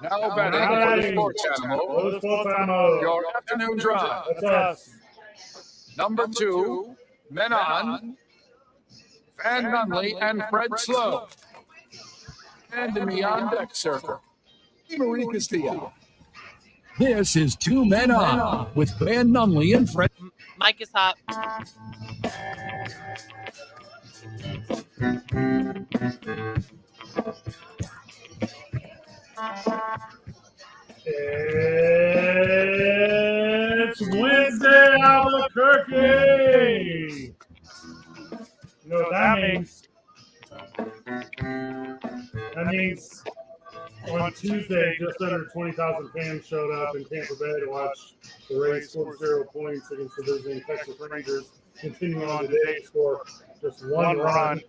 Now betting for the sports animal. Your afternoon drive. That's us. Number 2, men on. Van Nunley and Fred Slow. And me on deck circle, Marie Castillo. This is 2 Men On with Van Nunley and Fred. Mike is hot. It's Wednesday, Albuquerque. You know what that means? That means on Tuesday, just under 20,000 fans showed up in Tampa Bay to watch the Rays score 0 points against the visiting Texas Rangers. Continuing on today, score just one run.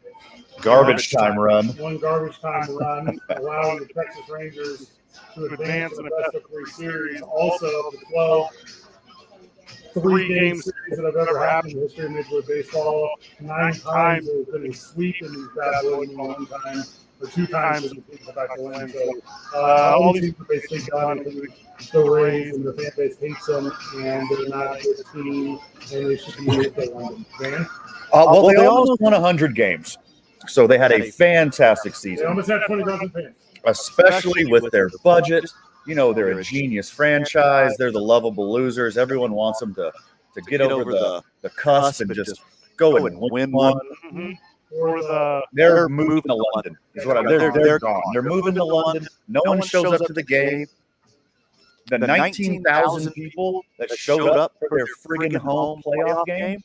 Garbage time run. One garbage time run, allowing the Texas Rangers to advance in a best-of-3 series. Also, the 12 three-game series that have ever happened in the history of Major League Baseball. 9 times there's been a sweep in these bad boys, and 1 time or 2 times there's been a back to win. So all these teams are basically done, including the Rays, and the fan base hates them, and they're not a good team, and they should be moved to London. Van? Well, they almost won 100 games, so they had a fantastic They season, almost had 20,000 fans. especially with their budget. You know, they're a genius franchise. They're the lovable losers. Everyone wants them to get over the cusp and just go and win one. Mm-hmm. They're moving to London. Is what they're gone. They're moving to London. No one shows up to the game. The 19,000 people that showed up for their friggin' home playoff game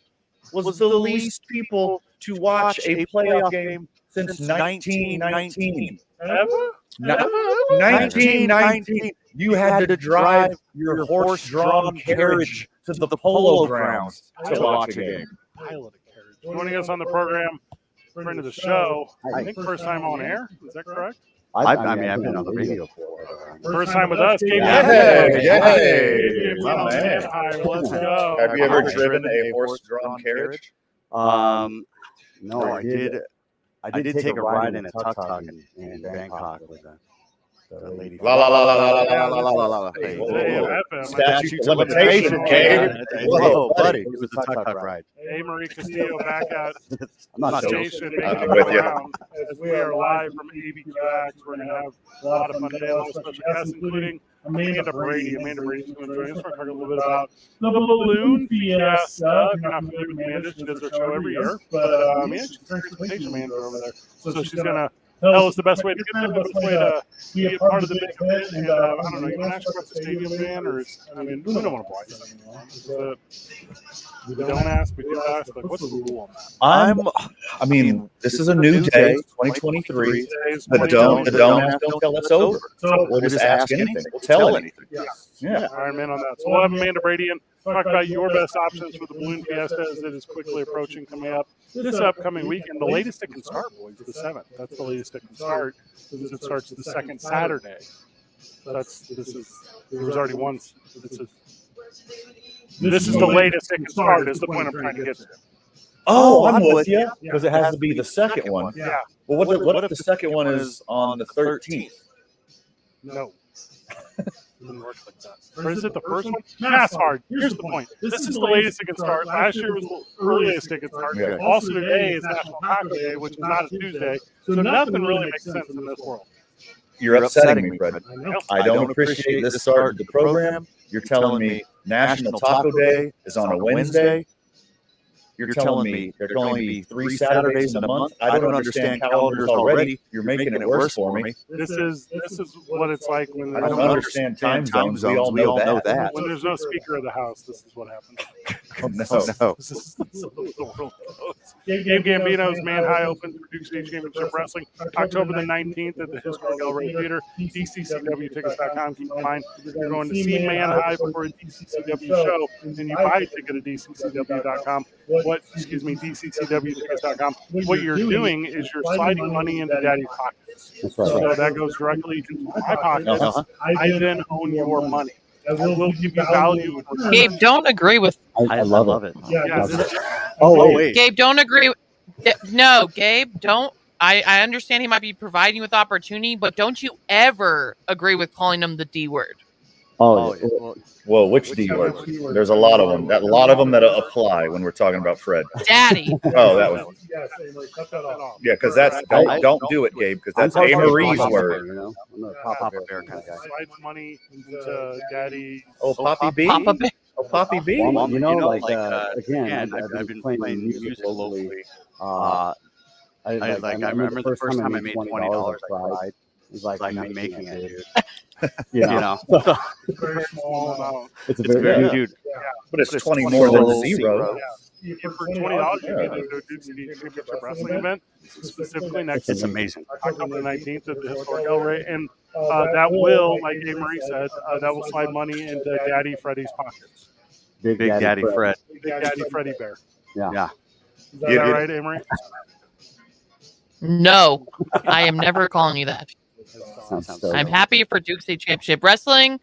was the least people to watch a playoff game since 1919. Ever? 1919. You had to drive your horse-drawn carriage to the polo grounds to watch a game. Joining us on the program, friend of the show, I think first time on air. Is that correct? I've been on the radio for. First time with us. Yay! Let's go. Have you ever driven a horse-drawn carriage? No, I did. I did take a ride in a tuk-tuk in Bangkok with the lady. La la la la la la la la la. Hey, Statute of limitation, Gabe. Whoa, buddy. It was a tuk-tuk ride. Hey, Marie Castillo back at I'm not the joking. station. I'm with you. As we are live from ABQax, we're going to have a lot of fun today, a lot of special guests, including Amanda Brady. Amanda Brady's going to join us. We're going to talk a little bit about the Baloon Fiesta. If you're not familiar with Amanda, she does her show every year. But Amanda, she's transportation manager over there. So she's going to tell us the best way to get there, the best way to be a part of the big event. And I don't know, you want to ask about the stadium, man? Or we don't want to blind you anymore. We don't ask, we do ask. Like, what's the rule on that? I mean, this is a new day, 2023. The don't ask, don't tell, it's over. So We'll just ask anything. We'll tell anything. Yeah. Iron Man on that. So we'll have Amanda Brady and talk about your best options for the Baloon Fiesta as it is quickly approaching, coming up this upcoming weekend. The latest it can start, boys, the 7th. That's the latest it can start. It starts the second Saturday. There's already one. This is the latest it can start, is the point I'm trying to get to. Oh, I'm with you. Because it has to be the second one. Yeah. Well, what if the second one is on the 13th? No. It doesn't work like that. Or is it the first one? That's hard. Here's the point. This is the latest it can start. Last year was the earliest it can start. Yeah. Also today is National Taco Day, which is not a Tuesday. So nothing really makes sense in this world. You're upsetting me, Fred. I know. I don't appreciate this start of the program. You're telling me National Taco Day is on a Wednesday. You're telling me there can only be 3 Saturdays in a month. I don't understand calendars already. You're making it worse for me. This is what it's like when I don't understand time zones. We all know that. when there's no Speaker of the House. This is what happens. No. This is the world goes. Gabe Gambino's Man High opens for Duke State Championship Wrestling October the 19th at the historic El Rey Theater. DCCWtickets.com. Keep in mind, if you're going to see Man High before a DCCW show, and you buy a ticket at DCCW.com. DCCWtickets.com. What you're doing is you're sliding money into Daddy's pockets. That's right. So that goes directly into my pockets. I then own your money. We'll give you value. Gabe, don't agree with. I love it. Yeah. Oh, wait. Gabe, don't agree. No, Gabe, don't I understand he might be providing you with opportunity, but don't you ever agree with calling him the D word. Oh, Whoa, which D word? There's a lot of them. A lot of them that apply when we're talking about Fred. Daddy. Oh, that was Cut that off. yeah, because that's don't do it, Gabe, because that's A. Marie's word. You know, I'm a Papa Bear kind of guy. Slide money into Daddy. Oh, Poppy B. Papa Bear. Oh, Poppy B. Well, you know, like again, I've been playing music locally. I remember the first time I made $20, I cried. It was like I'm making it, dude. You know, Very small amount. it's a very dude. But it's 20 more than zero. For $20, you get into a Duke's Championship Wrestling event, specifically next It's amazing. October 19th at the historic El Rey, and that will, like Dave Marie said, that will slide money into Daddy Freddy's pockets. Big Daddy Fred. Big Daddy Freddy Bear. Yeah. Is that right, Amory? No, I am never calling you that. Sounds so I'm good. happy for Duke State Championship Wrestling.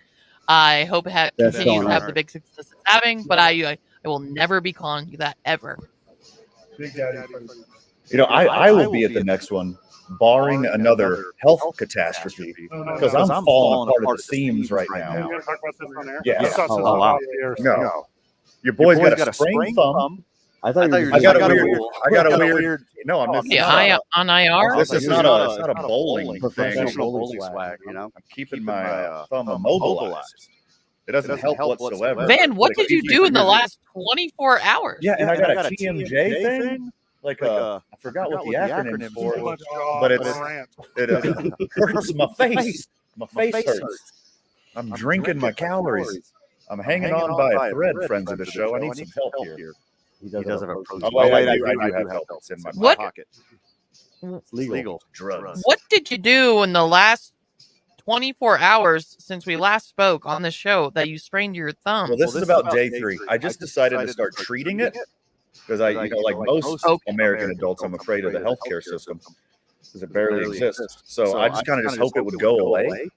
I hope it That's continues going to have on. the big success it's having, but I will never be calling you that ever. Big Daddy Freddy. You know, I will be at the next one, barring another health catastrophe, because I'm falling apart at the seams right Are we now. going to talk about this on air? Yes. Let's talk Oh, about wow. the air. No, your boy's got a sprained thumb. I thought you were I got just- a weird. No, I'm just. Yeah, on IR. This is not a. It's not a bowling thing. professional bowling swag, you know. I'm keeping my thumb immobilized. It doesn't help whatsoever. Van, what But it did you keeps me do in the from- last 24 hours? Yeah, and I got a TMJ thing. Like I forgot what the acronym for. Too much jaw, But it's- rant. It hurts my face. My face hurts. I'm drinking my calories. I'm hanging on by a thread, friends of the show. I need some help here. He does have a protein. Oh, wait, I do have help. It's in my What? pocket. It's legal. Drugs. What did you do in the last 24 hours since we last spoke on the show that you sprained your thumb? Well, this is about day 3. I just decided to start treating it because like most American adults, I'm afraid of the healthcare system because it barely exists. So I just kind of just hope it would go away.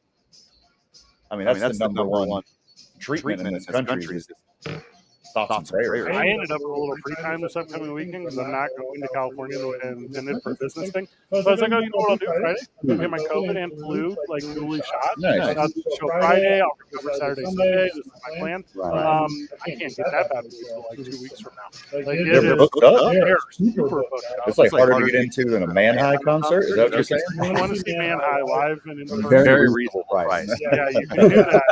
I mean, that's the number one treatment in this country. Is thoughts and prayers. I ended up with a little free time this upcoming weekend because I'm not going to California and intended for a business thing. So I was like, oh, you know what I'll do Friday? I'll get my COVID and flu, like, dually shot. Nice. I'll do the show Friday. I'll recover Saturday, Sunday. This is my plan. Right. I can't get that bad until like 2 weeks from now. Like, it They're is booked up? they're super booked up. It's like harder to get into than a Man High concert. Is that what you're saying? You want to see Man High live and in person? Very reasonable price. Yeah, you can do that.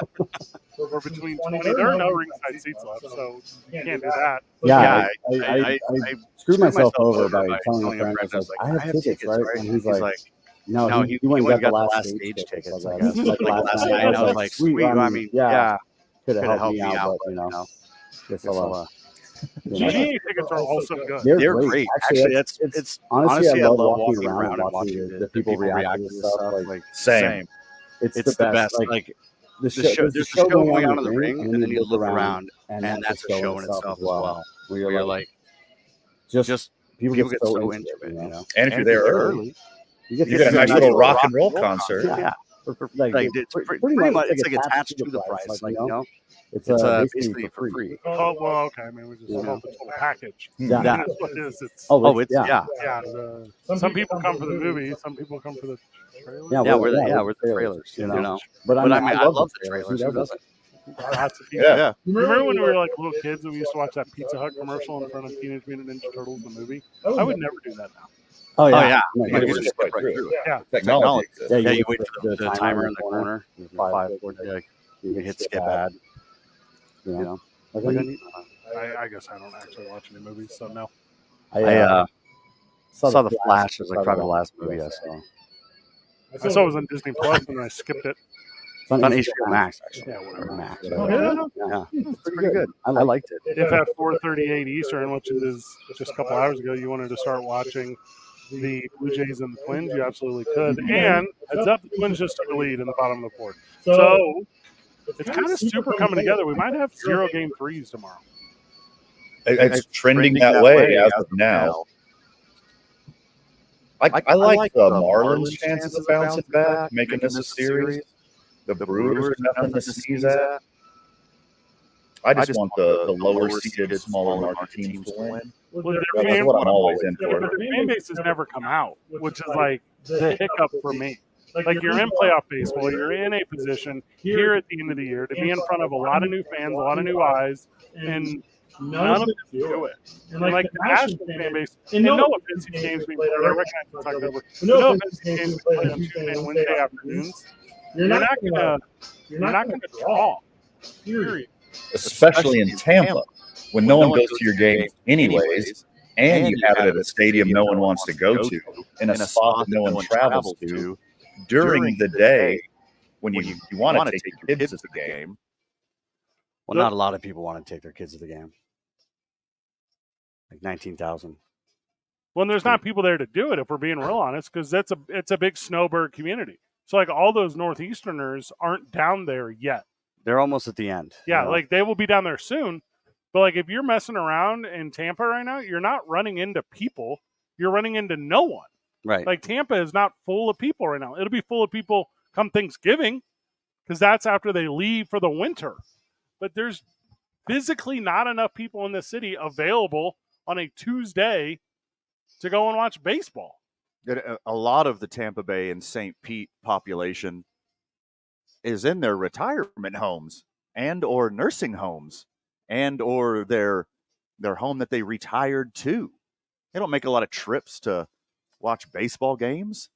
We're between 20. There are no ringside seats left, so you can't do that. Yeah, I screwed myself over by telling a friend, I was like, I have tickets, right? And he's like, no, he went and got the last stage tickets. Like last night. And I was like, sweet. I mean, yeah, could have helped me out, but, you know, guess I'll, GDA tickets are also good. They're great. Actually, it's honestly, I love walking around and watching the people react to this stuff. Like, Same. it's the best. Like, the show, there's a show going on in the ring, and then you look around, and that's a show in itself as well. Where you're like, just people get so into it, you know. And if you're there early, you you get a nice little rock and roll concert. Yeah. Like it's pretty much it's like attached to the price, like, you know. It's basically for free. Oh, well, okay. I mean, we just call it the total package. Yeah. That's what it is. It's, Yeah. some people come for the movie. Some people come for the trailer. Yeah, we're the trailers, you know. But I mean, I love the trailers. Who doesn't? Lots of people. Yeah. Remember when we were like little kids and we used to watch that Pizza Hut commercial in front of Teenage Mutant Ninja Turtles, the movie? I would never do that now. Oh yeah. You can just skip right through it. Yeah. Technology. Yeah, you wait for the timer in the corner. 5, 4, you hit skip ad. You know. I guess I don't actually watch any movies, so no. I saw The Flash as like probably the last movie I saw. I saw it was on Disney Plus and I skipped it. It's on HBO Max, actually. Yeah, whatever. Max. Yeah. It's pretty good. I liked it. If at 4:38 Eastern, which is just a couple hours ago, you wanted to start watching the Blue Jays and the Twins, you absolutely could. And heads up, the Twins just took a lead in the bottom of the fourth. So it's kind of super coming together. We might have 0 game threes tomorrow. It's trending that way as of now. I like the Marlins' chances of bouncing back, making this a series. The Brewers are nothing to sneeze at. I just want the lower seeded, smaller market teams to win. Well, That's what I'm always in but for. their fan bases never come out, which is like the hiccup for me. Like you're in playoff baseball, you're in a position here at the end of the year to be in front of a lot of new fans, a lot of new eyes, and none of them do it. And like the National fan base, and no offense, these games being played, I recognize it's October, but no offense, these games being played on Tuesday and Wednesday afternoons, you're not gonna draw. Period. Especially in Tampa, when no one goes to your game anyways, and you have it at a stadium no one wants to go to, in a spot that no one travels to, during the day when you want to take your kids to the game. Well, not a lot of people want to take their kids to the game. Like 19,000. Well, there's not people there to do it, if we're being real honest, because it's a big snowbird community. So like all those Northeasterners aren't down there yet. They're almost at the end. Yeah, like they will be down there soon. But like if you're messing around in Tampa right now, you're not running into people. You're running into no one. Right. Like Tampa is not full of people right now. It'll be full of people come Thanksgiving because that's after they leave for the winter. But there's physically not enough people in the city available on a Tuesday to go and watch baseball. A lot of the Tampa Bay and St. Pete population is in their retirement homes and or nursing homes and or their home that they retired to. They don't make a lot of trips to watch baseball games.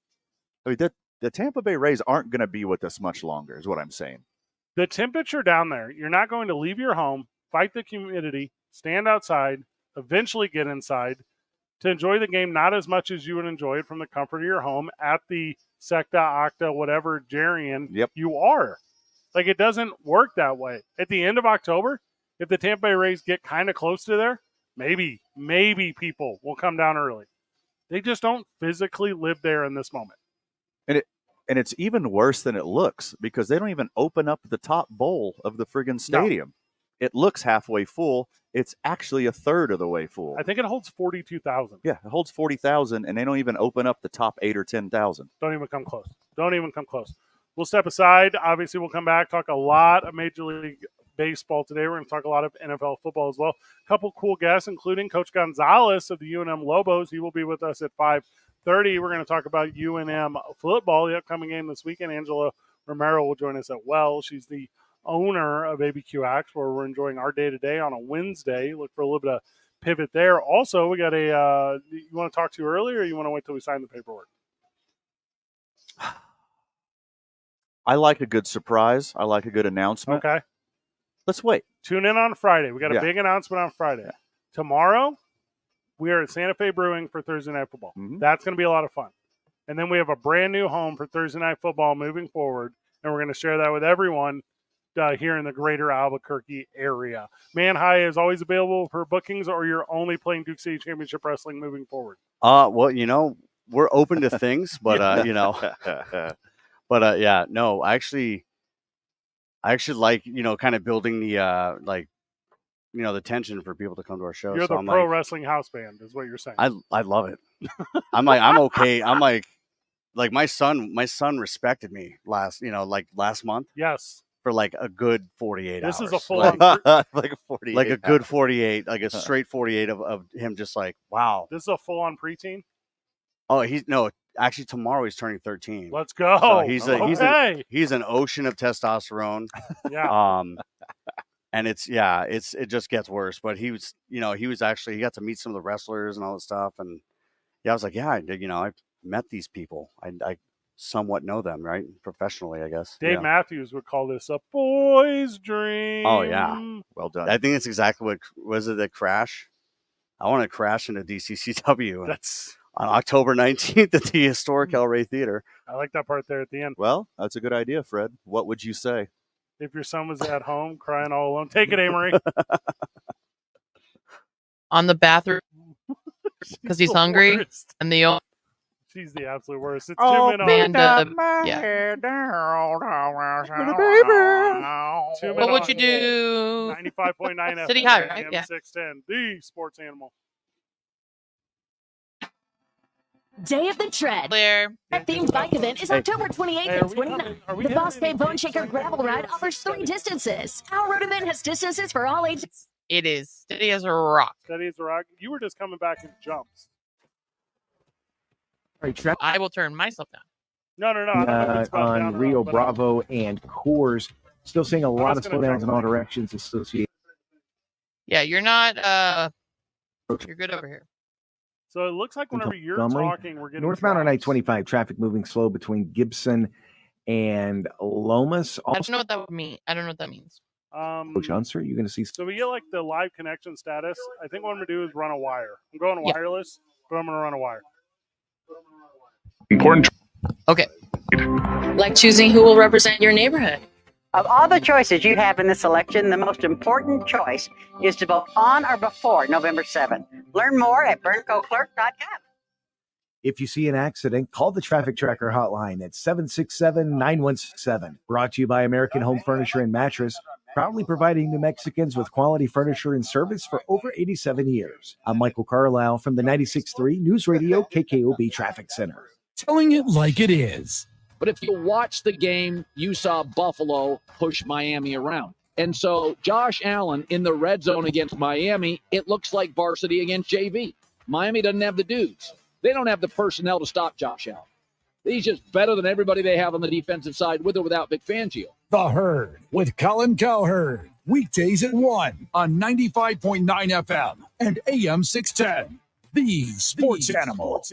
I mean, the Tampa Bay Rays aren't going to be with us much longer, is what I'm saying. The temperature down there, you're not going to leave your home, fight the humidity, stand outside, eventually get inside to enjoy the game not as much as you would enjoy it from the comfort of your home at the secta, octa, whatever Jarian you are. Like, it doesn't work that way. At the end of October, if the Tampa Bay Rays get kind of close to there, maybe people will come down early. They just don't physically live there in this moment. And it's even worse than it looks because they don't even open up the top bowl of the friggin' stadium. No. It looks halfway full. It's actually a third of the way full. I think it holds 42,000. Yeah, it holds 40,000, and they don't even open up the top 8 or 10,000. Don't even come close. We'll step aside. Obviously, we'll come back, talk a lot of Major League Baseball today. We're going to talk a lot of NFL football as well. A couple cool guests, including Coach Gonzalez of the UNM Lobos. He will be with us at 5:30. We're going to talk about UNM football, the upcoming game this weekend. Angela Romero will join us at Well. She's the owner of ABQax, where we're enjoying our day-to-day on a Wednesday. Look for a little bit of pivot there. Also, we got you want to talk to early, or you want to wait till we sign the paperwork? I like a good surprise. I like a good announcement. Okay. Let's wait. Tune in on Friday. We got a big announcement on Friday. Yeah. Tomorrow, we are at Santa Fe Brewing for Thursday Night Football. Mm-hmm. That's going to be a lot of fun. And then we have a brand new home for Thursday Night Football moving forward, and we're going to share that with everyone here in the greater Albuquerque area. Man High is always available for bookings, or you're only playing Duke City Championship Wrestling moving forward? Well, we're open to things, but, no, I actually like, kind of building the, the tension for people to come to our show. You're the pro wrestling house band is what you're saying. I love it. I'm okay. I'm like my son respected me last month. Yes. For like a good 48 hours. This is a full like a 48. Like a good 48, like a straight 48 of him just like, wow. This is a full on preteen? Oh, actually tomorrow he's turning 13. Let's go. So he's an ocean of testosterone. Yeah. And it just gets worse. But he got to meet some of the wrestlers and all that stuff. And I was like, I met these people. I somewhat know them, right? Professionally, I guess. Dave Matthews would call this a boy's dream. Oh, yeah. Well done. I think it's exactly what was it, the crash? I want to crash into DCCW. That's on October 19th at the historic El Rey Theater. I like that part there at the end. Well, that's a good idea, Fred. What would you say? If your son was at home crying all alone, take it, Amory. On the bathroom because he's hungry worst. And the she's the absolute worst. It's Amanda, what would you do? 95.9 City FM, High, right? AM 610, the sports animal. Day of the Tread. Clear. That themed bike event is October 28th and 29th. The Boss Bay Bone Shaker Gravel Ride offers 3 distances. Our road event has distances for all ages. It is steady as a rock. Steady as a rock. You were just coming back in jumps. All right, Trev. I will turn myself down. No. I don't know if it's about down On or Rio up, but Bravo and Coors, still seeing a lot of slowdowns in all directions associated. Yeah, you're not. You're good over here. So it looks like whenever you're Montgomery. talking, we're getting Northbound on drops. I-25, traffic moving slow between Gibson and Lomas. I don't know what that would mean. I don't know what that means. Coach Unser, you're going to see. So we get like the live connection status. I think what I'm gonna do is run a wire. I'm going wireless, but I'm gonna run a wire. Important. Okay. Like choosing who will represent your neighborhood. Of all the choices you have in this election, the most important choice is to vote on or before November 7th. Learn more at burncoclerk.com. If you see an accident, call the Traffic Tracker hotline at 767-9167. Brought to you by American Home Furniture and Mattress, proudly providing New Mexicans with quality furniture and service for over 87 years. I'm Michael Carlisle from the 96.3 News Radio KKOB Traffic Center. Telling it like it is. But if you watch the game, you saw Buffalo push Miami around. And so Josh Allen in the red zone against Miami, it looks like varsity against JV. Miami doesn't have the dudes. They don't have the personnel to stop Josh Allen. He's just better than everybody they have on the defensive side, with or without Vic Fangio. The Herd with Colin Cowherd. Weekdays at 1 on 95.9 FM and AM 610. The Sports Animal.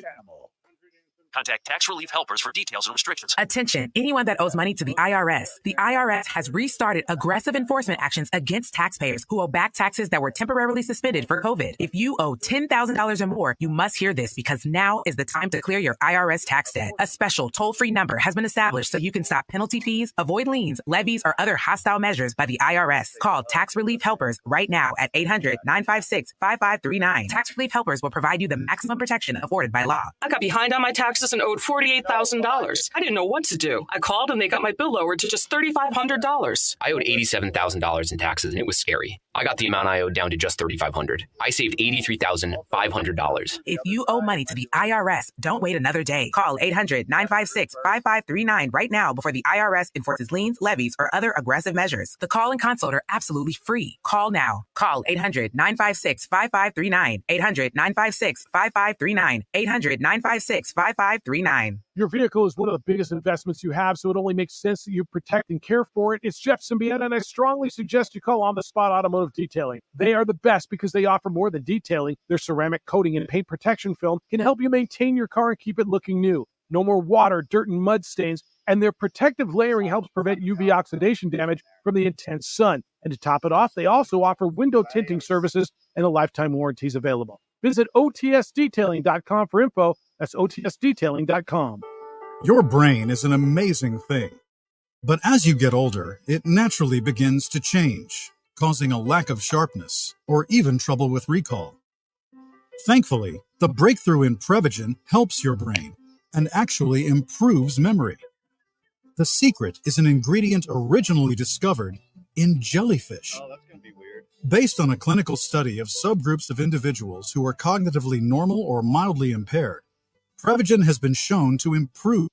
Contact Tax Relief Helpers for details and restrictions. Attention, anyone that owes money to the IRS. The IRS has restarted aggressive enforcement actions against taxpayers who owe back taxes that were temporarily suspended for COVID. If you owe $10,000 or more, you must hear this because now is the time to clear your IRS tax debt. A special toll-free number has been established so you can stop penalty fees, avoid liens, levies, or other hostile measures by the IRS. Call Tax Relief Helpers right now at 800-956-5539. Tax Relief Helpers will provide you the maximum protection afforded by law. I got behind on my taxes and owed $48,000. I didn't know what to do. I called and they got my bill lowered to just $3,500. I owed $87,000 in taxes and it was scary. I got the amount I owed down to just $3,500. I saved $83,500. If you owe money to the IRS, don't wait another day. Call 800-956-5539 right now before the IRS enforces liens, levies, or other aggressive measures. The call and consult are absolutely free. Call now. Call 800-956-5539. 800-956-5539. 800-956-5539. Your vehicle is one of the biggest investments you have, so it only makes sense that you protect and care for it. It's Jeff Symbieta, and I strongly suggest you call On the Spot Automotive Detailing. They are the best because they offer more than detailing. Their ceramic coating and paint protection film can help you maintain your car and keep it looking new. No more water, dirt, and mud stains, and their protective layering helps prevent UV oxidation damage from the intense sun. And to top it off, they also offer window tinting services and a lifetime warranties available. Visit otsdetailing.com for info. That's otsdetailing.com. Your brain is an amazing thing. But as you get older, it naturally begins to change, causing a lack of sharpness or even trouble with recall. Thankfully, the breakthrough in Prevagen helps your brain and actually improves memory. The secret is an ingredient originally discovered in jellyfish. Oh, that's going to be weird. Based on a clinical study of subgroups of individuals who are cognitively normal or mildly impaired, Prevagen has been shown to improve.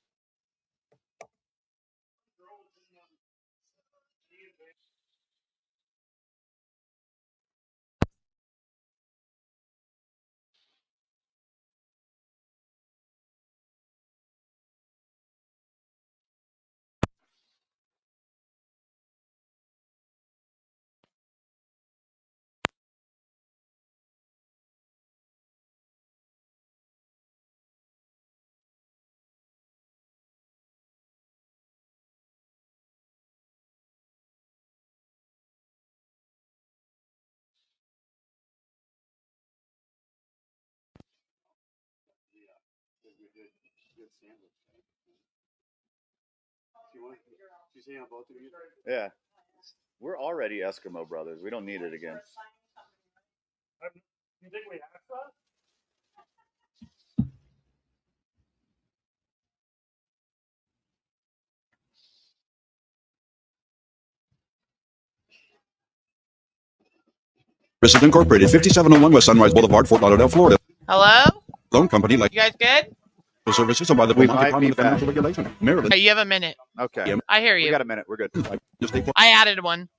Yeah. We're already Eskimo brothers. We don't need it again. You think we have that? Incorporated, 5701 West Sunrise Boulevard, Fort Lauderdale, Florida. Hello? Loan company like. You guys good? services and why the We Vermont might Department be of Financial back. Regulation, Maryland. Okay, you have a minute. Okay. I hear you. We got a minute. We're good. I added one.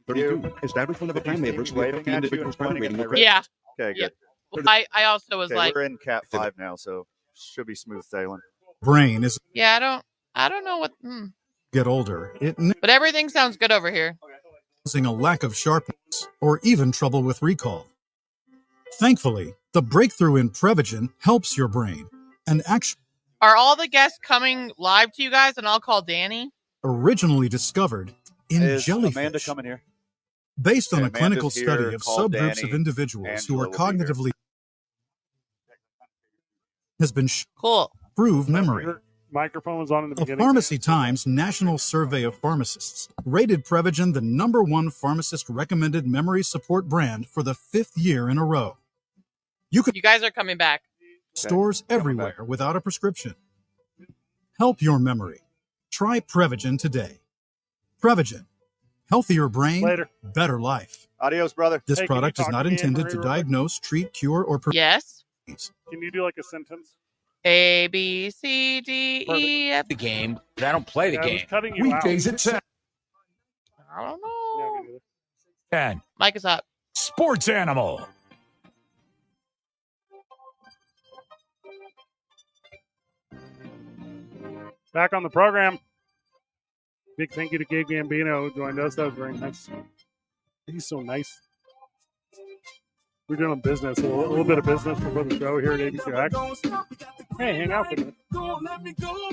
32. Establishment of a plan made for waving at you individuals' and credit pointing rating. at my Yeah. Okay, Yeah. good. Well, I also was Okay, like, we're in Cat 5 now, so should be smooth sailing. Brain is yeah, I don't know what. get older. It But everything sounds good over here. causing a lack of sharpness or even trouble with recall. Thankfully, the breakthrough in Prevagen helps your brain and actually Are all the guests coming live to you guys, and I'll call Danny? originally discovered in Is jellyfish. Amanda coming here? Based on Okay, a clinical Amanda's study here. of Call subgroups Danny. of individuals Angela who are will be here. cognitively has been cool. Improve memory. Your microphone was on in the A beginning. Pharmacy Times National Survey of Pharmacists rated Prevagen the #1 pharmacist-recommended memory support brand for the 5th year in a row. You guys are coming back. Stores everywhere without a prescription. Help your memory. Try Prevagen today. Prevagen. Healthier brain, better life. Adios, brother. This Hey, can you product is talk not to me, intended Anne-Marie, to real quick? diagnose, treat, cure, or prevent. Yes. Can you do like a sentence? A, B, C, D, E, F. The game, but I don't play the Yeah, I was game. cutting you Weekdays out. at 7. I don't know. 10. Mike is up. Sports Animal. Back on the program. Big thank you to Gabe Gambino who joined us. That was very nice. He's so nice. We're doing business, a little bit of business before the show here at ABQax. Hey, hang out with me.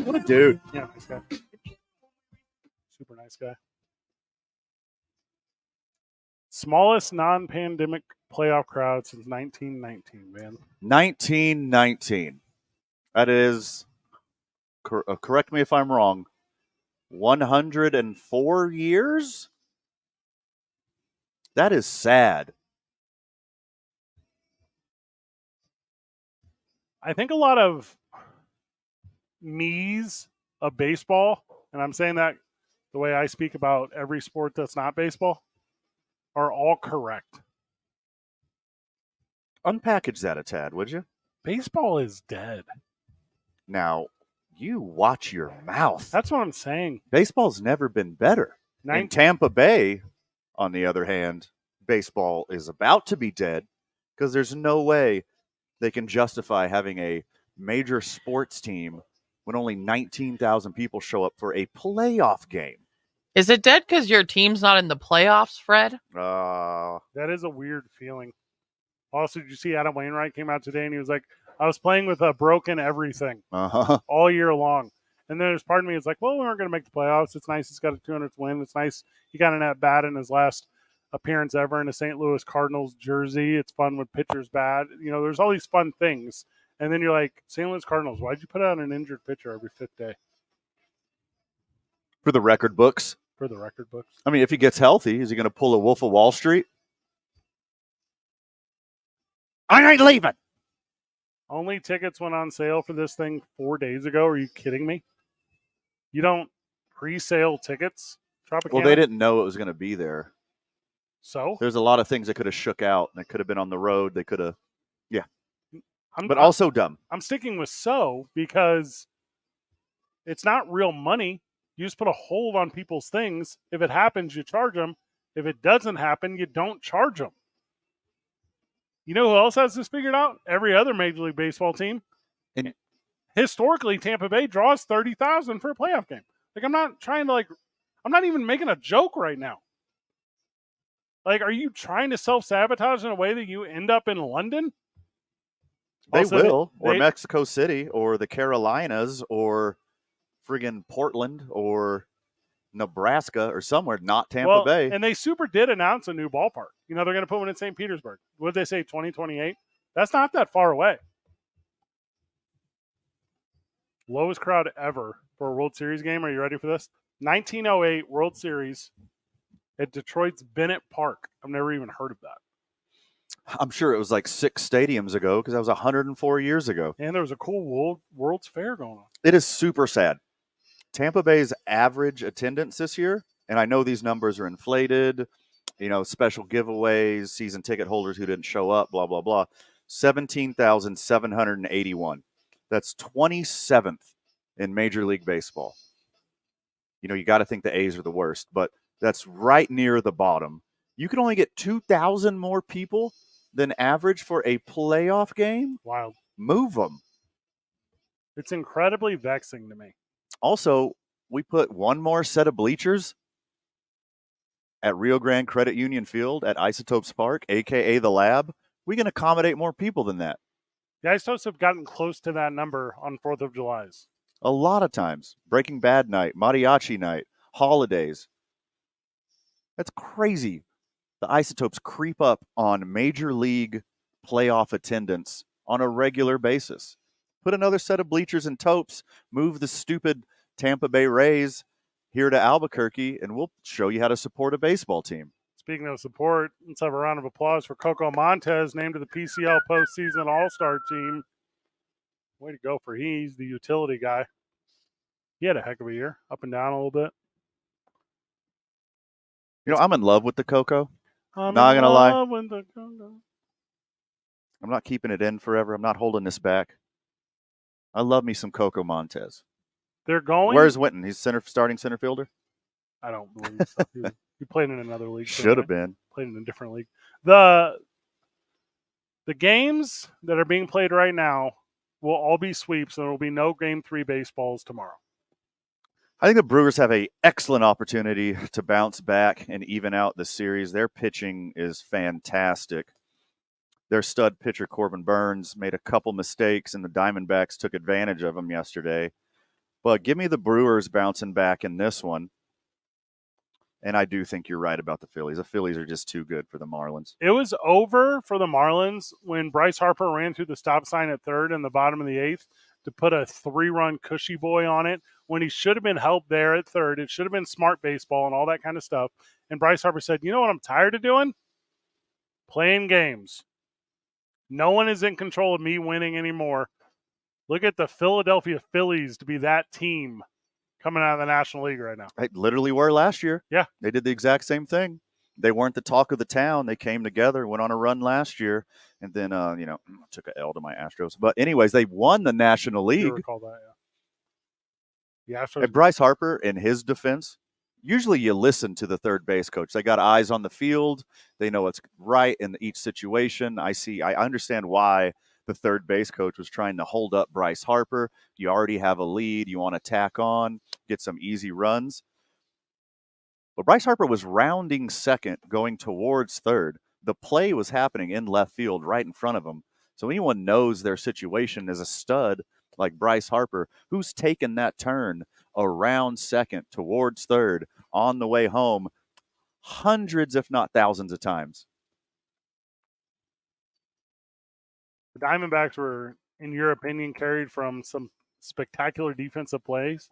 What a dude. Yeah, nice guy. Super nice guy. Smallest non-pandemic playoff crowd since 1919, man. 1919. That is, correct me if I'm wrong, 104 years? That is sad. I think a lot of me's of baseball, and I'm saying that the way I speak about every sport that's not baseball, are all correct. Unpackage that a tad, would you? Baseball is dead. Now, you watch your mouth. That's what I'm saying. Baseball's never been better. In Tampa Bay, on the other hand, baseball is about to be dead because there's no way they can justify having a major sports team when only 19,000 people show up for a playoff game. Is it dead because your team's not in the playoffs, Fred? That is a weird feeling. Also, did you see Adam Wainwright came out today and he was like, I was playing with a broken everything all year long. And then there's part of me that's like, well, we weren't going to make the playoffs. It's nice he's got a 200th win. It's nice he got an at-bat in his last appearance ever in a St. Louis Cardinals jersey. It's fun when pitchers bat. You know, there's all these fun things. And then you're like, St. Louis Cardinals, why'd you put out an injured pitcher every 5th day? For the record books. For the record books. I mean, if he gets healthy, is he going to pull a Wolf of Wall Street? I ain't leaving. Only tickets went on sale for this thing 4 days ago. Are you kidding me? You don't pre-sale tickets? Tropicana? Well, they didn't know it was going to be there. So? There's a lot of things that could have shook out. They could have been on the road. They could have, yeah. But also dumb. I'm sticking with so because it's not real money. You just put a hold on people's things. If it happens, you charge them. If it doesn't happen, you don't charge them. You know who else has this figured out? Every other Major League Baseball team. And historically, Tampa Bay draws 30,000 for a playoff game. Like, I'm not trying to, I'm not even making a joke right now. Like, are you trying to self-sabotage in a way that you end up in London? They Also, will, or Mexico City, or the Carolinas, or friggin' Portland, or Nebraska, or somewhere, not Tampa Bay. And they super did announce a new ballpark. You know, they're going to put one in St. Petersburg. What did they say, 2028? That's not that far away. Lowest crowd ever for a World Series game. Are you ready for this? 1908 World Series at Detroit's Bennett Park. I've never even heard of that. I'm sure it was like 6 stadiums ago because that was 104 years ago. And there was a cool World's Fair going on. It is super sad. Tampa Bay's average attendance this year, and I know these numbers are inflated, you know, special giveaways, season ticket holders who didn't show up, blah, blah, blah, 17,781. That's 27th in Major League Baseball. You know, you got to think the A's are the worst, but that's right near the bottom. You can only get 2,000 more people than average for a playoff game? Wild. Move them. It's incredibly vexing to me. Also, we put one more set of bleachers at Rio Grande Credit Union Field at Isotopes Park, a.k.a. the Lab. We can accommodate more people than that. The Isotopes have gotten close to that number on 4th of July's. A lot of times. Breaking Bad night, mariachi night, holidays. That's crazy. The Isotopes creep up on Major League playoff attendance on a regular basis. Put another set of bleachers and topes, move the stupid Tampa Bay Rays here to Albuquerque, and we'll show you how to support a baseball team. Speaking of support, let's have a round of applause for Coco Montez, named to the PCL postseason All-Star team. Way to go for he's the utility guy. He had a heck of a year, up and down a little bit. You know, I'm in love with the Coco. I'm not in gonna lie. love with the Coco. I'm not keeping it in forever. I'm not holding this back. I love me some Coco Montez. They're going. Where's Winton? He's starting center fielder? I don't believe so. He played in another league. Should have been. Played in a different league. The games that are being played right now will all be sweeps, and there will be no Game 3 baseballs tomorrow. I think the Brewers have an excellent opportunity to bounce back and even out the series. Their pitching is fantastic. Their stud pitcher, Corbin Burns, made a couple mistakes, and the Diamondbacks took advantage of them yesterday. But give me the Brewers bouncing back in this one. And I do think you're right about the Phillies. The Phillies are just too good for the Marlins. It was over for the Marlins when Bryce Harper ran through the stop sign at third in the bottom of the 8th to put a 3-run cushy boy on it when he should have been helped there at third. It should have been smart baseball and all that kind of stuff. And Bryce Harper said, you know what I'm tired of doing? Playing games. No one is in control of me winning anymore. Look at the Philadelphia Phillies to be that team coming out of the National League right now. They literally were last year. Yeah. They did the exact same thing. They weren't the talk of the town. They came together, went on a run last year, and then, took an L to my Astros. But anyways, they won the National League. You recall that, yeah. The Astros. And Bryce Harper, in his defense, usually you listen to the third base coach. They got eyes on the field. They know what's right in each situation. I understand why the third base coach was trying to hold up Bryce Harper. You already have a lead. You want to tack on, get some easy runs. But Bryce Harper was rounding second, going towards third. The play was happening in left field right in front of him. So anyone knows their situation as a stud like Bryce Harper, who's taken that turn around second towards third on the way home hundreds, if not thousands of times. The Diamondbacks were, in your opinion, carried from some spectacular defensive plays.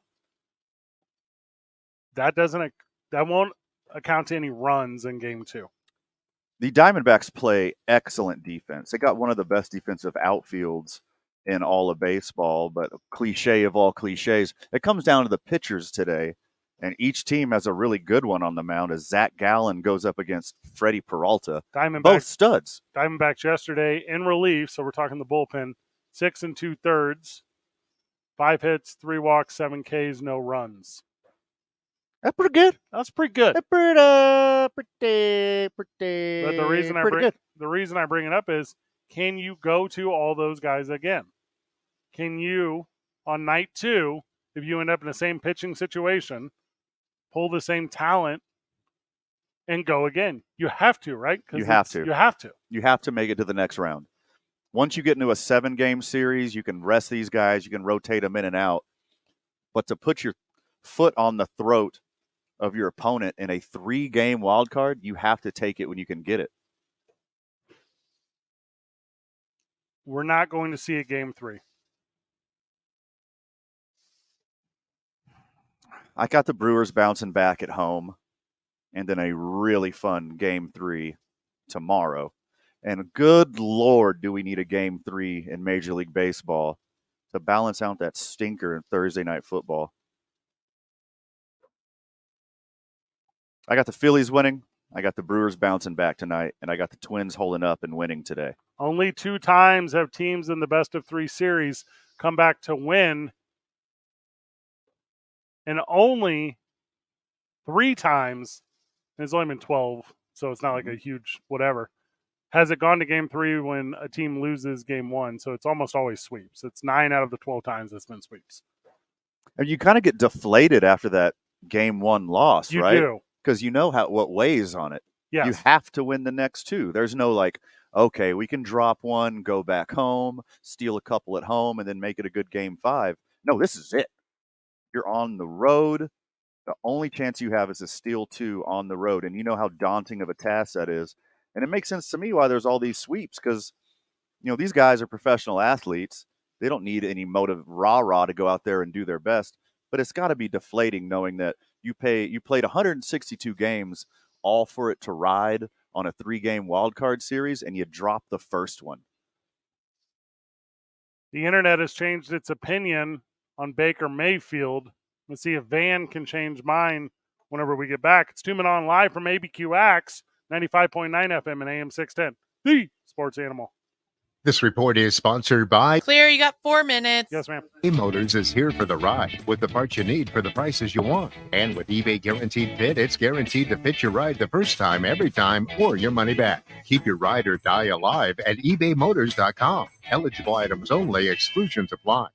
That won't account to any runs in Game 2. The Diamondbacks play excellent defense. They got one of the best defensive outfields in all of baseball, but cliche of all cliches, it comes down to the pitchers today, and each team has a really good one on the mound as Zach Gallen goes up against Freddie Peralta. Both studs. Diamondbacks yesterday in relief, so we're talking the bullpen, 6 2/3, 5 hits, 3 walks, 7 Ks, no runs. That's pretty good. That's pretty good. That's pretty. But the reason I bring it up is, can you go to all those guys again? Can you, on night 2, if you end up in the same pitching situation, pull the same talent and go again? You have to, right? You have to. You have to. You have to make it to the next round. Once you get into a 7-game series, you can rest these guys. You can rotate them in and out. But to put your foot on the throat of your opponent in a 3-game wild card, you have to take it when you can get it. We're not going to see a Game 3. I got the Brewers bouncing back at home, and then a really fun Game 3 tomorrow. And good Lord, do we need a Game 3 in Major League Baseball to balance out that stinker in Thursday Night Football. I got the Phillies winning. I got the Brewers bouncing back tonight, and I got the Twins holding up and winning today. Only 2 times have teams in the best of 3 series come back to win. And only 3 times, and it's only been 12, so it's not like a huge whatever, has it gone to game 3 when a team loses game 1. So it's almost always sweeps. It's 9 out of the 12 times it's been sweeps. And you kind of get deflated after that game 1 loss, You right? do. Because you know what weighs on it. Yes. You have to win the next 2. There's no like, okay, we can drop 1, go back home, steal a couple at home, and then make it a good game 5. No, this is it. You're on the road. The only chance you have is to steal 2 on the road. And you know how daunting of a task that is. And it makes sense to me why there's all these sweeps because, these guys are professional athletes. They don't need any motive rah-rah to go out there and do their best. But it's got to be deflating knowing that you played 162 games all for it to ride on a 3-game wildcard series and you drop the first one. The internet has changed its opinion on Baker Mayfield. Let's see if Van can change mine whenever we get back. It's 2 Men On live from ABQax, 95.9 FM and AM 610, the sports animal. This report is sponsored by Clear, you got 4 minutes. Yes, ma'am. eBay Motors is here for the ride with the parts you need for the prices you want. And with eBay Guaranteed Fit, it's guaranteed to fit your ride the first time, every time, or your money back. Keep your ride or die alive at ebaymotors.com. Eligible items only. Exclusions apply.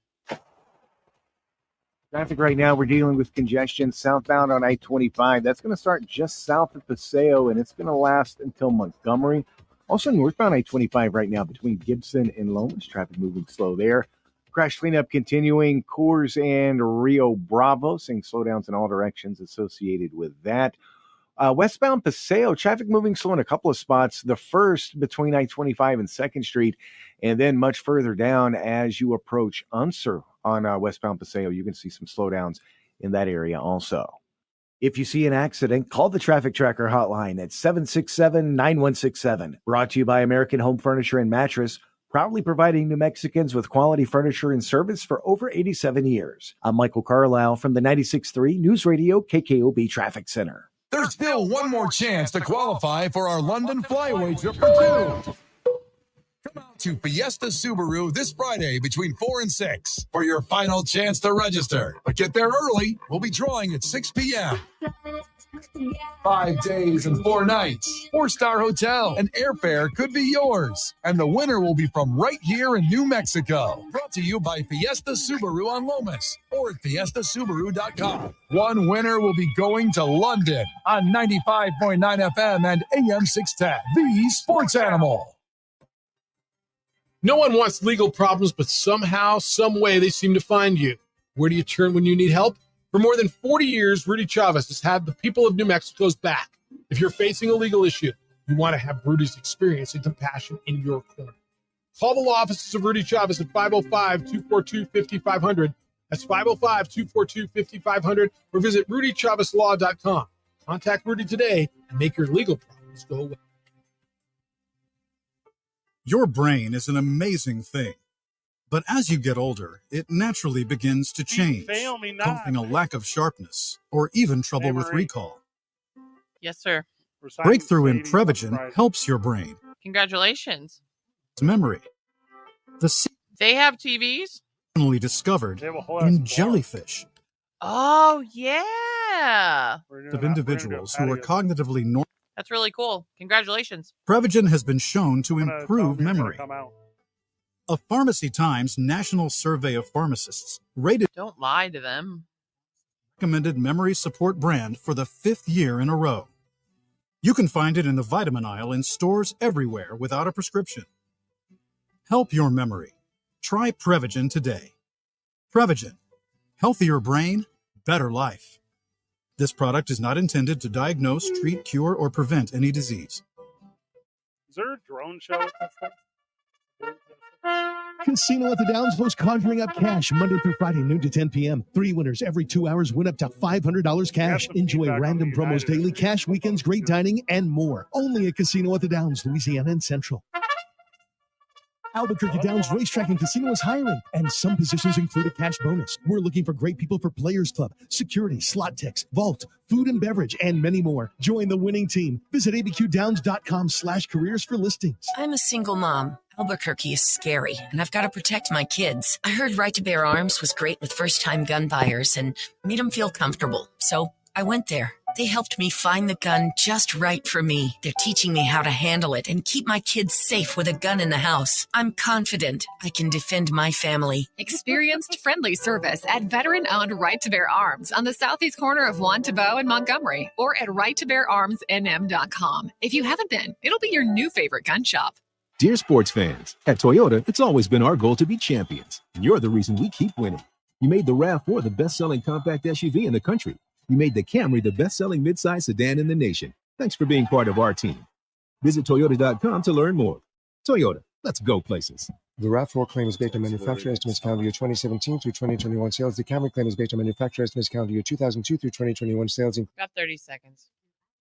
Traffic right now, we're dealing with congestion southbound on I-25. That's going to start just south of Paseo, and it's going to last until Montgomery. Also, northbound I-25 right now between Gibson and Lomas. Traffic moving slow there. Crash cleanup continuing. Coors and Rio Bravo, seeing slowdowns in all directions associated with that. Westbound Paseo, traffic moving slow in a couple of spots. The first between I-25 and 2nd Street, and then much further down as you approach Unser on westbound Paseo. You can see some slowdowns in that area also. If you see an accident, call the Traffic Tracker hotline at 767-9167. Brought to you by American Home Furniture and Mattress, proudly providing New Mexicans with quality furniture and service for over 87 years. I'm Michael Carlisle from the 96.3 News Radio KKOB Traffic Center. There's still one more chance to qualify for our London Flyaway trip for 2. Come out to Fiesta Subaru this Friday between 4 and 6 for your final chance to register. But get there early. We'll be drawing at 6 p.m. 5 days and 4 nights. 4-star hotel and airfare could be yours. And the winner will be from right here in New Mexico. Brought to you by Fiesta Subaru on Lomas or at fiestasubaru.com. One winner will be going to London on 95.9 FM and AM 610. The Sports Animal. No one wants legal problems, but somehow, some way, they seem to find you. Where do you turn when you need help? For more than 40 years, Rudy Chavez has had the people of New Mexico's back. If you're facing a legal issue, you want to have Rudy's experience and compassion in your corner. Call the law offices of Rudy Chavez at 505-242-5500. That's 505-242-5500, or visit rudychavezlaw.com. Contact Rudy today and make your legal problems go away. Your brain is an amazing thing. But as you get older, it naturally begins to change, causing a lack of sharpness or even trouble with recall. Yes, sir. Breakthrough in Prevagen helps your brain. Congratulations. Memory. The They have TVs? discovered in jellyfish Oh, yeah. of individuals who are cognitively normal. That's really cool. Congratulations. Prevagen has been shown to improve memory. A Pharmacy Times national survey of pharmacists rated Don't lie to them. recommended memory support brand for the 5th year in a row. You can find it in the vitamin aisle in stores everywhere without a prescription. Help your memory. Try Prevagen today. Prevagen. Healthier brain, better life. This product is not intended to diagnose, treat, cure, or prevent any disease. Is there a drone show with that stuff? Casino at the Downs hosts Conjuring Up Cash Monday through Friday, noon to 10 p.m. 3 winners every 2 hours win up to $500 cash. Enjoy random promos daily, cash weekends, great dining, and more. Only at Casino at the Downs, Louisiana and Central. Albuquerque Downs Racetrack and Casino is hiring, and some positions include a cash bonus. We're looking for great people for Players Club, security, slot techs, vault, food and beverage, and many more. Join the winning team. Visit abqdowns.com/careers for listings. I'm a single mom. Albuquerque is scary, and I've got to protect my kids. I heard Right to Bear Arms was great with first-time gun buyers and made them feel comfortable, so I went there. They helped me find the gun just right for me. They're teaching me how to handle it and keep my kids safe with a gun in the house. I'm confident I can defend my family. Experienced, friendly service at veteran-owned Right to Bear Arms on the southeast corner of Juan Tabo and Montgomery, or at righttobeararmsnm.com. If you haven't been, it'll be your new favorite gun shop. Dear sports fans, at Toyota, it's always been our goal to be champions, and you're the reason we keep winning. You made the RAV4 the best-selling compact SUV in the country. You made the Camry the best-selling midsize sedan in the nation. Thanks for being part of our team. Visit Toyota.com to learn more. Toyota, let's go places. The RAV4 claim is based on manufacturer estimates calendar year 2017 through 2021 sales. The Camry claim is based on manufacturer estimates calendar year 2002 through 2021 sales. Got 30 seconds.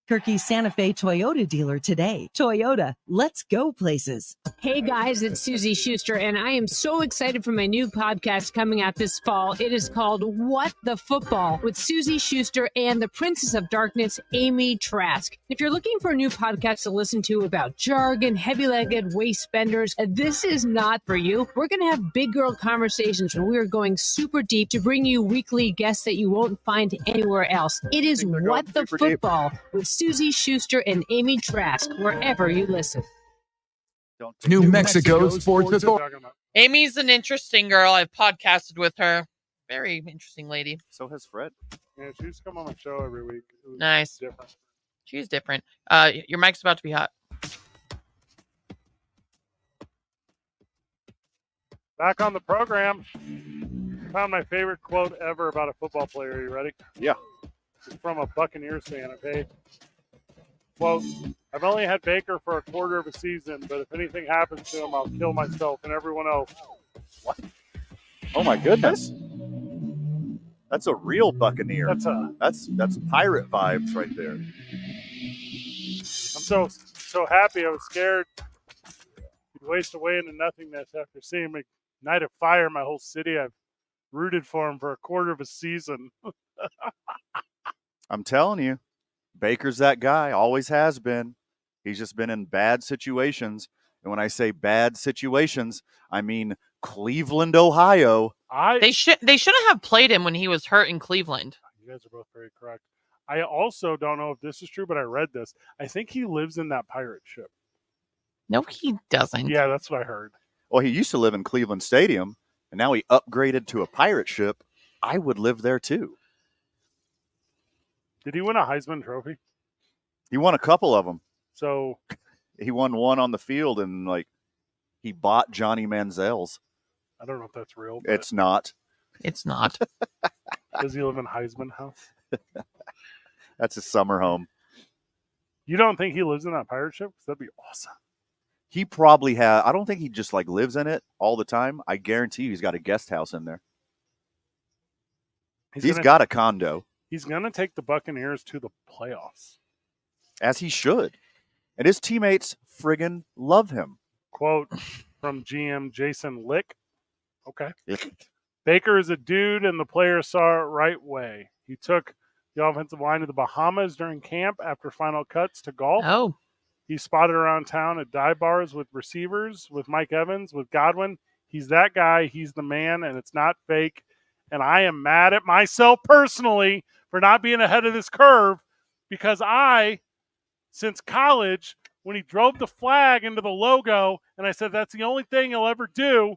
Kirky's Santa Fe Toyota dealer today. Toyota, let's go places. Hey guys, it's Susie Schuster, and I am so excited for my new podcast coming out this fall. It is called What the Football with Susie Schuster and the Princess of Darkness, Amy Trask. If you're looking for a new podcast to listen to about jargon, heavy-legged waist benders, this is not for you. We're going to have big girl conversations where we are going super deep to bring you weekly guests that you won't find anywhere else. It is What the Football with Susie Schuster and Amy Trask, wherever you listen. New Mexico Sports Authority. Amy's an interesting girl. I've podcasted with her. Very interesting lady. So has Fred. Yeah, she used to come on my show every week. It was Nice. different. She's different. Your mic's about to be hot. Back on the program. Found my favorite quote ever about a football player. Are you ready? Yeah. It's from a Buccaneers fan, okay? Quote, I've only had Baker for a quarter of a season, but if anything happens to him, I'll kill myself and everyone else. What? Oh my goodness. That's a real Buccaneer. That's pirate vibes right there. I'm so happy. I was scared he'd waste away into nothingness after seeing him ignite a fire in my whole city. I've rooted for him for a quarter of a season. I'm telling you, Baker's that guy, always has been. He's just been in bad situations. And when I say bad situations, I mean Cleveland, Ohio. They shouldn't have played him when he was hurt in Cleveland. You guys are both very correct. I also don't know if this is true, but I read this. I think he lives in that pirate ship. No, he doesn't. Yeah, that's what I heard. Well, he used to live in Cleveland Stadium, and now he upgraded to a pirate ship. I would live there too. Did he win a Heisman Trophy? He won a couple of them. So he won one on the field, and he bought Johnny Manziel's. I don't know if that's real. It's not. It's not. Does he live in Heisman House? That's his summer home. You don't think he lives in that pirate ship? Because that'd be awesome. He probably has. I don't think he just lives in it all the time. I guarantee you he's got a guest house in there. He's got a condo. He's going to take the Buccaneers to the playoffs. As he should. And his teammates friggin' love him. Quote from GM Jason Lick. Okay. Baker is a dude, and the players saw it right way. He took the offensive line to the Bahamas during camp after final cuts to golf. Oh. He spotted around town at dive bars with receivers, with Mike Evans, with Godwin. He's that guy. He's the man, and it's not fake. And I am mad at myself personally for not being ahead of this curve, because since college, when he drove the flag into the logo, and I said that's the only thing he'll ever do,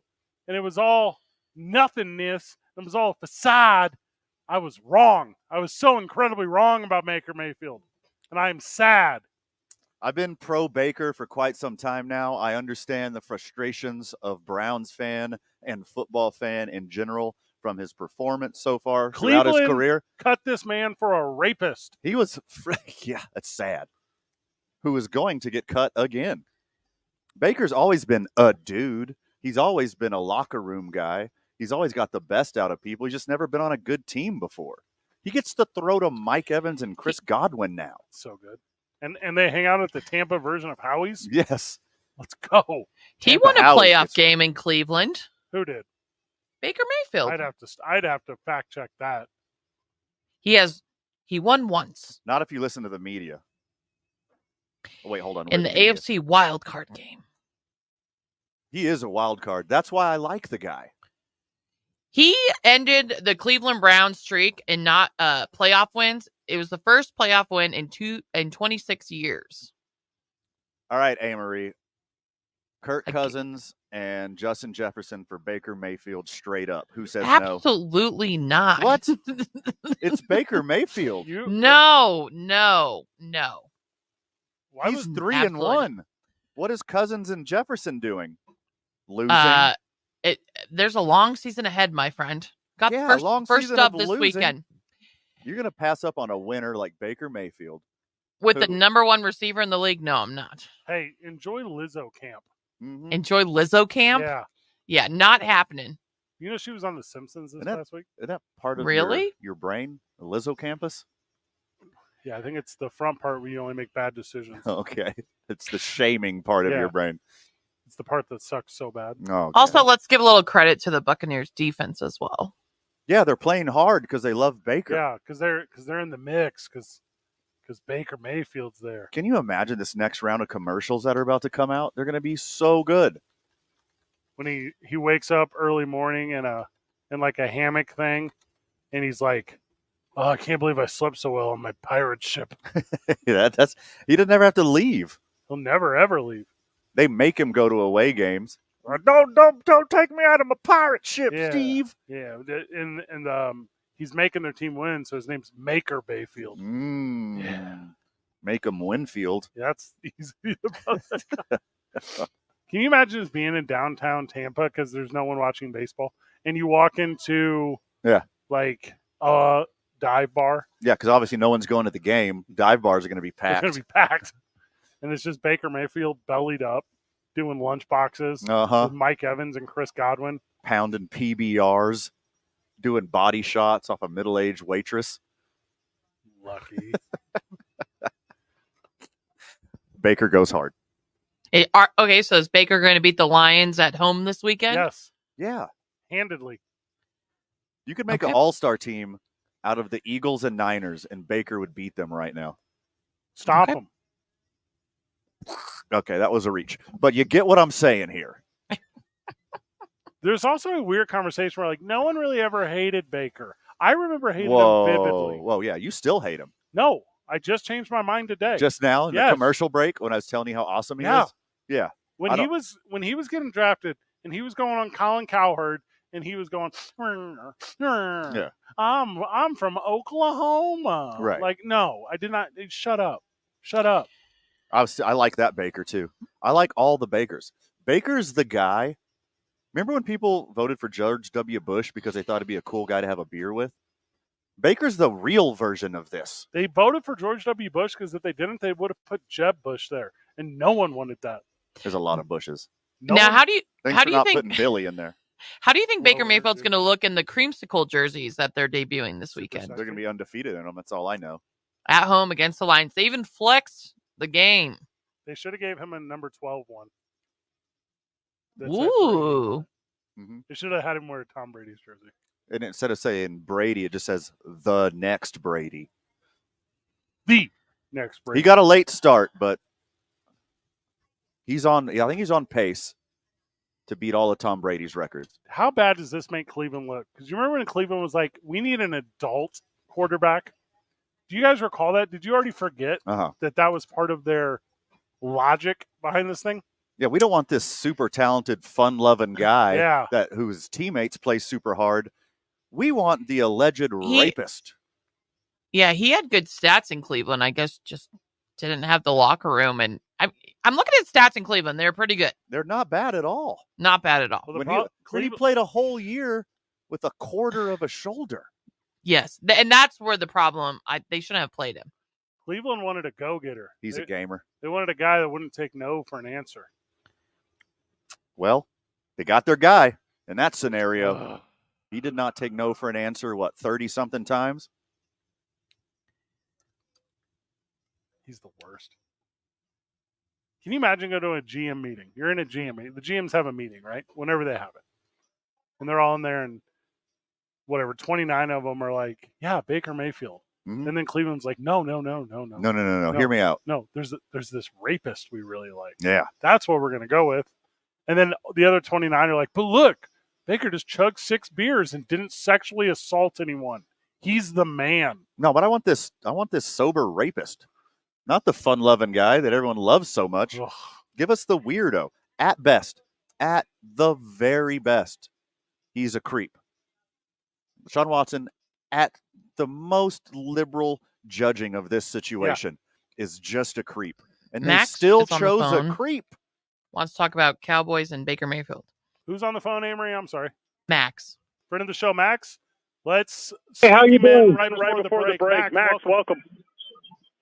and it was all nothingness, it was all facade, I was wrong. I was so incredibly wrong about Baker Mayfield, and I am sad. I've been pro Baker for quite some time now. I understand the frustrations of Browns fan and football fan in general from his performance so far throughout his career. Cut this man for a rapist. He was, yeah, that's sad. Who is going to get cut again? Baker's always been a dude. He's always been a locker room guy. He's always got the best out of people. He's just never been on a good team before. He gets to throw to Mike Evans and Chris Godwin now. So good. And they hang out at the Tampa version of Howie's? Yes. Let's go. He won a playoff game in Cleveland. Who did? Baker Mayfield. I'd have to fact check that. He won once. Not if you listen to the media. Oh, wait, hold on. In the AFC wild card game. He is a wild card. That's why I like the guy. He ended the Cleveland Browns streak in not playoff wins. It was the first playoff win in 26 years. All right, Amory. Kirk Cousins and Justin Jefferson for Baker Mayfield straight up. Who says no? Absolutely not. What? It's Baker Mayfield. No. He's 3-1. What is Cousins and Jefferson doing? Losing? There's a long season ahead, my friend. Got Yeah, first long first season up of this losing. weekend You're going to pass up on a winner like Baker Mayfield. with the number one receiver in the league? No, I'm not. Hey, enjoy Lizzo camp. Mm-hmm. Enjoy Lizzo camp? Yeah. Yeah, not happening. You know she was on The Simpsons this past week? Isn't that part of Really? your brain? The Lizzo campus? Yeah, I think it's the front part where you only make bad decisions. Okay. It's the shaming part of Yeah. your brain. It's the part that sucks so bad. Oh, Also, let's give a little credit to the Buccaneers defense as well. yeah, they're playing hard because they love Baker. Yeah, because they're in the mix because Baker Mayfield's there. Can you imagine this next round of commercials that are about to come out? They're going to be so good. When he wakes up early morning in like a hammock thing, and he's like, "Oh, I can't believe I slept so well on my pirate ship." Yeah, he doesn't ever have to leave. He'll never ever leave. They make him go to away games. Don't take me out of my pirate ship, Yeah. Steve. Yeah, and he's making their team win, so his name's Maker Bayfield. Yeah. Make him Winfield. Yeah, that's easy about that. Can you imagine just being in downtown Tampa because there's no one watching baseball, and you walk into like a dive bar? Yeah, because obviously no one's going to the game. Dive bars are going to be It's packed. going to be packed, and it's just Baker Mayfield bellied up, doing lunch boxes with Mike Evans and Chris Godwin, pounding PBRs, doing body shots off a middle-aged waitress. Lucky. Baker goes hard. Okay, so is Baker going to beat the Lions at home this weekend? Yes. Yeah. Handedly. You could make an all-star team out of the Eagles and Niners, and Baker would beat them right now. Stop them. Okay, that was a reach. But you get what I'm saying here. There's also a weird conversation where, like, no one really ever hated Baker. I remember hating him vividly. Whoa, yeah, you still hate him. No, I just changed my mind today. Just now in the Yes. commercial break when I was telling you how awesome he is? Yeah. When he was getting drafted and he was going on Colin Cowherd and he was going, Yeah. I'm from Oklahoma. Right. Like, no, I did not. Shut up. Shut up. I like that Baker too. I like all the Bakers. Baker's the guy. Remember when people voted for George W. Bush because they thought it'd be a cool guy to have a beer with? Baker's the real version of this. They voted for George W. Bush because if they didn't, they would have put Jeb Bush there, and no one wanted that. There's a lot of Bushes. Now, how do you not think putting Billy in there? How do you think Baker Mayfield's going to look in the creamsicle jerseys that they're debuting this weekend? They're going to be undefeated in them. That's all I know. At home against the Lions. They even flexed the game. They should have gave him a number 12 one. Ooh. They should have had him wear Tom Brady's jersey. And instead of saying Brady, it just says the next Brady. The next Brady. He got a late start, but he's on. I think he's on pace to beat all of Tom Brady's records. How bad does this make Cleveland look? Because you remember when Cleveland was like, we need an adult quarterback? Do you guys recall that? Did you already forget that was part of their logic behind this thing? Yeah, we don't want this super talented, fun-loving guy Yeah. whose teammates play super hard. We want the alleged rapist. Yeah, he had good stats in Cleveland. I guess just didn't have the locker room. And I'm looking at stats in Cleveland. They're pretty good. They're not bad at all. Not bad at all. When he played a whole year with a quarter of a shoulder. Yes, and that's where the problem. They shouldn't have played him. Cleveland wanted a go-getter. He's a gamer. They wanted a guy that wouldn't take no for an answer. Well, they got their guy in that scenario. He did not take no for an answer, 30-something times? He's the worst. Can you imagine going to a GM meeting? You're in a GM meeting. The GMs have a meeting, right? Whenever they have it. And they're all in there and 29 of them are like, yeah, Baker Mayfield. Mm-hmm. And then Cleveland's like, no. No. Hear me out. No, there's this rapist we really like. Yeah. That's what we're going to go with. And then the other 29 are like, but look, Baker just chugged 6 beers and didn't sexually assault anyone. He's the man. No, but I want this sober rapist, not the fun-loving guy that everyone loves so much. Ugh. Give us the weirdo. At best, at the very best, he's a creep. Sean Watson, at the most liberal judging of this situation, is just a creep. And Max they still is on the chose a phone. creep. Wants to talk about Cowboys and Baker Mayfield. Who's on the phone, Amory? I'm sorry. Max. Friend of the show, Max. Let's Hey, how you doing? right before the break. Max, welcome.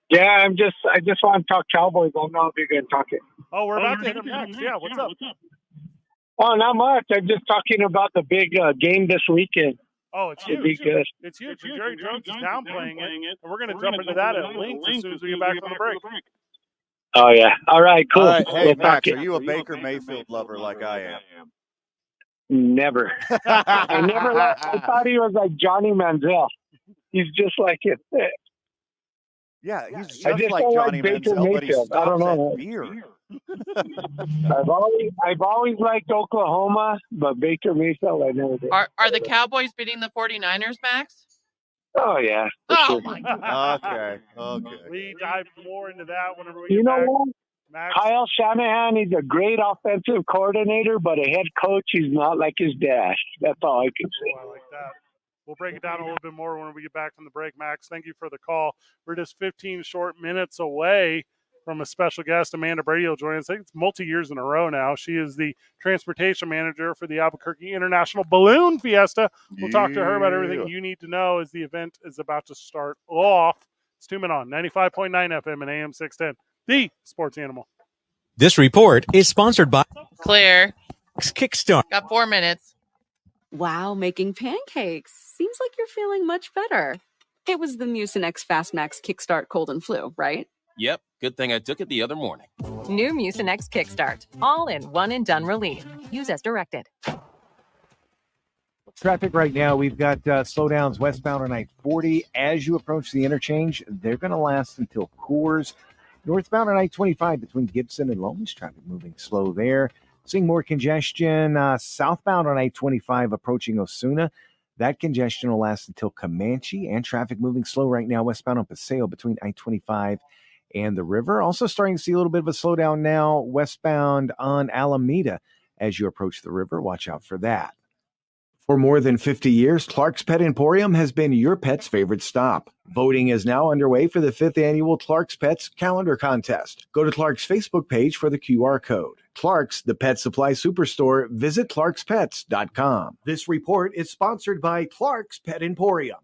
Yeah, I just want to talk Cowboys. I don't know if you're going to talk it. Oh, we're about to hit him next. Yeah, what's up? Oh, not much. I'm just talking about the big game this weekend. Oh, it's huge. It's huge. Jerry Jones is downplaying it, and we're going to jump into that at length as soon as we get back from the break. Oh, yeah. All right, cool. All right, hey, We'll Max, talk are you a Baker Mayfield lover like I am? Never. I thought he was like Johnny Manziel. He's just like it. Yeah, he's just I just like don't Johnny like Baker Manziel, but he Mayfield. I don't stops know. at beer. I've always liked Oklahoma, but Baker Mayfield I never did. Are the Cowboys beating the 49ers, Max? Oh yeah. Oh my God. Okay. We dive more into that whenever we You get know back. what? Max. Kyle Shanahan, he's a great offensive coordinator, but a head coach, he's not like his dad. That's all I can say. I like that. We'll break it down a little bit more when we get back from the break, Max. Thank you for the call. We're just 15 short minutes away from a special guest. Amanda Brady will join us. I think it's multi-years in a row now. She is the transportation manager for the Albuquerque International Balloon Fiesta. We'll talk to her about everything you need to know as the event is about to start off. It's 2 Men On, 95.9 FM and AM 610, the sports animal. This report is sponsored by Clear. Kickstart. Got 4 minutes. Wow, making pancakes. Seems like you're feeling much better. It was the Mucinex Fastmax Kickstart Cold and Flu, right? Yep, good thing I took it the other morning. New Mucinex Kickstart. All in one and done relief. Use as directed. Traffic right now, we've got slowdowns westbound on I-40. As you approach the interchange, they're going to last until Coors. Northbound on I-25 between Gibson and Lomas, traffic moving slow there. Seeing more congestion southbound on I-25 approaching Osuna. That congestion will last until Comanche, and traffic moving slow right now westbound on Paseo between I-25 and the river. Also starting to see a little bit of a slowdown now westbound on Alameda as you approach the river. Watch out for that. For more than 50 years, Clark's Pet Emporium has been your pet's favorite stop. Voting is now underway for the 5th annual Clark's Pets Calendar Contest. Go to Clark's Facebook page for the QR code. Clark's, the pet supply superstore. Visit clarkspets.com. This report is sponsored by Clark's Pet Emporium.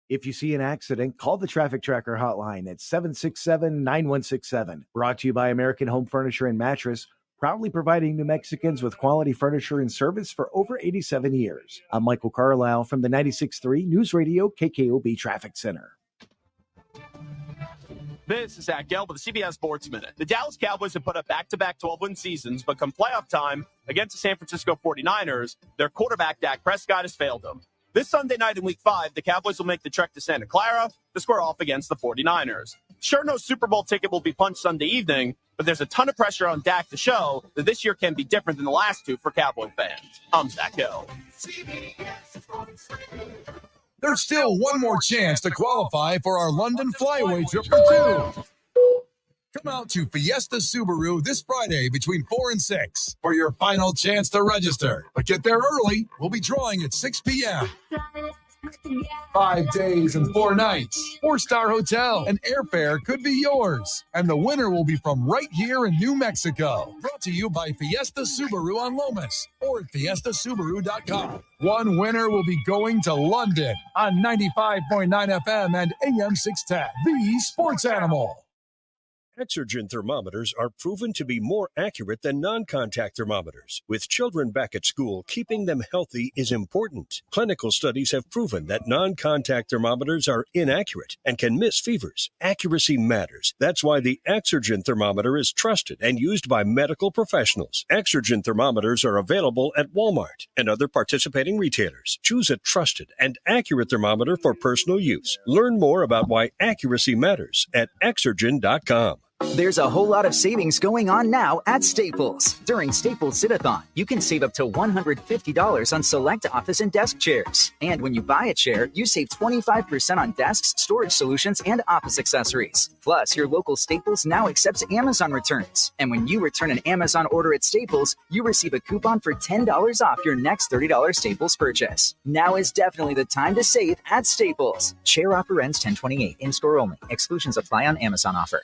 If you see an accident, call the Traffic Tracker hotline at 767-9167. Brought to you by American Home Furniture and Mattress, proudly providing New Mexicans with quality furniture and service for over 87 years. I'm Michael Carlisle from the 96.3 News Radio KKOB Traffic Center. This is Zach Gelb with the CBS Sports Minute. The Dallas Cowboys have put up back-to-back 12-win seasons, but come playoff time against the San Francisco 49ers, their quarterback Dak Prescott has failed them. This Sunday night in Week 5, the Cowboys will make the trek to Santa Clara to square off against the 49ers. Sure, no Super Bowl ticket will be punched Sunday evening, but there's a ton of pressure on Dak to show that this year can be different than the last two for Cowboy fans. I'm Zach Hill. There's still one more chance to qualify for our London flyaway trip for two. Come out to Fiesta Subaru this Friday between 4 and 6 for your final chance to register. But get there early. We'll be drawing at 6 p.m. 5 days and 4 nights, 4-star hotel, and airfare could be yours. And the winner will be from right here in New Mexico. Brought to you by Fiesta Subaru on Lomas or at fiestasubaru.com. One winner will be going to London on 95.9 FM and AM 610, the sports animal. Exergen thermometers are proven to be more accurate than non-contact thermometers. With children back at school, keeping them healthy is important. Clinical studies have proven that non-contact thermometers are inaccurate and can miss fevers. Accuracy matters. That's why the Exergen thermometer is trusted and used by medical professionals. Exergen thermometers are available at Walmart and other participating retailers. Choose a trusted and accurate thermometer for personal use. Learn more about why accuracy matters at Exergen.com. There's a whole lot of savings going on now at Staples. During Staples Sit-a-thon, you can save up to $150 on select office and desk chairs. And when you buy a chair, you save 25% on desks, storage solutions, and office accessories. Plus, your local Staples now accepts Amazon returns. And when you return an Amazon order at Staples, you receive a coupon for $10 off your next $30 Staples purchase. Now is definitely the time to save at Staples. Chair offer ends 10/28. In-store only. Exclusions apply on Amazon offer.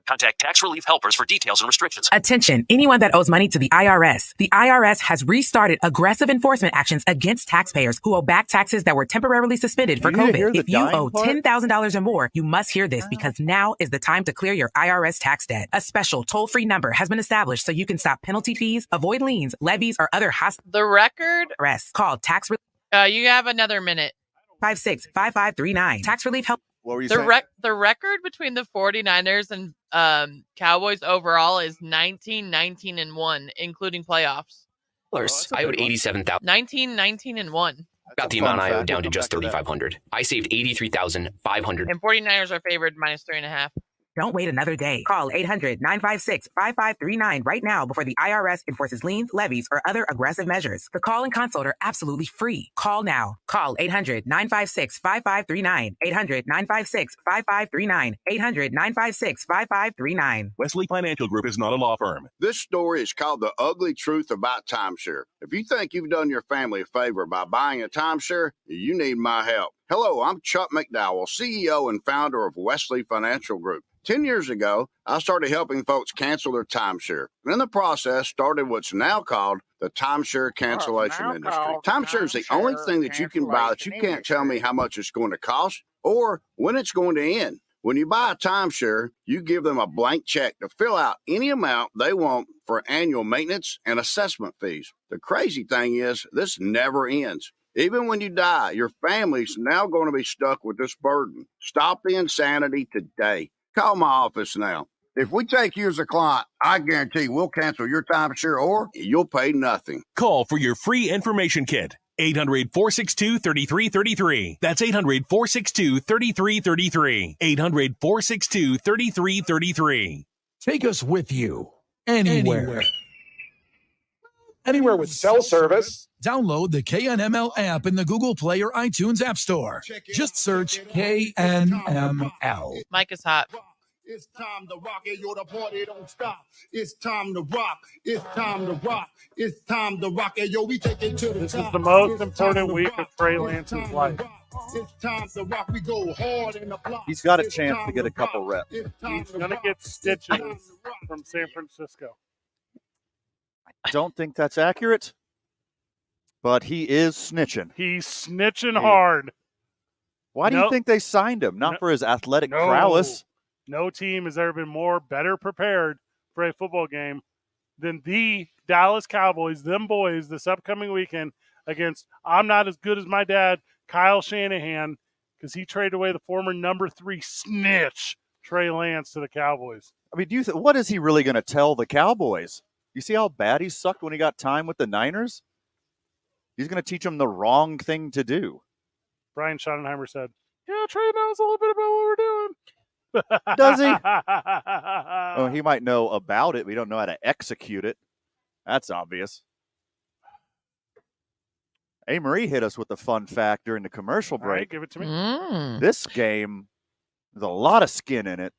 Contact Tax Relief Helpers for details and restrictions. Attention, anyone that owes money to the IRS. The IRS has restarted aggressive enforcement actions against taxpayers who owe back taxes that were temporarily suspended for COVID. If you owe $10,000 or more, you must hear this because now is the time to clear your IRS tax debt. A special toll-free number has been established so you can stop penalty fees, avoid liens, levies, or other hostile The record. arrests. Call Tax Relief You have another minute. 565539. Tax Relief Help. What were you The saying? the record between the 49ers and Cowboys overall is 19-19-1, including playoffs. I owed 87,000. 19-19-1. Got the amount I owed down to just 3,500. I saved 83,500. And 49ers are favored -3.5. Don't wait another day. Call 800-956-5539 right now before the IRS enforces liens, levies, or other aggressive measures. The call and consult are absolutely free. Call now. Call 800-956-5539. 800-956-5539. 800-956-5539. Wesley Financial Group is not a law firm. This story is called The Ugly Truth About Timeshare. If you think you've done your family a favor by buying a timeshare, you need my help. Hello, I'm Chuck McDowell, CEO and founder of Wesley Financial Group. 10 years ago, I started helping folks cancel their timeshare. And in the process, started what's now called the timeshare cancellation industry. Timeshare is the only thing that you can buy that you can't tell me how much it's going to cost or when it's going to end. When you buy a timeshare, you give them a blank check to fill out any amount they want for annual maintenance and assessment fees. The crazy thing is, this never ends. Even when you die, your family's now going to be stuck with this burden. Stop the insanity today. Call my office now. If we take you as a client, I guarantee we'll cancel your timeshare or you'll pay nothing. Call for your free information kit. 800-462-3333. That's 800-462-3333. 800-462-3333. Take us with you anywhere. Anywhere with cell service. Download the KNML app in the Google Play or iTunes App Store. Just search KNML. Mike is hot. It's time to rock, and yo, the party don't stop. It's time to rock. It's time to rock. It's time to rock, and yo, we take it to the top. This is the most important week of Trey Lance's life. It's time to rock. We go hard in the block. He's got a chance to get a couple reps. He's going to get stitches from San Francisco. I don't think that's accurate, but he is snitching. He's snitching hard. Why do you think they signed him? Not for his athletic prowess. No team has ever been better prepared for a football game than the Dallas Cowboys, them boys, this upcoming weekend against, I'm not as good as my dad, Kyle Shanahan, because he traded away the former number 3 snitch, Trey Lance, to the Cowboys. I mean, what is he really going to tell the Cowboys? You see how bad he sucked when he got time with the Niners? He's going to teach them the wrong thing to do. Brian Schottenheimer said, yeah, Trey knows a little bit about what we're doing. Does he? Oh, he might know about it. We don't know how to execute it. That's obvious. A. Marie hit us with a fun fact during the commercial break. All right, give it to me. This game, there's a lot of skin in it.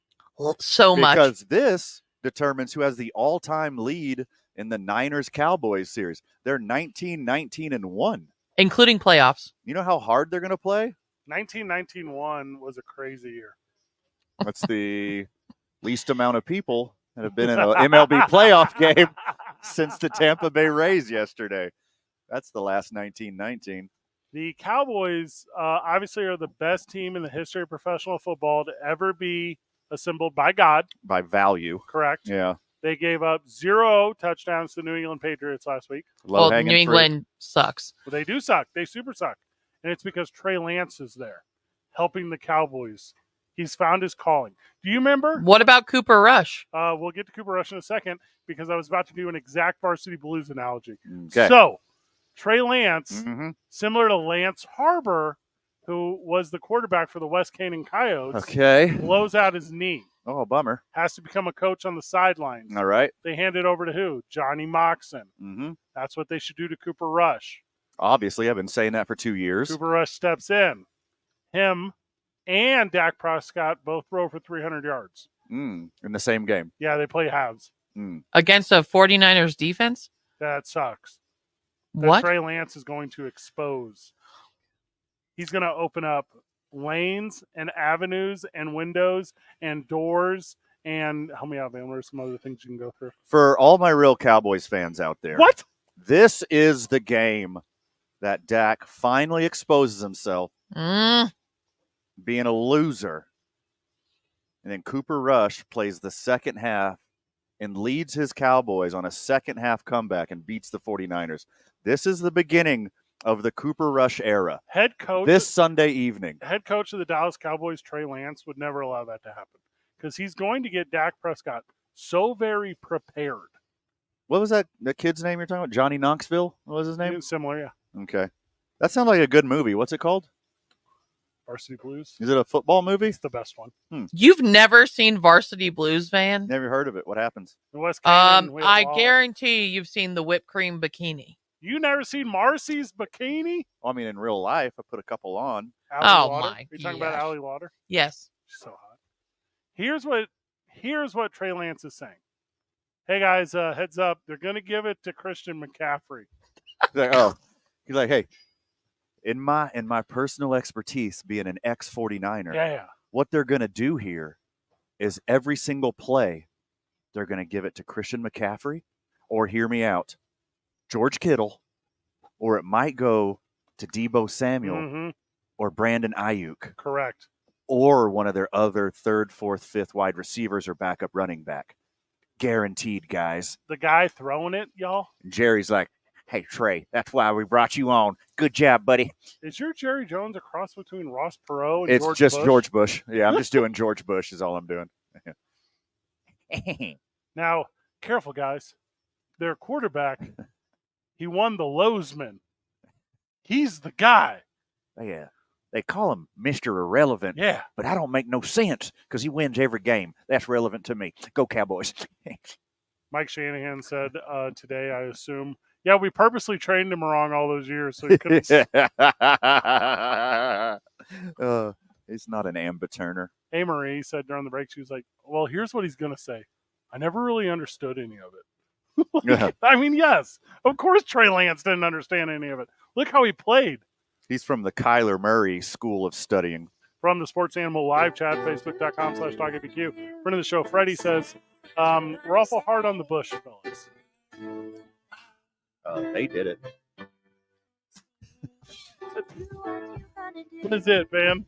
So much. Because this determines who has the all-time lead in the Niners-Cowboys series. They're 19-19-1. Including playoffs. You know how hard they're going to play? 19-19-1 was a crazy year. That's the least amount of people that have been in an MLB playoff game since the Tampa Bay Rays yesterday. That's the last 19-19. The Cowboys obviously are the best team in the history of professional football to ever be assembled by God. By value. Correct. Yeah. They gave up 0 touchdowns to the New England Patriots last week. Well, New England sucks. Well, they do suck. They super suck. And it's because Trey Lance is there helping the Cowboys. He's found his calling. Do you remember? What about Cooper Rush? We'll get to Cooper Rush in a second because I was about to do an exact Varsity Blues analogy. Okay. So, Trey Lance, similar to Lance Harbor, who was the quarterback for the West Canaan Coyotes, blows out his knee. Oh, bummer. Has to become a coach on the sidelines. All right. They hand it over to who? Johnny Moxon. Mm-hmm. That's what they should do to Cooper Rush. Obviously, I've been saying that for 2 years. Cooper Rush steps in. Him and Dak Prescott both throw for 300 yards. In the same game. Yeah, they play halves. Against a 49ers defense? That sucks. What? That Trey Lance is going to expose. He's going to open up lanes and avenues and windows and doors and help me out, man. What are some other things you can go through? For all my real Cowboys fans out there. What? This is the game that Dak finally exposes himself being a loser. And then Cooper Rush plays the second half and leads his Cowboys on a second half comeback and beats the 49ers. This is the beginning of the Cooper Rush era. Head coach this Sunday evening. Head coach of the Dallas Cowboys, Trey Lance, would never allow that to happen because he's going to get Dak Prescott so very prepared. What was that kid's name you're talking about? Johnny Knoxville? What was his name? Similar, yeah. Okay. That sounds like a good movie. What's it called? Varsity Blues. Is it a football movie? It's the best one. You've never seen Varsity Blues, Van? Never heard of it. What happens? I guarantee you've seen the whipped cream bikini. You never seen Marcy's bikini? Well, I mean, in real life, I put a couple on. Allie Lauder? My! Are you talking about Allie Lauder? Yes. She's so hot. Here's what Trey Lance is saying. Hey guys, heads up, they're gonna give it to Christian McCaffrey. He's like, hey, in my personal expertise, being an ex-49er, yeah. What they're gonna do here is every single play, they're gonna give it to Christian McCaffrey, or hear me out, George Kittle, or it might go to Deebo Samuel or Brandon Ayuk. Correct. Or one of their other third, fourth, fifth wide receivers or backup running back. Guaranteed, guys. The guy throwing it, y'all? Jerry's like, hey, Trey, that's why we brought you on. Good job, buddy. Is your Jerry Jones a cross between Ross Perot and It's George just Bush? George Bush. Yeah, I'm just doing George Bush is all I'm doing. Now, careful, guys. Their quarterback, he won the Lozman. He's the guy. Yeah. They call him Mr. Irrelevant. Yeah. But I don't make no sense because he wins every game. That's relevant to me. Go Cowboys. Mike Shanahan said today, I assume, yeah, we purposely trained him wrong all those years so he couldn't. He's not an ambi-turner. Marie said during the break, she was like, well, here's what he's going to say. I never really understood any of it. I mean, yes, of course Trey Lance didn't understand any of it. Look how he played. He's from the Kyler Murray School of Studying. From the Sports Animal live chat, facebook.com/TalkABQ. Friend of the show, Freddie says, we're awful hard on the Bush fellas. They did it. What is it, man?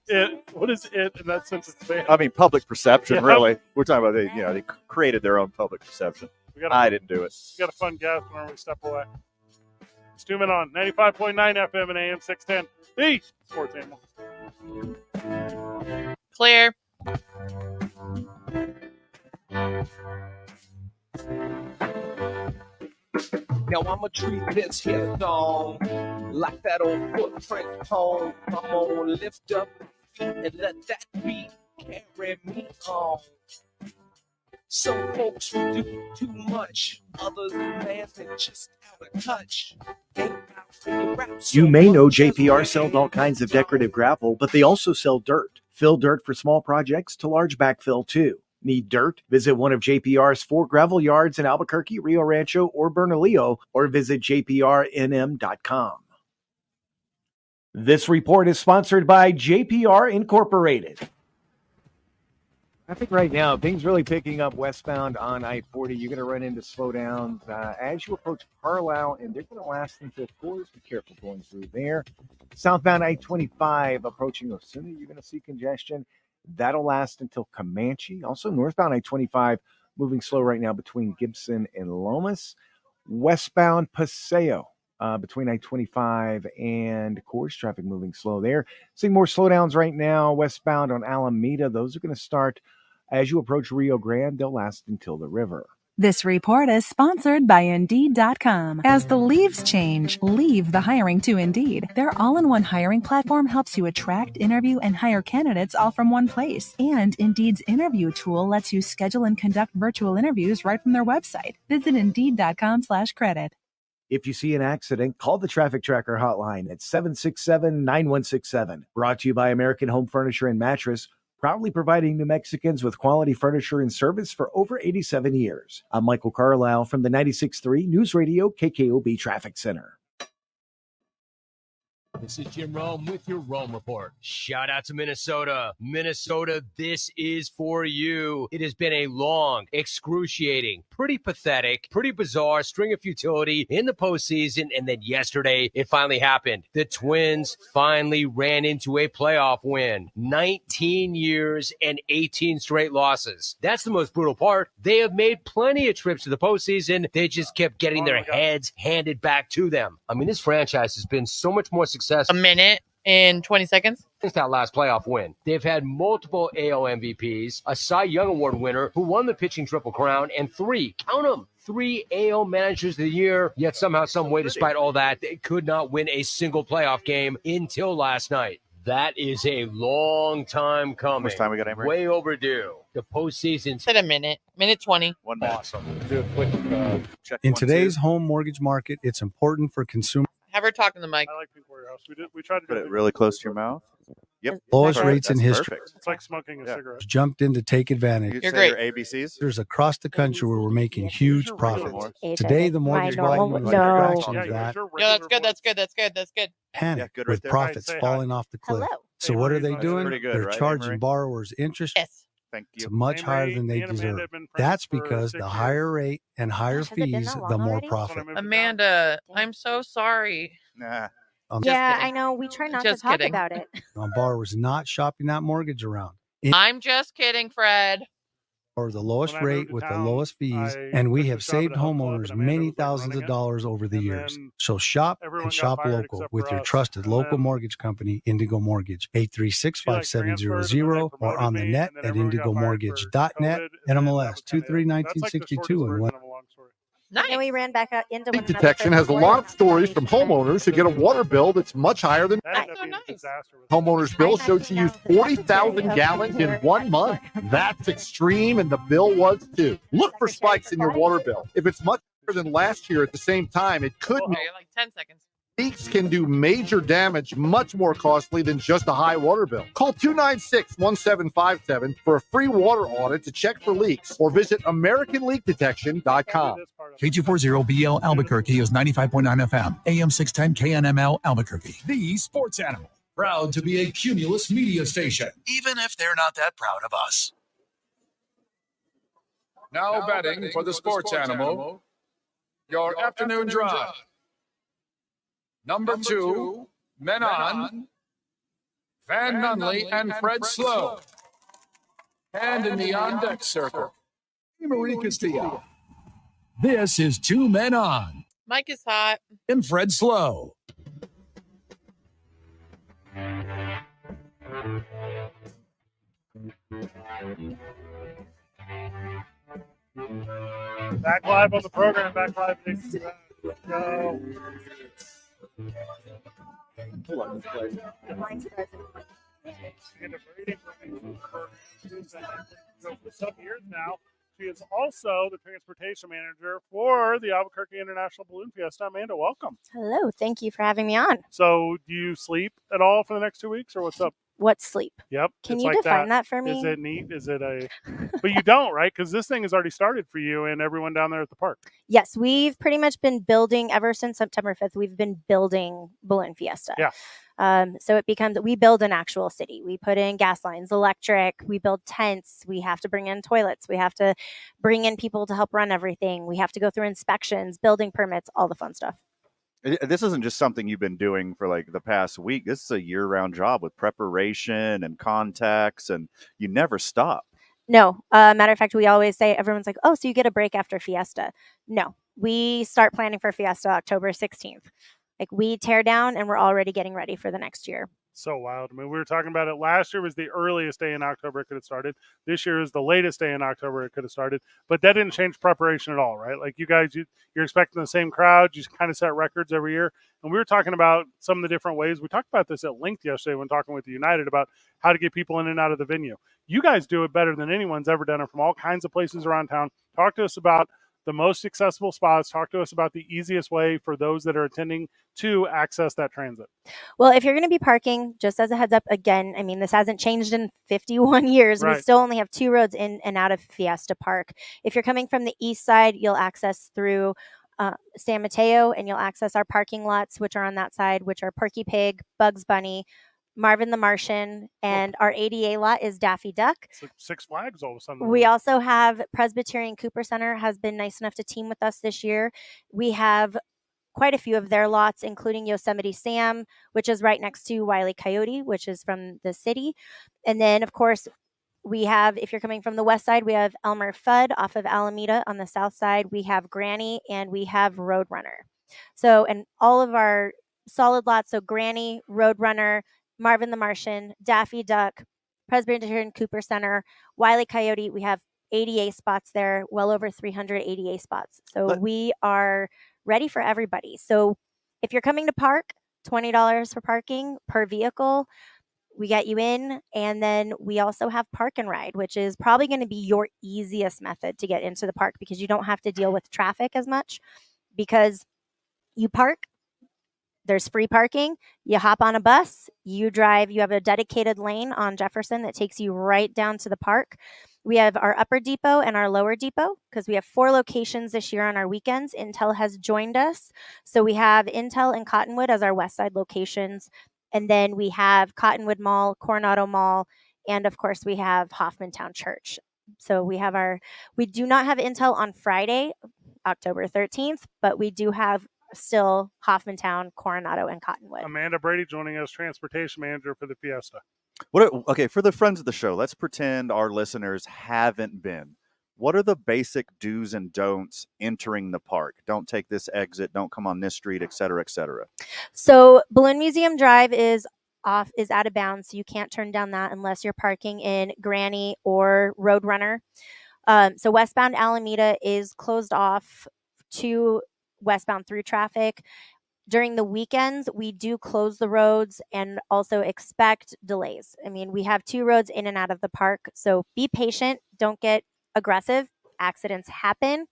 What is it in that sentence, man? I mean, public perception, Yeah. really. We're talking about they created their own public perception. I didn't do it. We got a fun guest whenever we step away. It's 2 Men On 95.9 FM and AM 610. The Sports Animal. Clear. Now I'ma treat this here song like that old footprint poem. I'm gonna lift up my feet and let that beat carry me on. Some folks do too much, others man they just out of touch. You may know JPR sells all kinds of decorative gravel, but they also sell dirt. Fill dirt for small projects to large backfill too. Need dirt? Visit one of JPR's 4 gravel yards in Albuquerque, Rio Rancho, or Bernalillo, or visit jprnm.com. This report is sponsored by JPR Incorporated. I think right now, things really picking up westbound on I-40. You're going to run into slowdowns as you approach Carlisle, and they're going to last until Coors. Be careful going through there. Southbound I-25 approaching Osuna, you're going to see congestion. That'll last until Comanche. Also, northbound I-25 moving slow right now between Gibson and Lomas. Westbound Paseo between I-25 and Coors, traffic moving slow there. Seeing more slowdowns right now westbound on Alameda. Those are going to start as you approach Rio Grande. They'll last until the river. This report is sponsored by Indeed.com. As the leaves change, leave the hiring to Indeed. Their all-in-one hiring platform helps you attract, interview, and hire candidates all from one place. And Indeed's interview tool lets you schedule and conduct virtual interviews right from their website. Visit Indeed.com/credit. If you see an accident, call the Traffic Tracker hotline at 767-9167. Brought to you by American Home Furniture and Mattress, proudly providing New Mexicans with quality furniture and service for over 87 years. I'm Michael Carlisle from the 96.3 News Radio KKOB Traffic Center. This is Jim Rome with your Rome Report. Shout out to Minnesota. Minnesota, this is for you. It has been a long, excruciating, pretty pathetic, pretty bizarre string of futility in the postseason, and then yesterday it finally happened. The Twins finally ran into a playoff win. 19 years and 18 straight losses. That's the most brutal part. They have made plenty of trips to the postseason. They just kept getting their heads handed back to them. I mean, this franchise has been so much more successful. A minute and 20 seconds. Since that last playoff win, they've had multiple AL MVPs, a Cy Young Award winner who won the pitching triple crown, and three AL managers of the year. Yet somehow, some way, despite all that, they could not win a single playoff game until last night. That is a long time coming. How much time we got, Amory? Way overdue. The postseason. Said a minute. Minute 20. 1 minute. Awesome. Do a quick check. In 1, today's 2. home mortgage market, it's important for consumers. Have her talk in the mic. I like Pink Warrior House. We tried to Put do it really close to your mouth. Yep. Lowest Perfect. rates in That's history. perfect. It's like smoking a cigarette. Jumped in to take advantage. You You're say great. your ABCs? There's across the country where we're making huge profits. Age Today, of the it. mortgage My normal- volume is a no. fraction Yeah, of you that. use your Yeah, that's regular good. That's voice. good. That's good. That's good. Panic good right with there. profits Say hi. falling off the cliff. Hello. So what are they Amory's doing? pretty good, They're right, charging Amory? borrowers interest Yes. Thank you. much higher than they Me and Amanda deserve. have been friends That's for because 6 the years. higher rate and higher Gosh, has it been fees, that long the more already? That's when I profit. moved to Amanda, I'm so sorry. Nah. On, Yeah, kidding. I know. We try not Just to talk kidding. about it. on borrowers not shopping that mortgage around. I'm just kidding, Fred. Or the lowest When I moved rate to with the town, lowest fees, I and we took have this job at saved a health club, homeowners and Amanda many was, like, thousands running of it. dollars over the And years. then So shop everyone and got shop fired local except with for your us. trusted And local then mortgage company, Indigo Mortgage, 836-5700, or on the net at indigomortgage.net, NMLS 231962, and what. Nice. Then we ran back out into Leak one another detection for has a lot of stories from homeowners who get a water bill that's much higher than That ended up being a disaster. homeowners' bill shows you used 40,000 gallons in 1 month. That's extreme, and the bill was too. Look for spikes in your water bill. If it's much higher than last year at the same time, it could mean Okay, like 10 seconds. leaks can do major damage, much more costly than just a high water bill. Call 296-1757 for a free water audit to check for leaks, or visit AmericanLeakDetection.com. K240BL Albuquerque is 95.9 FM, AM 610 KNML Albuquerque. The sports animal. Proud to be a Cumulus media station, even if they're not that proud of us. Now betting for the sports animal, your afternoon drive. Number 2, Men On, Van Nunley and Fred Slow. And in the on-deck circle, Marie Castillo. This is 2 Men On Mike is hot. and Fred Slow. Back live on the program. Back live. Let's go. For some years now, she is also the transportation manager for the Albuquerque International Balloon Fiesta. Amanda, welcome. Hello. Thank you for having me on. So, do you sleep at all for the next 2 weeks, or what's up? What's sleep? Yep. Can it's you like define that for me? Is it neat? Is it a? But you don't, right? Because this thing has already started for you and everyone down there at the park. Yes, we've pretty much been building ever since September 5th. We've been building Balloon Fiesta. Yeah. So it becomes we build an actual city. We put in gas lines, electric. We build tents. We have to bring in toilets. We have to bring in people to help run everything. We have to go through inspections, building permits, all the fun stuff. This isn't just something you've been doing for like the past week. This is a year-round job with preparation and contacts, and you never stop. No, matter of fact, we always say, everyone's like, oh, so you get a break after Fiesta. No, we start planning for Fiesta October 16th. Like we tear down and we're already getting ready for the next year. So wild. I mean, we were talking about it last year was the earliest day in October it could have started. This year is the latest day in October it could have started. But that didn't change preparation at all, right? Like you guys, you're expecting the same crowd. You kind of set records every year. And we were talking about some of the different ways. We talked about this at length yesterday when talking with the United about how to get people in and out of the venue. You guys do it better than anyone's ever done it from all kinds of places around town. Talk to us about the most accessible spots. Talk to us about the easiest way for those that are attending to access that transit. Well, if you're going to be parking, just as a heads up, again, I mean, this hasn't changed in 51 years. Right. We still only have 2 roads in and out of Fiesta Park. If you're coming from the east side, you'll access through San Mateo, and you'll access our parking lots, which are on that side, which are Porky Pig, Bugs Bunny, Marvin the Martian, and our ADA lot is Daffy Duck. It's like Six Flags all of a sudden. We also have Presbyterian Cooper Center has been nice enough to team with us this year. We have quite a few of their lots, including Yosemite Sam, which is right next to Wile E. Coyote, which is from the city. And then, of course, we have, if you're coming from the west side, we have Elmer Fudd off of Alameda. On the south side, we have Granny, and we have Roadrunner. So, and all of our solid lots, so Granny, Roadrunner, Marvin the Martian, Daffy Duck, Presbyterian Cooper Center, Wile E. Coyote, we have ADA spots there, well over 300 ADA spots. So we are ready for everybody. So if you're coming to park, $20 for parking per vehicle. We get you in, and then we also have Park and Ride, which is probably going to be your easiest method to get into the park because you don't have to deal with traffic as much because you park, there's free parking, you hop on a bus, you drive, you have a dedicated lane on Jefferson that takes you right down to the park. We have our upper depot and our lower depot because we have 4 locations this year on our weekends. Intel has joined us. So we have Intel and Cottonwood as our west side locations. And then we have Cottonwood Mall, Coronado Mall, and of course we have Hoffmantown Church. So we do not have Intel on Friday, October 13th, but we do have still Hoffmantown, Coronado, and Cottonwood. Amanda Brady joining us, transportation manager for the Fiesta. Okay, for the friends of the show, let's pretend our listeners haven't been. What are the basic do's and don'ts entering the park? Don't take this exit, don't come on this street, et cetera, et cetera. So Balloon Museum Drive is out of bounds, so you can't turn down that unless you're parking in Granny or Roadrunner. So westbound Alameda is closed off to westbound through traffic. During the weekends, we do close the roads and also expect delays. I mean, we have 2 roads in and out of the park, so be patient. Don't get aggressive. Accidents happen.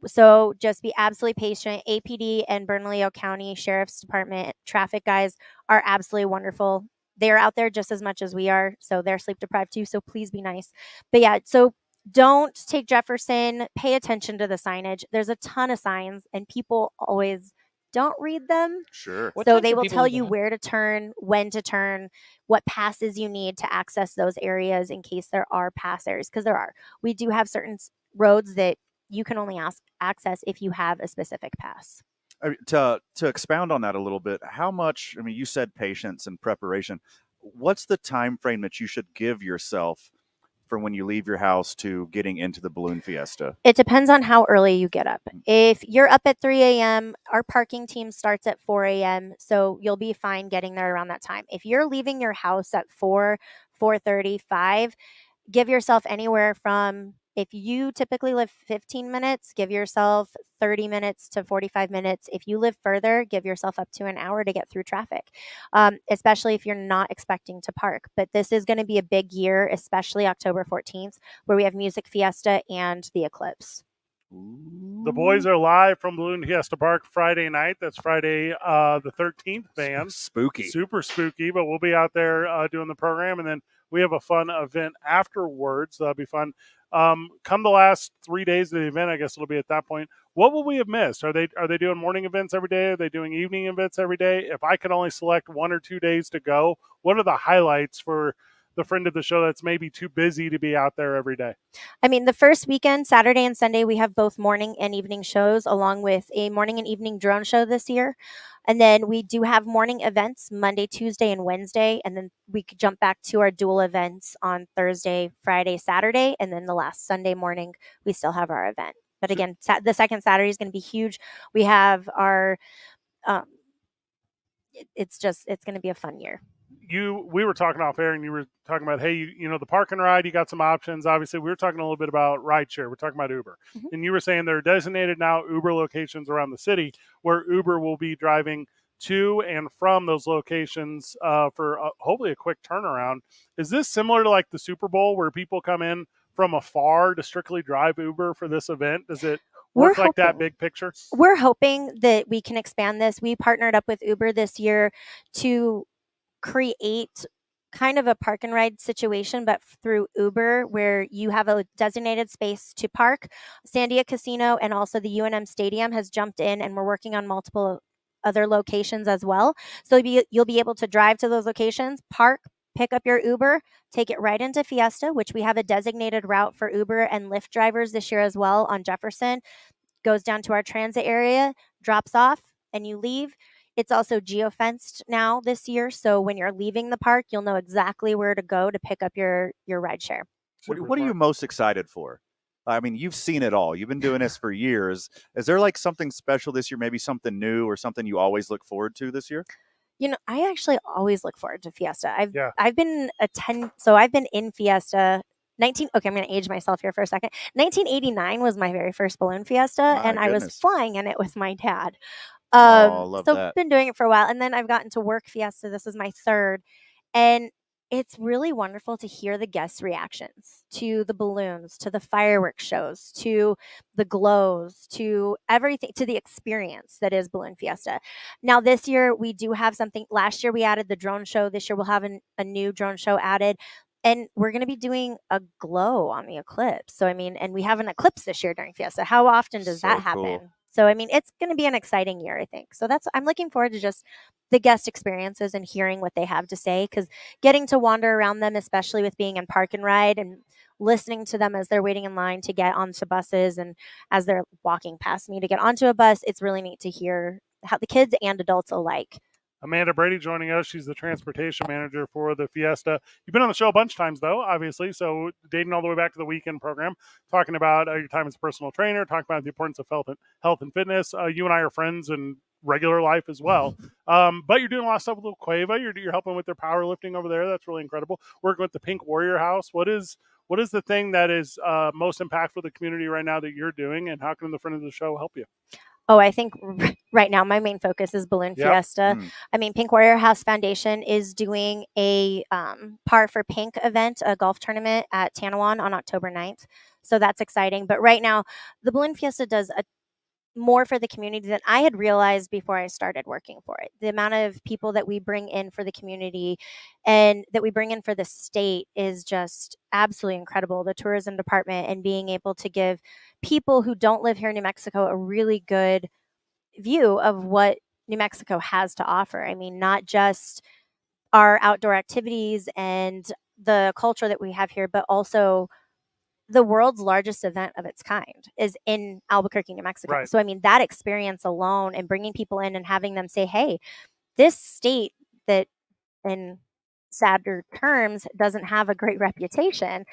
So just be absolutely patient. APD and Bernalillo County Sheriff's Department traffic guys are absolutely wonderful. They're out there just as much as we are, so they're sleep deprived too, so please be nice. But yeah, so don't take Jefferson. Pay attention to the signage. There's a ton of signs, and people always don't read them. Sure. So they will tell you where to turn, when to turn, what passes you need to access those areas in case there are pass areas, because there are. We do have certain roads that you can only access if you have a specific pass. To expound on that a little bit, how much, I mean, you said patience and preparation. What's the time frame that you should give yourself from when you leave your house to getting into the Balloon Fiesta? It depends on how early you get up. If you're up at 3 a.m., our parking team starts at 4 a.m., so you'll be fine getting there around that time. If you're leaving your house at 4:30, 5, give yourself anywhere from, if you typically live 15 minutes, give yourself 30 minutes to 45 minutes. If you live further, give yourself up to an hour to get through traffic, especially if you're not expecting to park. But this is going to be a big year, especially October 14th, where we have Music Fiesta and the Eclipse. The boys are live from Baloon Fiesta Park Friday night. That's Friday the 13th, band. Spooky. Super spooky, but we'll be out there doing the program, and then we have a fun event afterwards. That'll be fun. Come the last 3 days of the event, I guess it'll be at that point. What will we have missed? Are they doing morning events every day? Are they doing evening events every day? If I could only select 1 or 2 days to go, what are the highlights for the friend of the show that's maybe too busy to be out there every day? I mean, the first weekend, Saturday and Sunday, we have both morning and evening shows, along with a morning and evening drone show this year. And then we do have morning events Monday, Tuesday, and Wednesday. And then we could jump back to our dual events on Thursday, Friday, Saturday. And then the last Sunday morning, we still have our event. But again, the second Saturday is going to be huge. We have our it's going to be a fun year. We were talking off air, and you were talking about, hey, the park and ride, you got some options. Obviously, we were talking a little bit about rideshare. We're talking about Uber. Mm-hmm. And you were saying there are designated now Uber locations around the city where Uber will be driving to and from those locations for hopefully a quick turnaround. Is this similar to like the Super Bowl where people come in from afar to strictly drive Uber for this event? Does it work like that big picture? We're hoping that we can expand this. We partnered up with Uber this year to create kind of a park and ride situation, but through Uber, where you have a designated space to park. Sandia Casino and also the UNM Stadium has jumped in, and we're working on multiple other locations as well. So you'll be able to drive to those locations, park, pick up your Uber, take it right into Fiesta, which we have a designated route for Uber and Lyft drivers this year as well on Jefferson. Goes down to our transit area, drops off, and you leave. It's also geofenced now this year, so when you're leaving the park, you'll know exactly where to go to pick up your rideshare. What are you most excited for? I mean, you've seen it all. You've been doing this for years. Is there like something special this year, maybe something new or something you always look forward to this year? I actually always look forward to Fiesta. I've been in Fiesta. I'm going to age myself here for a second. 1989 was my very first Balloon Fiesta, and I was flying in it with my dad. Love so that. Been doing it for a while, and then I've gotten to work Fiesta. This is my third, and it's really wonderful to hear the guests' reactions to the balloons, to the fireworks shows, to the glows, to everything, to the experience that is Balloon Fiesta. Now, this year we do have something. Last year we added the drone show. This year we'll have a new drone show added. And we're going to be doing a glow on the eclipse. So, and we have an eclipse this year during Fiesta. How often does that happen? Cool. So, it's going to be an exciting year, I think. So I'm looking forward to just the guest experiences and hearing what they have to say, because getting to wander around them, especially with being in park and ride and listening to them as they're waiting in line to get onto buses and as they're walking past me to get onto a bus, it's really neat to hear how the kids and adults alike. Amanda Brady joining us. She's the transportation manager for the Fiesta. You've been on the show a bunch of times, though, obviously. So dating all the way back to the weekend program, talking about your time as a personal trainer, talking about the importance of health and fitness. You and I are friends in regular life as well. But you're doing a lot of stuff with Cueva. You're helping with their powerlifting over there. That's really incredible. Working with the Pink Warrior House. What is the thing that is most impactful to the community right now that you're doing, and how can the front of the show help you? Oh, I think right now my main focus is Balloon Fiesta. Pink Warrior House Foundation is doing a Par for Pink event, a golf tournament at Tanawan on October 9th. So that's exciting. But right now, the Balloon Fiesta does more for the community than I had realized before I started working for it. The amount of people that we bring in for the community and that we bring in for the state is just absolutely incredible. The tourism department and being able to give people who don't live here in New Mexico a really good view of what New Mexico has to offer. Not just our outdoor activities and the culture that we have here, but also the world's largest event of its kind is in Albuquerque, New Mexico. Right. So, that experience alone and bringing people in and having them say, hey, this state that in sadder terms doesn't have a great reputation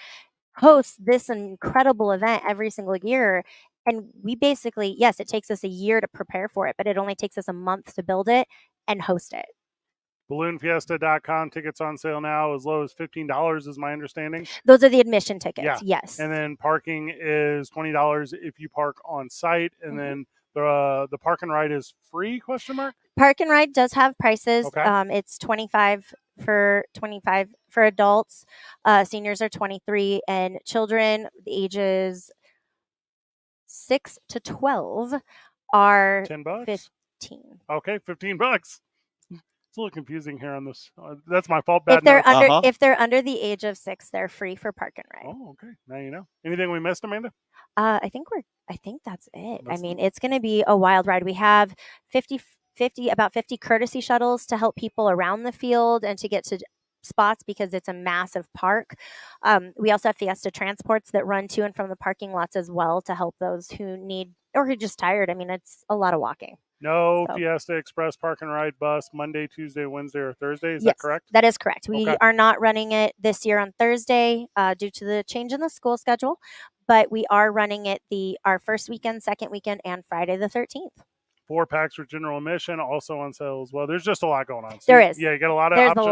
hosts this incredible event every single year. And we basically, yes, it takes us a year to prepare for it, but it only takes us a month to build it and host it. BalloonFiesta.com. Tickets on sale now as low as $15 is my understanding. Those are the admission tickets. Yeah. Yes. And then parking is $20 if you park on site. And then the park and ride is free, ? Park and ride does have prices. Okay. It's $25 for adults. Seniors are $23, and children the ages 6 to 12 are $10. 15. Okay, $15. It's a little confusing here on this. That's my fault. If they're under the age of 6, they're free for park and ride. Oh, okay. Now you know. Anything we missed, Amanda? I think that's it. It's going to be a wild ride. We have about 50 courtesy shuttles to help people around the field and to get to spots because it's a massive park. We also have Fiesta transports that run to and from the parking lots as well to help those who need or who are just tired. It's a lot of walking. No Fiesta Express Park and Ride bus Monday, Tuesday, Wednesday, or Thursday. Is yes, that correct? That is correct. We are not running it this year on Thursday due to the change in the school schedule, but we are running it our first weekend, second weekend, and Friday the 13th. 4 packs for general admission, also on sale as well. There's just a lot going on. So There is. Yeah, you got a lot of There's options.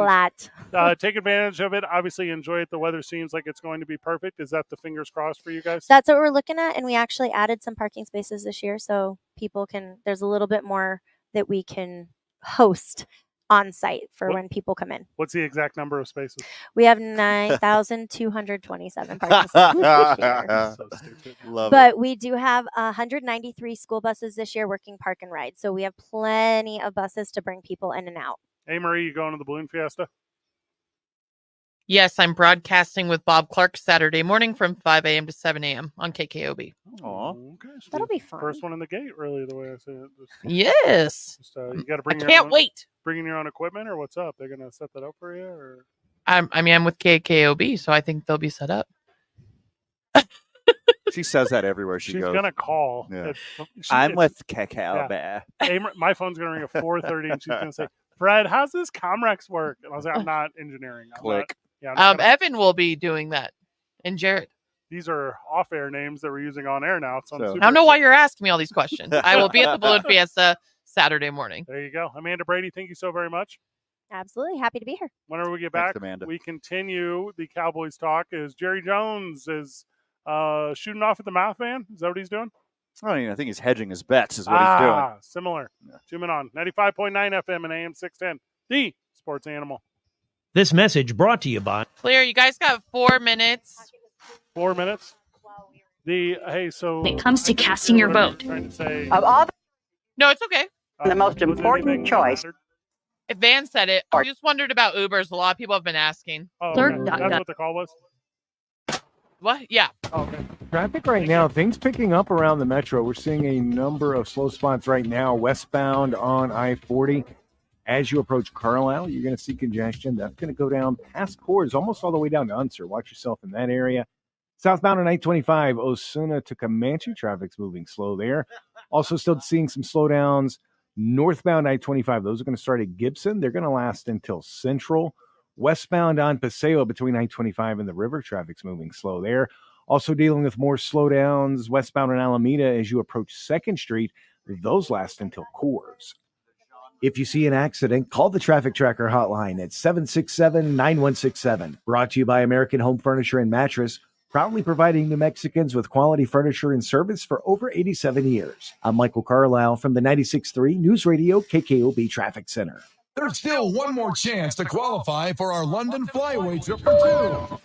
a lot. Take advantage of it. Obviously, enjoy it. The weather seems like it's going to be perfect. Is that the fingers crossed for you guys? That's what we're looking at, and we actually added some parking spaces this year, so people can. There's a little bit more that we can host on site for when people come in. What's the exact number of spaces? We have 9,227 parking spaces this year. So stupid. But we do have 193 school buses this year working park and ride. So we have plenty of buses to bring people in and out. Hey, Marie, you going to the Baloon Fiesta? Yes, I'm broadcasting with Bob Clark Saturday morning from 5 a.m. to 7 a.m. on KKOB. Okay, so that'll be fun. First one in the gate, really, the way I say it. Yes. You got to bring. I can't wait. Bringing your own equipment, or what's up? They're gonna set that up for you, or? I'm with KKOB, so I think they'll be set up. She says that everywhere She's goes. gonna call. Yeah. I'm with Cacao Bear. Hey, my phone's gonna ring at 4:30, and she's gonna say, "Fred, how's this Comrex work?" And I was like, "I'm not engineering." Click. Evan will be doing that, and Jared. These are off-air names that we're using on air now. So I don't know why you're asking me all these questions. I will be at the Balloon Fiesta Saturday morning. There you go. Amanda Brady, thank you so very much. Absolutely. Happy to be here. Whenever we get back, Amanda. we continue the Cowboys talk as Jerry Jones is shooting off at the mouth, man. Is that what he's doing? I think he's hedging his bets is what he's doing. Similar. 2 men on 95.9 FM and AM 610, the sports animal. This message brought to you by Clear, you guys got 4 minutes. 4 minutes? So when it comes to casting your vote. Of all no, it's okay. The most important choice. If Van said it, I just wondered about Ubers. A lot of people have been asking. Oh, okay. That's what the call was? What? Yeah. Okay. Traffic right now, things picking up around the metro. We're seeing a number of slow spots right now, westbound on I-40. As you approach Carlisle, you're going to see congestion. That's going to go down past Coors, almost all the way down to Unser. Watch yourself in that area. Southbound on I-25, Osuna to Comanche, traffic's moving slow there. Also still seeing some slowdowns. Northbound I-25, those are going to start at Gibson. They're going to last until Central. Westbound on Paseo between I-25 and the river, traffic's moving slow there. Also dealing with more slowdowns westbound on Alameda as you approach 2nd Street. Those last until Coors. If you see an accident, call the Traffic Tracker hotline at 767-9167. Brought to you by American Home Furniture and Mattress, proudly providing New Mexicans with quality furniture and service for over 87 years. I'm Michael Carlisle from the 96.3 News Radio KKOB Traffic Center. There's still one more chance to qualify for our London Flyaway trip for 2.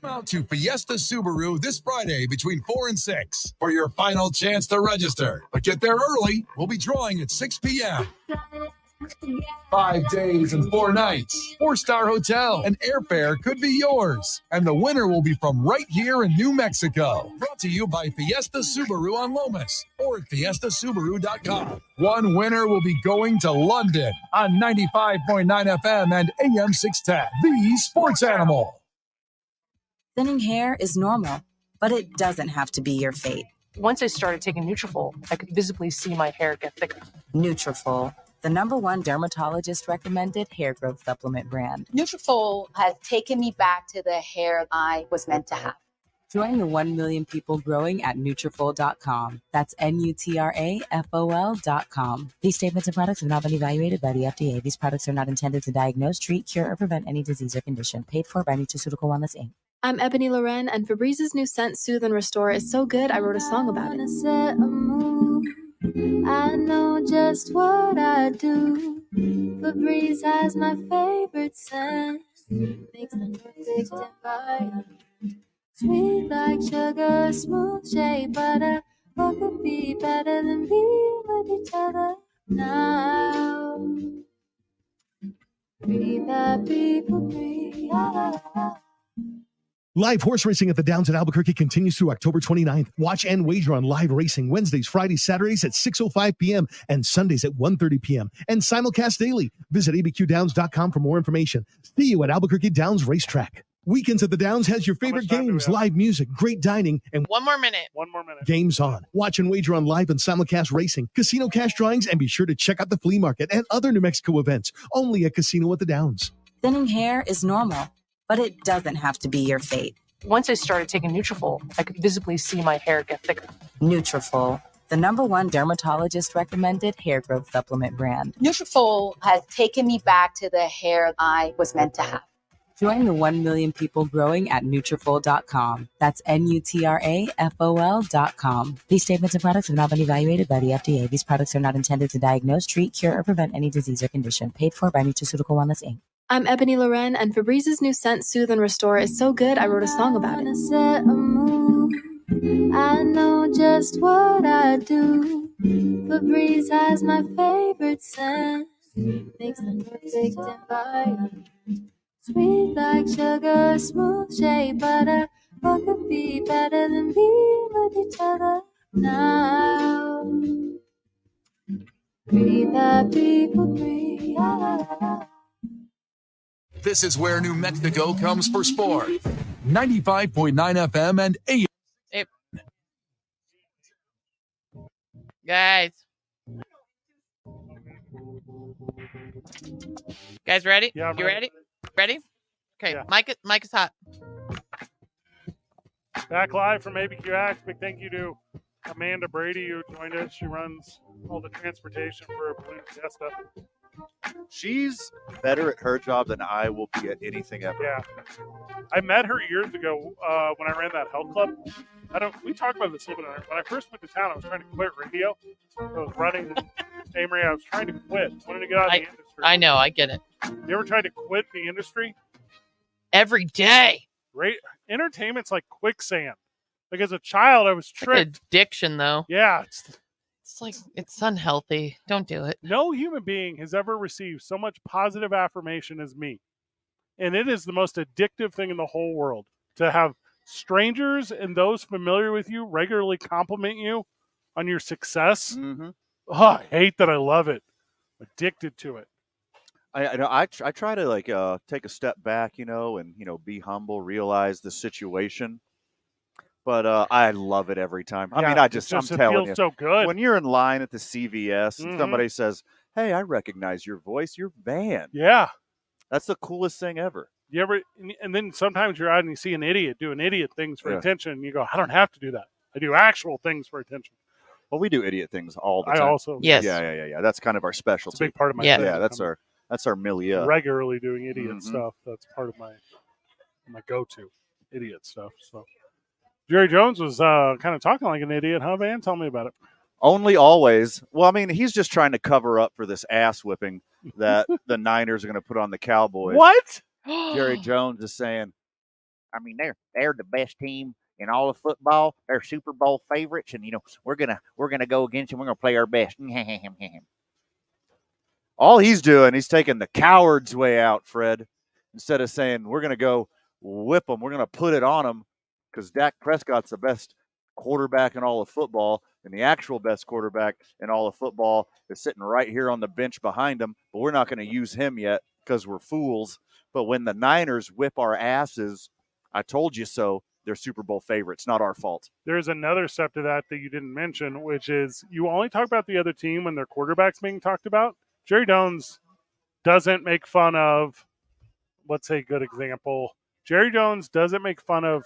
Come out to Fiesta Subaru this Friday between 4 and 6 for your final chance to register. But get there early. We'll be drawing at 6 p.m. 5 days and 4 nights, 4-star hotel, and airfare could be yours. And the winner will be from right here in New Mexico. Brought to you by Fiesta Subaru on Lomas or at fiestasubaru.com. One winner will be going to London on 95.9 FM and AM 610, the sports animal. Thinning hair is normal, but it doesn't have to be your fate. Once I started taking Nutrafol, I could visibly see my hair get thicker. Nutrafol, the #1 dermatologist-recommended hair growth supplement brand. Nutrafol has taken me back to the hair I was meant to have. Join the 1 million people growing at Nutrafol.com. That's Nutrafol.com. These statements and products have not been evaluated by the FDA. These products are not intended to diagnose, treat, cure, or prevent any disease or condition. Paid for by Nutraceutical Wellness, Inc. I'm Ebony Loren, and Febrez's new scent, Soothe and Restore, is so good I wrote a song about it. I know just what I do. Febreze has my favorite scent. Makes them perfect environment. Sweet like sugar, smooth shea butter. What could be better than being with each other now? Breathe happy, breathe. Live horse racing at the Downs at Albuquerque continues through October 29th. Watch and wager on live racing Wednesdays, Fridays, Saturdays at 6:05 p.m. and Sundays at 1:30 p.m. and simulcast daily. Visit abqdowns.com for more information. See you at Albuquerque Downs Racetrack. Weekends at the Downs has your favorite games, live music, great dining, and 1 more minute. 1 more minute. Games on. Watch and wager on live and simulcast racing, casino cash drawings, and be sure to check out the flea market and other New Mexico events. Only at Casino at the Downs. Thinning hair is normal, but it doesn't have to be your fate. Once I started taking Nutrafol, I could visibly see my hair get thicker. Nutrafol, the #1 dermatologist recommended hair growth supplement brand. Nutrafol has taken me back to the hair I was meant to have. Join the 1 million people growing at Nutrafol.com. That's Nutrafol.com. These statements and products have not been evaluated by the FDA. These products are not intended to diagnose, treat, cure, or prevent any disease or condition. Paid for by Nutraceutical Wellness, Inc. I'm Ebony Loren, and Febrez's new scent, Soothe and Restore, is so good I wrote a song about it. I know just what I do. Febreze has my favorite scent. Makes the perfect environment. Sweet like sugar, smooth shea butter. What could be better than being with each other now? Breathe happy, Febreze. This is where New Mexico comes for sport. 95.9 FM and AM. Hey. Guys. Guys, ready? Yeah, I'm you ready. Ready? Okay, Yeah. Mike is hot. Back live from ABQax. Big thank you to Amanda Brady, who joined us. She runs all the transportation for Baloon Fiesta. She's better at her job than I will be at anything ever. Yeah. I met her years ago when I ran that health club. We talked about this a little bit. When I first went to town, I was trying to quit radio. I was running Amory. I was trying to quit. I wanted to get out of the industry. I know, I get it. You ever tried to quit the industry? Every day. Great. Entertainment's like quicksand. Like as a child, I was tricked. Addiction, though. Yeah. It's unhealthy. Don't do it. No human being has ever received so much positive affirmation as me. And it is the most addictive thing in the whole world to have strangers and those familiar with you regularly compliment you on your success. Mm-hmm. Oh, I hate that. I love it. Addicted to it. I try to take a step back, and be humble, realize the situation. But I love it every time. I mean, I'm telling you, so good. When you're in line at the CVS and Mhm. somebody says, "Hey, I recognize your voice. You're banned." Yeah. That's the coolest thing ever. You ever? And then sometimes you're out and you see an idiot doing idiot things for Yeah. attention, and you go, "I don't have to do that. I do actual things for attention." Well, we do idiot things all the I time. also- Yes. Yeah. That's kind of our specialty. It's a big part of my Yeah. thing. Yeah, that's our milieu. Regularly doing idiot Mhm. stuff. That's part of my go-to idiot stuff. So Jerry Jones was kind of talking like an idiot, huh, Van? Tell me about it. Only always. Well, I mean, he's just trying to cover up for this ass whipping that the Niners are going to put on the Cowboys. What? Jerry Jones is saying, I mean, they're the best team in all of football. They're Super Bowl favorites, and we're gonna go against them. We're gonna play our best. All he's doing, he's taking the coward's way out, Fred. Instead of saying we're gonna go whip them, we're gonna put it on them, because Dak Prescott's the best quarterback in all of football, and the actual best quarterback in all of football is sitting right here on the bench behind him. But we're not going to use him yet because we're fools. But when the Niners whip our asses, I told you so. They're Super Bowl favorites. Not our fault. There's another step to that you didn't mention, which is you only talk about the other team when their quarterback's being talked about. Jerry Jones doesn't make fun of, let's say, good example. Jerry Jones doesn't make fun of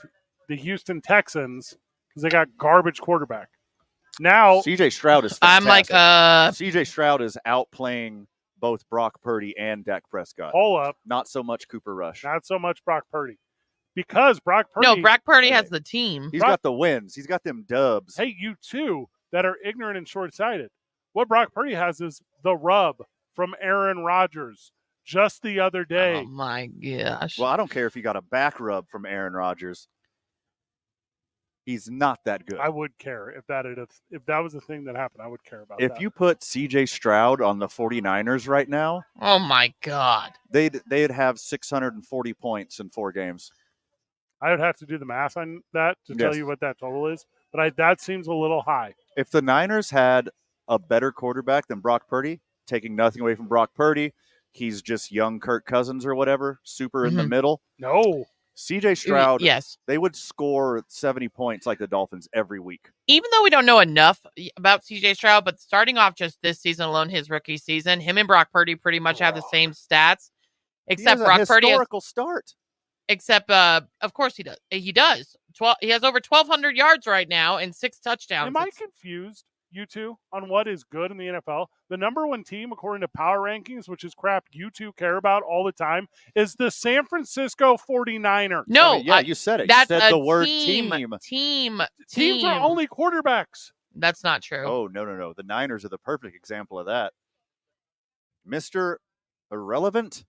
the Houston Texans because they got garbage quarterback. Now, C.J. Stroud is I'm fantastic. like, C.J. Stroud is outplaying both Brock Purdy and Dak Prescott. Hold up. Not so much Cooper Rush. Not so much Brock Purdy. Because Brock Purdy... No, Brock Purdy has the team. He's got the wins. He's got them dubs. Hey, you two that are ignorant and short-sighted. What Brock Purdy has is the rub from Aaron Rodgers just the other day. Oh, my gosh. Well, I don't care if you got a back rub from Aaron Rodgers. He's not that good. I would care if that was the thing that happened. I would care about If that. you put C.J. Stroud on the 49ers right now, oh my God, they'd have 640 points in 4 games. I would have to do the math on that to tell Yes. you what that total is, but that seems a little high. If the Niners had a better quarterback than Brock Purdy, taking nothing away from Brock Purdy, he's just young Kirk Cousins or whatever, super in the middle. No. C.J. Stroud, yes, they would score 70 points like the Dolphins every week. Even though we don't know enough about C.J. Stroud, but starting off just this season alone, his rookie season, him and Brock Purdy pretty much have the same stats, except he has Brock a Purdy historical start. Except, of course, he does. He does. He has over 1,200 yards right now and 6 touchdowns. Am I confused? you two, on what is good in the NFL. The number one team, according to Power Rankings, which is crap you two care about all the time, is the San Francisco 49ers. No, you said it. That's you said a the word team. team. Teams are only quarterbacks. That's not true. Oh, no. The Niners are the perfect example of that. Mr. Irrelevant,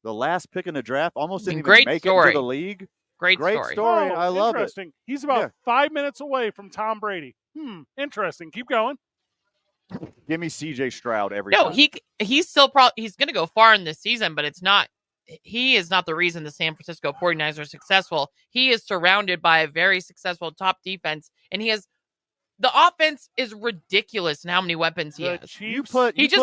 the last pick in the draft, almost didn't even make it into the league. Great story. Oh, I love it. interesting. He's about 5 minutes away from Tom Brady. Interesting. Keep going. Give me CJ Stroud every No, time. he's still he's going to go far in this season, but he is not the reason the San Francisco 49ers are successful. He is surrounded by a very successful top defense, and the offense is ridiculous in how many weapons he has. He just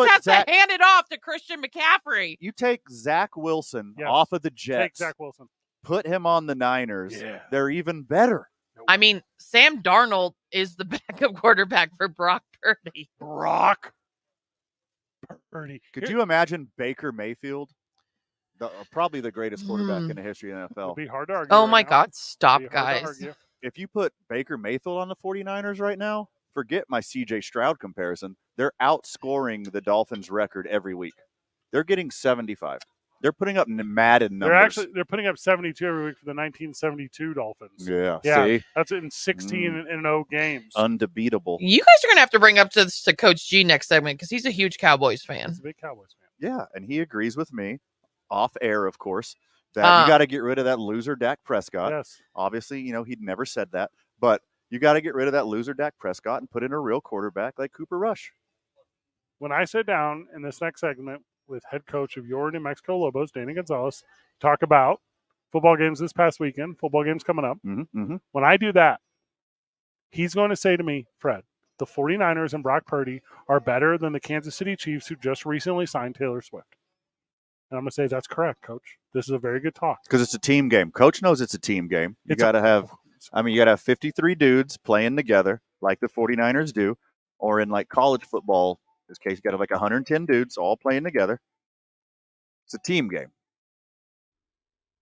has to hand it off to Christian McCaffrey. You take Zach Wilson off of the Jets. Take Zach Wilson. Put him on the Niners. Yeah. They're even better. I mean, Sam Darnold is the backup quarterback for Brock Purdy. Brock Purdy. Could you imagine Baker Mayfield? Probably the greatest quarterback in the history of the NFL. It'd be hard to argue. Oh, my God. Stop, guys. If you put Baker Mayfield on the 49ers right now, forget my CJ Stroud comparison. They're outscoring the Dolphins' record every week. They're getting 75. They're putting up Madden numbers. They're putting up 72 every week for the 1972 Dolphins. Yeah. See? That's in 16-0 games. Undebeatable. You guys are going to have to bring up to Coach G next segment because he's a huge Cowboys fan. He's a big Cowboys fan. Yeah, and he agrees with me, off air, of course, that you got to get rid of that loser Dak Prescott. Yes. Obviously, he'd never said that, but you got to get rid of that loser Dak Prescott and put in a real quarterback like Cooper Rush. When I sit down in this next segment with head coach of your New Mexico Lobos, Danny Gonzalez, talk about football games this past weekend, football games coming up. When I do that, he's going to say to me, Fred, the 49ers and Brock Purdy are better than the Kansas City Chiefs who just recently signed Taylor Swift. And I'm going to say, that's correct, Coach. This is a very good talk. Because it's a team game. Coach knows it's a team game. You got to have 53 dudes playing together like the 49ers do, or in like college football, in this case, you got to have like 110 dudes all playing together. It's a team game.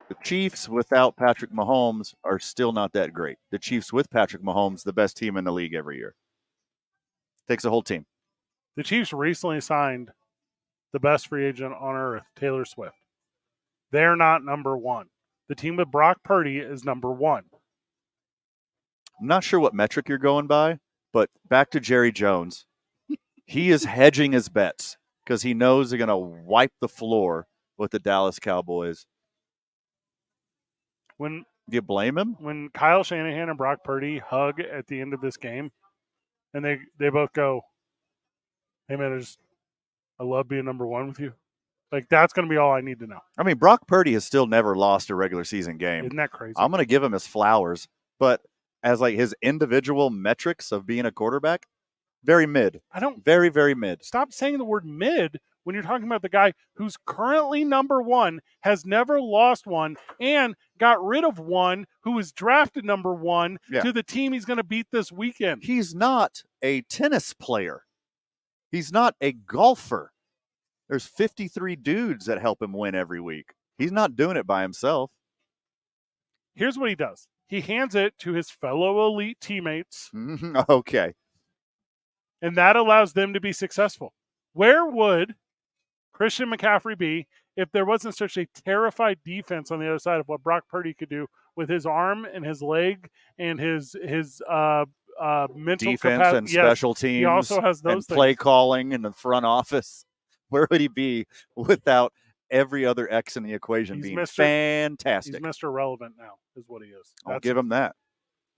The Chiefs without Patrick Mahomes are still not that great. The Chiefs with Patrick Mahomes, the best team in the league every year. Takes a whole team. The Chiefs recently signed the best free agent on earth, Taylor Swift. They're not number one. The team with Brock Purdy is number one. I'm not sure what metric you're going by, but back to Jerry Jones. He is hedging his bets because he knows they're going to wipe the floor with the Dallas Cowboys. Do you blame him? When Kyle Shanahan and Brock Purdy hug at the end of this game, and they both go, hey, man, I love being number one with you. Like, that's going to be all I need to know. I mean, Brock Purdy has still never lost a regular season game. Isn't that crazy? I'm going to give him his flowers, but as like his individual metrics of being a quarterback, very mid. Very, very mid. Stop saying the word mid when you're talking about the guy who's currently number one, has never lost one, and got rid of one who was drafted number one to the team he's going to beat this weekend. He's not a tennis player. He's not a golfer. There's 53 dudes that help him win every week. He's not doing it by himself. Here's what he does. He hands it to his fellow elite teammates. Okay. And that allows them to be successful. Where would Christian McCaffrey be if there wasn't such a terrified defense on the other side of what Brock Purdy could do with his arm and his leg and his mental defense capacity. and special teams. He also has those and play things. calling in the front office. Where would he be without every other X in the equation being fantastic? He's Mr. Relevant now, is what he is. I'll give him that.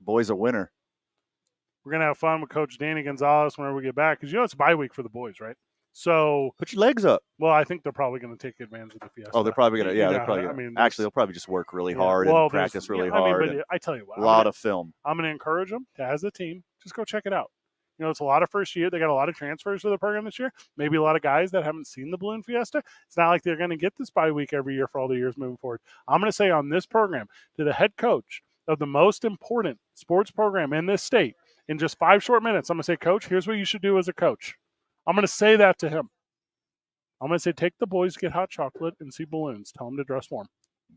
Boy's a winner. We're going to have fun with Coach Danny Gonzalez whenever we get back, because it's a bye week for the boys, right? So put your legs up. Well, I think they're probably going to take advantage of the Fiesta. Oh, they're probably going to. Yeah, they're probably going to. Actually, they'll probably just work really hard and practice really hard. But I tell you what. A lot of film. I'm going to encourage them to, as a team, just go check it out. It's a lot of first year. They got a lot of transfers to the program this year. Maybe a lot of guys that haven't seen the Baloon Fiesta. It's not like they're going to get this bye week every year for all the years moving forward. I'm going to say on this program, to the head coach of the most important sports program in this state, in just 5 short minutes, I'm going to say, Coach, here's what you should do as a coach. I'm going to say that to him. I'm going to say, take the boys, get hot chocolate, and see balloons. Tell them to dress warm.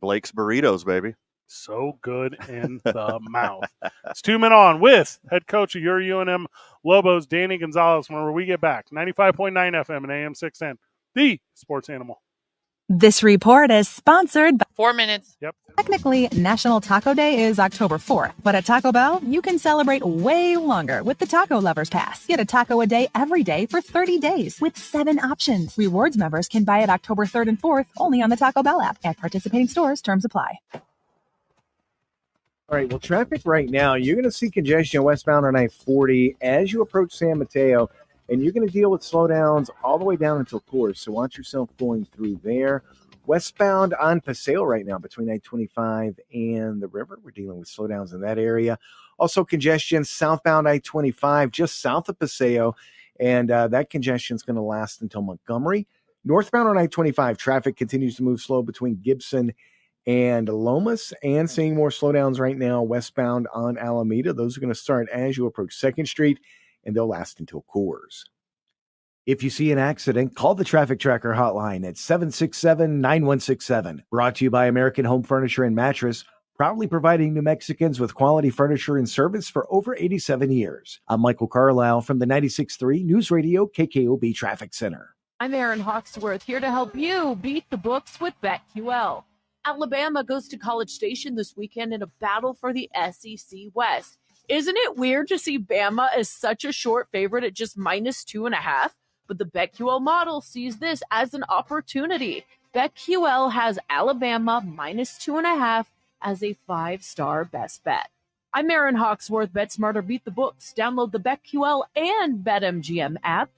Blake's Burritos, baby. So good in the mouth. It's 2 Men On with head coach of your UNM Lobos, Danny Gonzalez, whenever we get back. 95.9 FM and AM 610, the sports animal. This report is sponsored by 4 minutes. Yep. Technically, National Taco Day is October 4th, but at Taco Bell, you can celebrate way longer with the Taco Lovers Pass. Get a taco a day every day for 30 days with 7 options. Rewards members can buy it October 3rd and 4th only on the Taco Bell app. At participating stores, terms apply. All right, well, traffic right now, you're going to see congestion westbound on I-40 as you approach San Mateo, and you're going to deal with slowdowns all the way down until Coors, so watch yourself going through there. Westbound on Paseo right now between I-25 and the river, we're dealing with slowdowns in that area. Also congestion southbound I-25 just south of Paseo, and that congestion is going to last until Montgomery. Northbound on I-25, traffic continues to move slow between Gibson and Lomas, and seeing more slowdowns right now westbound on Alameda. Those are going to start as you approach 2nd Street, and they'll last until Coors. If you see an accident, call the Traffic Tracker hotline at 767-9167. Brought to you by American Home Furniture and Mattress, proudly providing New Mexicans with quality furniture and service for over 87 years. I'm Michael Carlisle from the 96.3 News Radio KKOB Traffic Center. I'm Erin Hawksworth, here to help you beat the books with BetQL. Alabama goes to College Station this weekend in a battle for the SEC West. Isn't it weird to see Bama as such a short favorite at just -2.5? But the BetQL model sees this as an opportunity. BetQL has Alabama -2.5 as a 5-star best bet. I'm Erin Hawksworth. Bet smarter, beat the books. Download the BetQL and BetMGM app.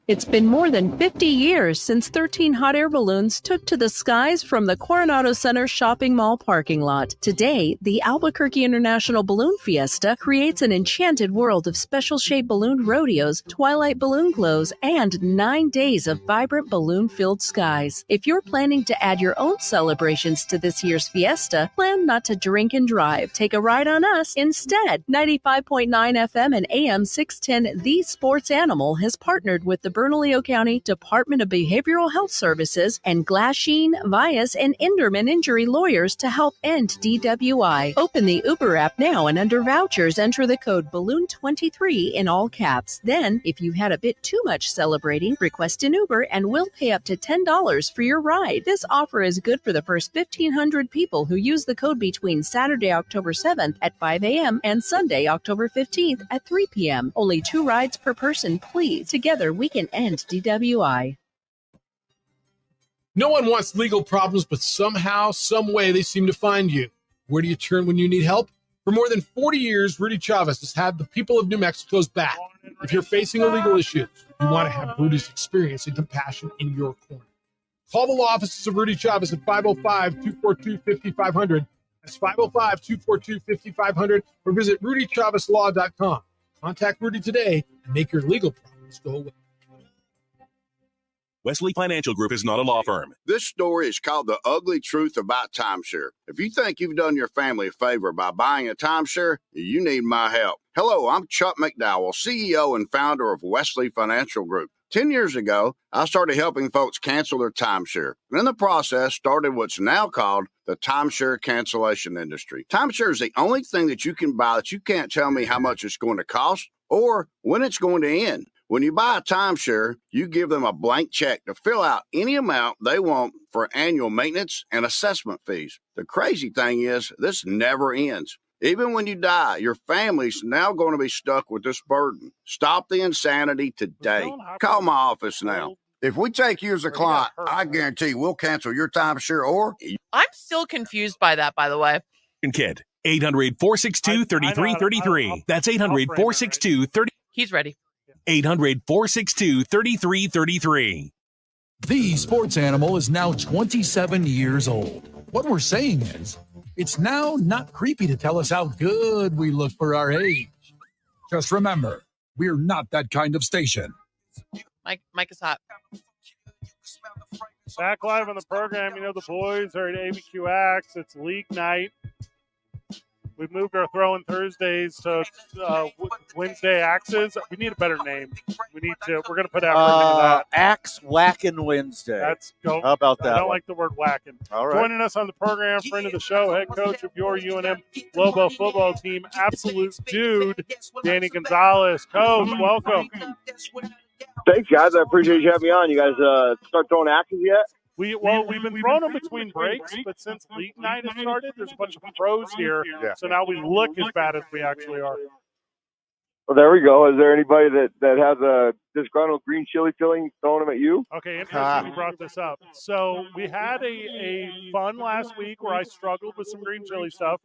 It's been more than 50 years since 13 hot air balloons took to the skies from the Coronado Center shopping mall parking lot. Today, the Albuquerque International Baloon Fiesta creates an enchanted world of special-shaped balloon rodeos, twilight balloon glows, and 9 days of vibrant balloon-filled skies. If you're planning to add your own celebrations to this year's fiesta, plan not to drink and drive. Take a ride on us instead. 95.9 FM and AM 610, The Sports Animal, has partnered with the Bernalillo County Department of Behavioral Health Services and Glasheen, Vias, and Enderman Injury Lawyers to help end DWI. Open the Uber app now and under vouchers, enter the code BALLOON23 in all caps. Then, if you had a bit too much celebrating, request an Uber and we'll pay up to $10 for your ride. This offer is good for the first 1,500 people who use the code between Saturday, October 7th at 5 a.m. and Sunday, October 15th at 3 p.m. Only 2 rides per person, please. Together, we can end DWI. No one wants legal problems, but somehow, some way, they seem to find you. Where do you turn when you need help? For more than 40 years, Rudy Chavez has had the people of New Mexico's back. If you're facing illegal issues, you want to have Rudy's experience and compassion in your corner. Call the law offices of Rudy Chavez at 505-242-5500. That's 505-242-5500, or visit rudychavezlaw.com. Contact Rudy today and make your legal problems go away. Wesley Financial Group is not a law firm. This story is called The Ugly Truth About Timeshare. If you think you've done your family a favor by buying a timeshare, you need my help. Hello, I'm Chuck McDowell, CEO and founder of Wesley Financial Group. 10 years ago, I started helping folks cancel their timeshare. And in the process, started what's now called the timeshare cancellation industry. Timeshare is the only thing that you can buy that you can't tell me how much it's going to cost or when it's going to end. When you buy a timeshare, you give them a blank check to fill out any amount they want for annual maintenance and assessment fees. The crazy thing is, this never ends. Even when you die, your family's now going to be stuck with this burden. Stop the insanity today. Call my office now. If we take you as a client, I guarantee we'll cancel your timeshare or... I'm still confused by that, by the way. Kid, 800-462-3333. That's 800-462-3333. He's ready. 800-462-3333. The Sports Animal is now 27 years old. What we're saying is, it's now not creepy to tell us how good we look for our age. Just remember, we're not that kind of station. Mike is hot. Back live on the program, you know the boys are at ABQax. It's league night. We moved our throwing Thursdays to Wednesday axes. We need a better name. We're going to put effort into that. Axe Whackin' Wednesday. How about that? I don't like the word whacking. All right. Joining us on the program, friend of the show, head coach of your UNM Lobo football team, absolute dude, Danny Gonzalez. Coach, welcome. Thanks, guys. I appreciate you having me on. You guys start throwing axes yet? We've been throwing them between breaks, but since league night has started, there's a bunch of pros here, so now we look as bad as we actually are. Well, there we go. Is there anybody that has a disgruntled green chili feeling throwing them at you? Okay, interesting you brought this up. So we had a fun last week where I struggled with some green chili stuff.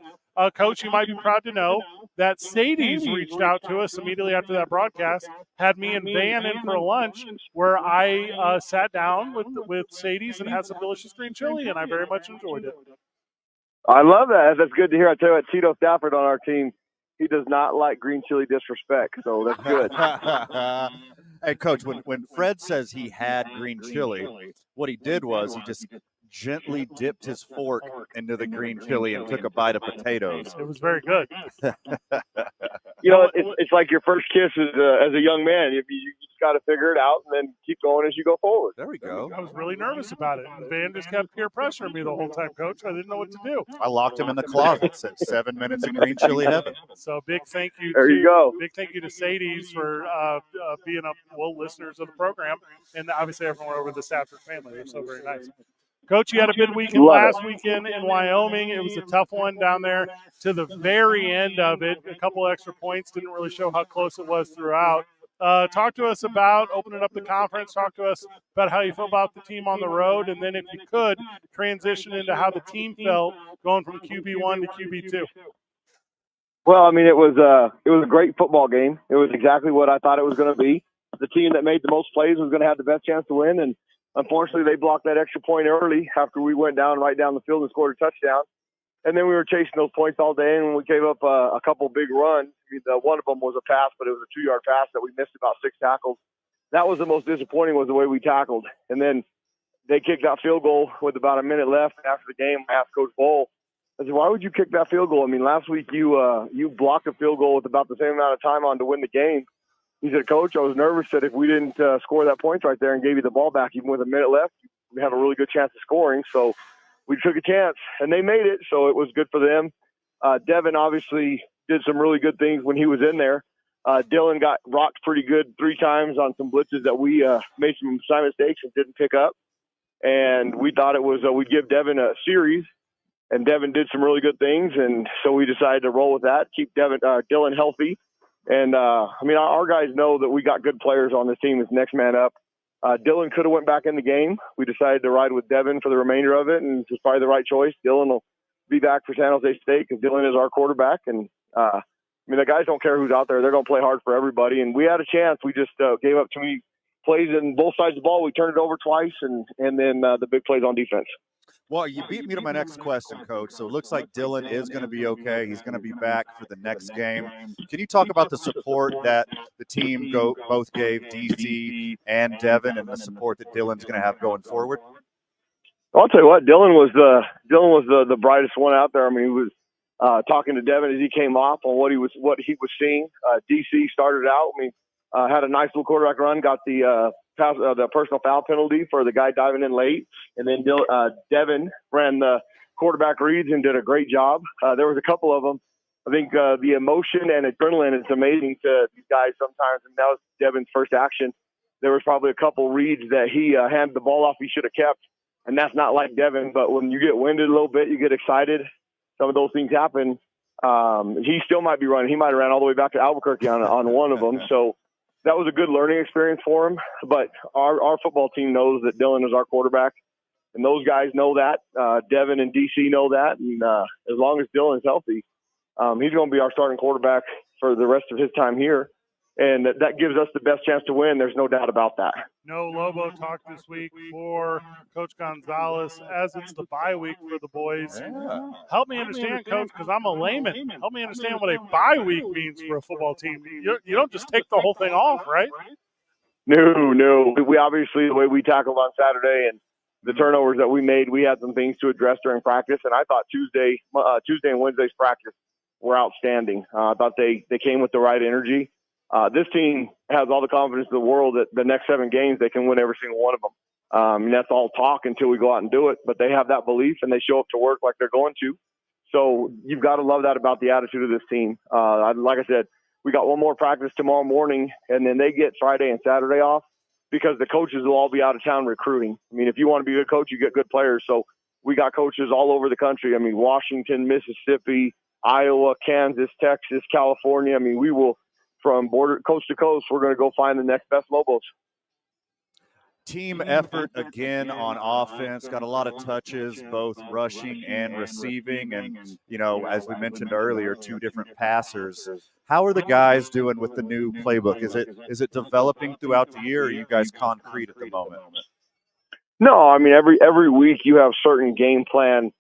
Coach, you might be proud to know that Sadie's reached out to us immediately after that broadcast, had me and Van in for a lunch where I sat down with Sadie's and had some delicious green chili, and I very much enjoyed it. I love that. That's good to hear. I tell you what, Tito Stafford on our team, he does not like green chili disrespect, so that's good. Hey, Coach, when Fred says he had green chili, what he did was he just gently dipped his fork into the green chili and took a bite of potatoes. It was very good. You know, it's like your first kiss as a young man. You just got to figure it out and then keep going as you go forward. There we go. I was really nervous about it. Van just kept peer pressuring me the whole time, Coach. I didn't know what to do. I locked him in the closet, said 7 minutes of green chili heaven. So big thank you. Big thank you to Sadie's for being listeners of the program, and obviously everyone over the Stafford family. They're so very nice. Coach, you had a good weekend last weekend in Wyoming. It was a tough one down there to the very end of it. A couple extra points didn't really show how close it was throughout. Talk to us about opening up the conference. Talk to us about how you feel about the team on the road, and then if you could, transition into how the team felt going from QB1 to QB2. Well, I mean, it was a great football game. It was exactly what I thought it was going to be. The team that made the most plays was going to have the best chance to win, and unfortunately, they blocked that extra point early after we went right down the field and scored a touchdown. And then we were chasing those points all day, and we gave up a couple big runs. I mean, one of them was a pass, but it was a 2-yard pass that we missed about 6 tackles. That was the most disappointing, was the way we tackled. And then they kicked that field goal with about a minute left. After the game, I asked Coach Bohl, I said, why would you kick that field goal? I mean, last week you blocked a field goal with about the same amount of time on to win the game. He said, Coach, I was nervous that if we didn't score that point right there and gave you the ball back, even with a minute left, we have a really good chance of scoring. So we took a chance, and they made it, so it was good for them. Devin obviously did some really good things when he was in there. Dylan got rocked pretty good 3 times on some blitzes that we made some assignment mistakes and didn't pick up. And we thought it was we'd give Devin a series, and Devin did some really good things, and so we decided to roll with that, keep Dylan healthy. And, I mean, our guys know that we got good players on this team as next man up. Dylan could have went back in the game. We decided to ride with Devin for the remainder of it, and it's probably the right choice. Dylan will be back for San Jose State because Dylan is our quarterback. And, I mean, the guys don't care who's out there. They're going to play hard for everybody. And we had a chance. We just gave up too many plays on both sides of the ball. We turned it over twice, and then the big plays on defense. Well, you beat me to my next question, Coach. So it looks like Dylan is going to be okay. He's going to be back for the next game. Can you talk about the support that the team both gave DC and Devin, and the support that Dylan's going to have going forward? I'll tell you what, Dylan was the brightest one out there. I mean, he was talking to Devin as he came off on what he was seeing. DC started out. I mean, had a nice little quarterback run, got the personal foul penalty for the guy diving in late. And then Devin ran the quarterback reads and did a great job. There was a couple of them. I think the emotion and adrenaline is amazing to these guys sometimes. And that was Devin's first action. There was probably a couple reads that he handed the ball off he should have kept. And that's not like Devin. But when you get winded a little bit, you get excited. Some of those things happen. He still might be running. He might have ran all the way back to Albuquerque on one of them. So that was a good learning experience for him. But our football team knows that Dylan is our quarterback, and those guys know that. Devin and DC know that. And as long as Dylan's healthy, he's going to be our starting quarterback for the rest of his time here. And that gives us the best chance to win. There's no doubt about that. No Lobo talk this week for Coach Gonzalez, as it's the bye week for the boys. Yeah. Help me understand, Coach, because I'm a layman. Help me understand what a bye week means for a football team. You don't just take the whole thing off, right? No. We obviously, the way we tackled on Saturday and the turnovers that we made, we had some things to address during practice. And I thought Tuesday and Wednesday's practice were outstanding. I thought they came with the right energy. This team has all the confidence in the world that the next 7 games they can win every single one of them. And that's all talk until we go out and do it. But they have that belief, and they show up to work like they're going to. So you've got to love that about the attitude of this team. Like I said, we got one more practice tomorrow morning, and then they get Friday and Saturday off because the coaches will all be out of town recruiting. I mean, if you want to be a good coach, you get good players. So we got coaches all over the country. I mean, Washington, Mississippi, Iowa, Kansas, Texas, California. I mean, we will, from border coast to coast, we're going to go find the next best Lobos. Team effort again on offense, got a lot of touches, both rushing and receiving. And, you know, as we mentioned earlier, 2 different passers. How are the guys doing with the new playbook? Is it developing throughout the year, or are you guys concrete at the moment? No, I mean, every week you have certain game plan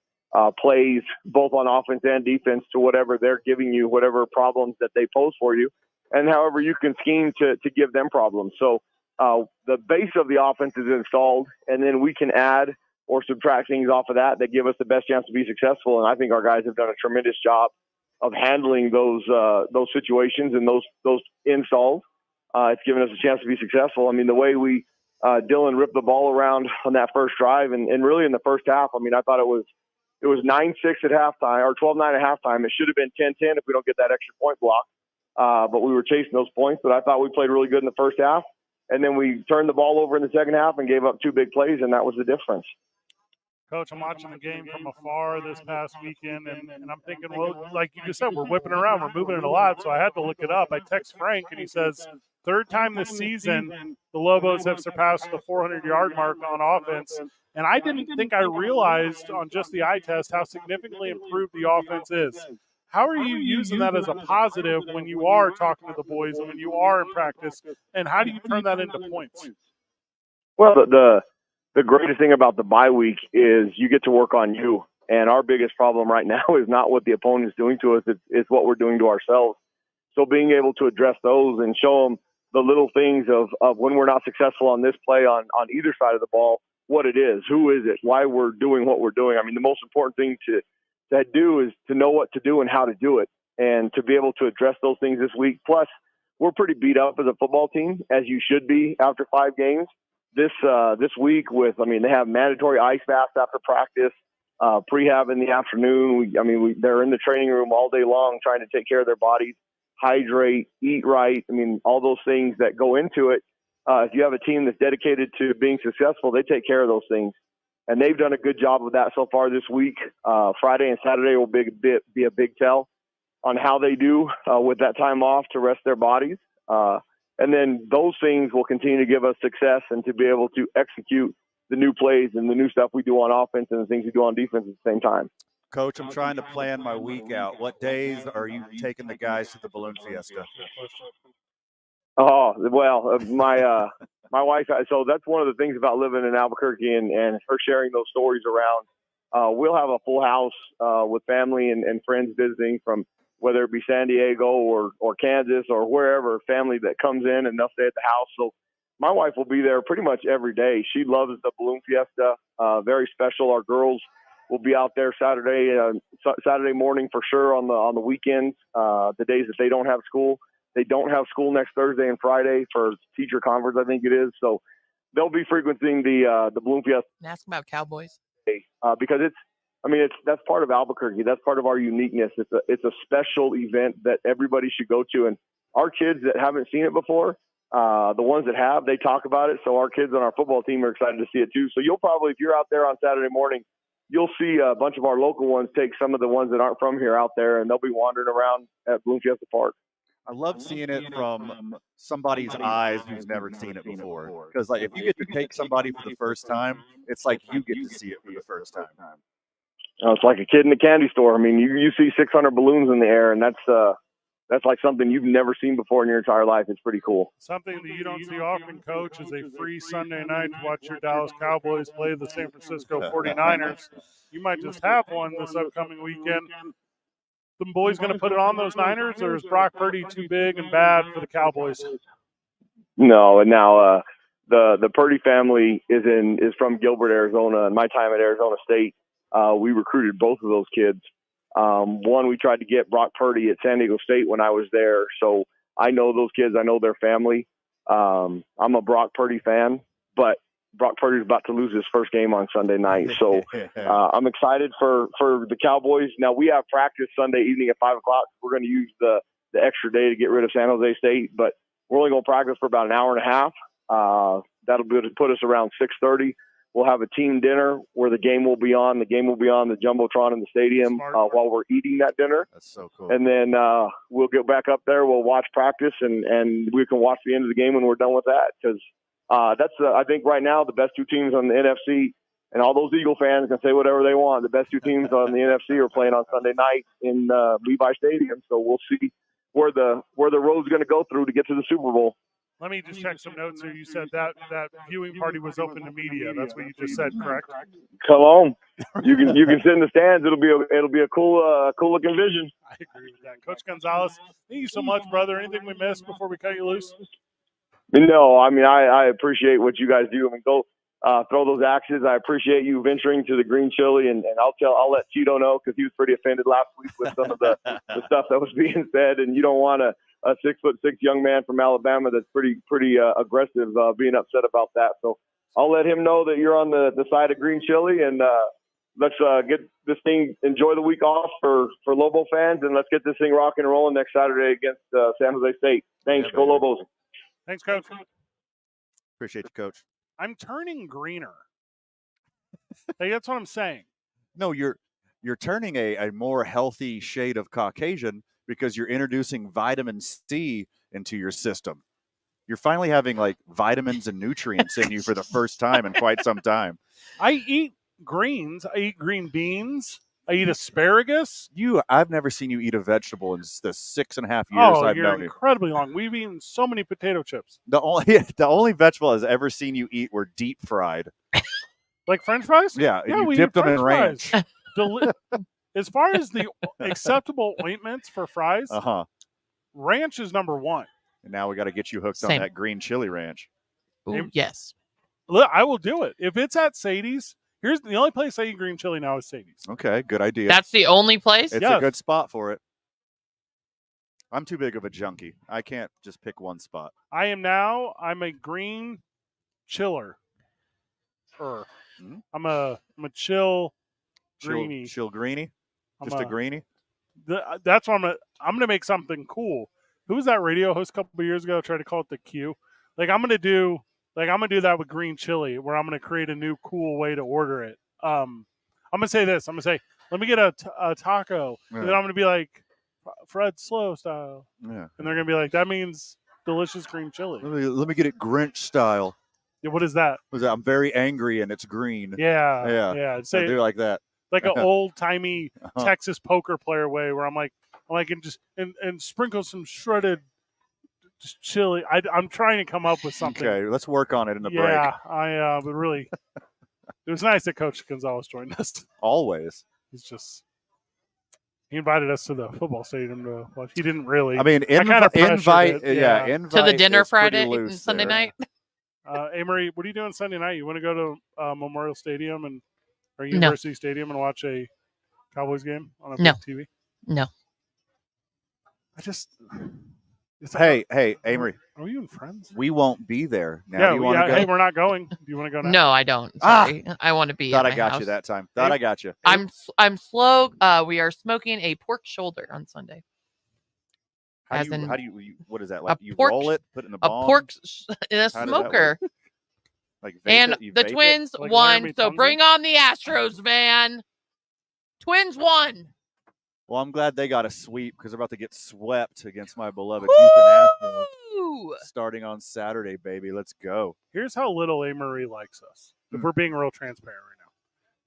plays, both on offense and defense, to whatever they're giving you, whatever problems that they pose for you, and however you can scheme to give them problems. So the base of the offense is installed, and then we can add or subtract things off of that give us the best chance to be successful. And I think our guys have done a tremendous job of handling those situations and those installs. It's given us a chance to be successful. I mean, the way Dylan ripped the ball around on that first drive and really in the first half, I mean, I thought it was 9-6 at halftime or 12-9 at halftime. It should have been 10-10 if we don't get that extra point block. But we were chasing those points. But I thought we played really good in the first half. And then we turned the ball over in the second half and gave up 2 big plays, and that was the difference. Coach, I'm watching the game from afar this past weekend, and I'm thinking, well, like you just said, we're whipping around, we're moving it a lot, so I had to look it up. I text Frank, and he says, 3rd time this season, the Lobos have surpassed the 400-yard mark on offense, and I didn't think I realized on just the eye test how significantly improved the offense is. How are you using that as a positive when you are talking to the boys and when you are in practice, and how do you turn that into points? Well, the greatest thing about the bye week is you get to work on you. And our biggest problem right now is not what the opponent's doing to us. It's what we're doing to ourselves. So being able to address those and show them the little things of when we're not successful on this play on either side of the ball, what it is, who is it, why we're doing what we're doing. I mean, the most important thing to do is to know what to do and how to do it, and to be able to address those things this week. Plus, we're pretty beat up as a football team, as you should be after 5 games. This week they have mandatory ice baths after practice, prehab in the afternoon. They're in the training room all day long trying to take care of their bodies, hydrate, eat right. I mean, all those things that go into it. If you have a team that's dedicated to being successful, they take care of those things. And they've done a good job of that so far this week. Friday and Saturday will be a big tell on how they do with that time off to rest their bodies. And then those things will continue to give us success and to be able to execute the new plays and the new stuff we do on offense and the things we do on defense at the same time. Coach, I'm trying to plan my week out. What days are you taking the guys to the Baloon Fiesta? Oh, well, my wife, so that's one of the things about living in Albuquerque and her sharing those stories around. We'll have a full house with family and friends visiting from whether it be San Diego or Kansas or wherever, family that comes in and they'll stay at the house. So my wife will be there pretty much every day. She loves the Baloon Fiesta, very special. Our girls will be out there Saturday morning for sure on the weekends, the days that they don't have school. They don't have school next Thursday and Friday for teacher conference, I think it is. So they'll be frequenting the Baloon Fiesta. And ask about Cowboys. Because that's part of Albuquerque. That's part of our uniqueness. It's a special event that everybody should go to. And our kids that haven't seen it before, the ones that have, they talk about it. So our kids on our football team are excited to see it too. So you'll probably, if you're out there on Saturday morning, you'll see a bunch of our local ones take some of the ones that aren't from here out there, and they'll be wandering around at Baloon Fiesta Park. I love seeing it from somebody's eyes who's never seen it before. Because if you get to take somebody for the first time, it's like you get to see it for the first time. It's like a kid in a candy store. I mean, you see 600 balloons in the air, and that's like something you've never seen before in your entire life. It's pretty cool. Something that you don't see often, Coach, is a free Sunday night to watch your Dallas Cowboys play the San Francisco 49ers. You might just have one this upcoming weekend. The boys going to put it on those Niners, or is Brock Purdy too big and bad for the Cowboys? No, and now the Purdy family is from Gilbert, Arizona, and my time at Arizona State, we recruited both of those kids One, we tried to get Brock Purdy at San Diego State when I was there. So I know those kids. I know their family. I'm a Brock Purdy fan, but Brock Purdy's about to lose his first game on Sunday night. So I'm excited for the Cowboys. Now, we have practice Sunday evening at 5 o'clock. We're going to use the extra day to get rid of San Jose State, but we're only going to practice for about an hour and a half. That'll put us around 6:30. We'll have a team dinner where the game will be on. The game will be on the Jumbotron in the stadium while we're eating that dinner. That's so cool. And then we'll get back up there. We'll watch practice, and we can watch the end of the game when we're done with that. Because that's, I think, right now the best two teams on the NFC. And all those Eagle fans can say whatever they want. The best two teams on the NFC are playing on Sunday night in Levi Stadium. So we'll see where the road's going to go through to get to the Super Bowl. Let me just check some notes here. You said that viewing party was open to media. That's what you just said, correct? Come on, you can sit in the stands. It'll be a cool looking vision. I agree with that, Coach Gonzalez. Thank you so much, brother. Anything we missed before we cut you loose? No, I mean I appreciate what you guys do. I mean, go throw those axes. I appreciate you venturing to the green chili, and I'll let Cheeto know because he was pretty offended last week with some of the stuff that was being said, and you don't want a 6'6" young man from Alabama that's pretty aggressive being upset about that. So I'll let him know that you're on the side of green chili, and let's get this thing, enjoy the week off for Lobo fans, and let's get this thing rocking and rolling next Saturday against San Jose State. Thanks. Go Lobos. Thanks, Coach. Appreciate you, Coach. I'm turning greener. Hey, that's what I'm saying. No, you're turning a more healthy shade of Caucasian because you're introducing vitamin C into your system. You're finally having like vitamins and nutrients in you for the first time in quite some time. I eat greens. I eat green beans. I eat asparagus. I've never seen you eat a vegetable in the 6.5 years I've known you. Incredibly long. We've eaten so many potato chips. The only vegetable I've ever seen you eat were deep fried. Like French fries? Yeah, you dipped them in ranch. As far as the acceptable ointments for fries, ranch is number one. And now we got to get you hooked on that green chili ranch. Ooh, yes. Look, I will do it. If it's at Sadie's, here's the only place I eat green chili now is Sadie's. Okay, good idea. That's the only place? It's a good spot for it. I'm too big of a junkie. I can't just pick one spot. I'm a green chiller. I'm a chill greenie. Chill greenie? Just a greenie? That's what I'm gonna make something cool. Who was that radio host a couple of years ago? Tried to call it the Q. I'm gonna do that with green chili, where I'm gonna create a new cool way to order it. I'm gonna say this. I'm gonna say, let me get a taco, and then I'm gonna be like, Fred Slow style. Yeah. And they're gonna be like, that means delicious green chili. Let me get it Grinch style. Yeah, what is that? I'm very angry and it's green. Yeah. Say do like that. Like an old timey Texas poker player way, where I'm like, and sprinkle some shredded chili. I'm trying to come up with something. Okay, let's work on it in the break. Yeah, but really, it was nice that Coach Gonzalez joined us. Always. He invited us to the football stadium to watch. He didn't really. I mean, invite to the dinner Friday and Sunday night. Amory, what are you doing Sunday night? You want to go to Memorial Stadium or University Stadium and watch a Cowboys game on a big TV? No. Hey, Amory. Are we even friends? We won't be there. Now, do you want to go? Hey, we're not going. Do you want to go now? No, I don't. Sorry. I want to be Thought at I my got house. you that time. Thought I got you. I'm slow. We are smoking a pork shoulder on Sunday. How do you what is that? Like you roll it, put it in a bong? A pork in a smoker. And the Twins won, so bring on the Astros, man. Twins won. Well, I'm glad they got a sweep because they're about to get swept against my beloved Houston Astros starting on Saturday, baby. Let's go. Here's how little Amory likes us. If we're being real transparent right now.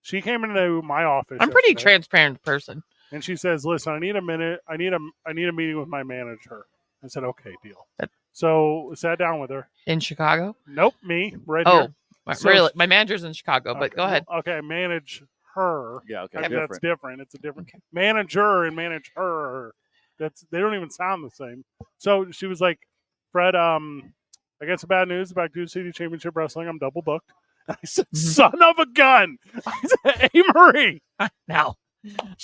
She came into my office. I'm a pretty transparent person. And she says, listen, I need a minute. I need a meeting with my manager. I said, okay, deal. So sat down with her. In Chicago? Nope, me, right here. Really? My manager's in Chicago, but go ahead. Okay, I manage her. Yeah, okay. That's different. It's a different manager and manage her. They don't even sound the same. So she was like, Fred, I got some bad news about Dune City Championship Wrestling. I'm double booked. I said, son of a gun. I said, Amory. No.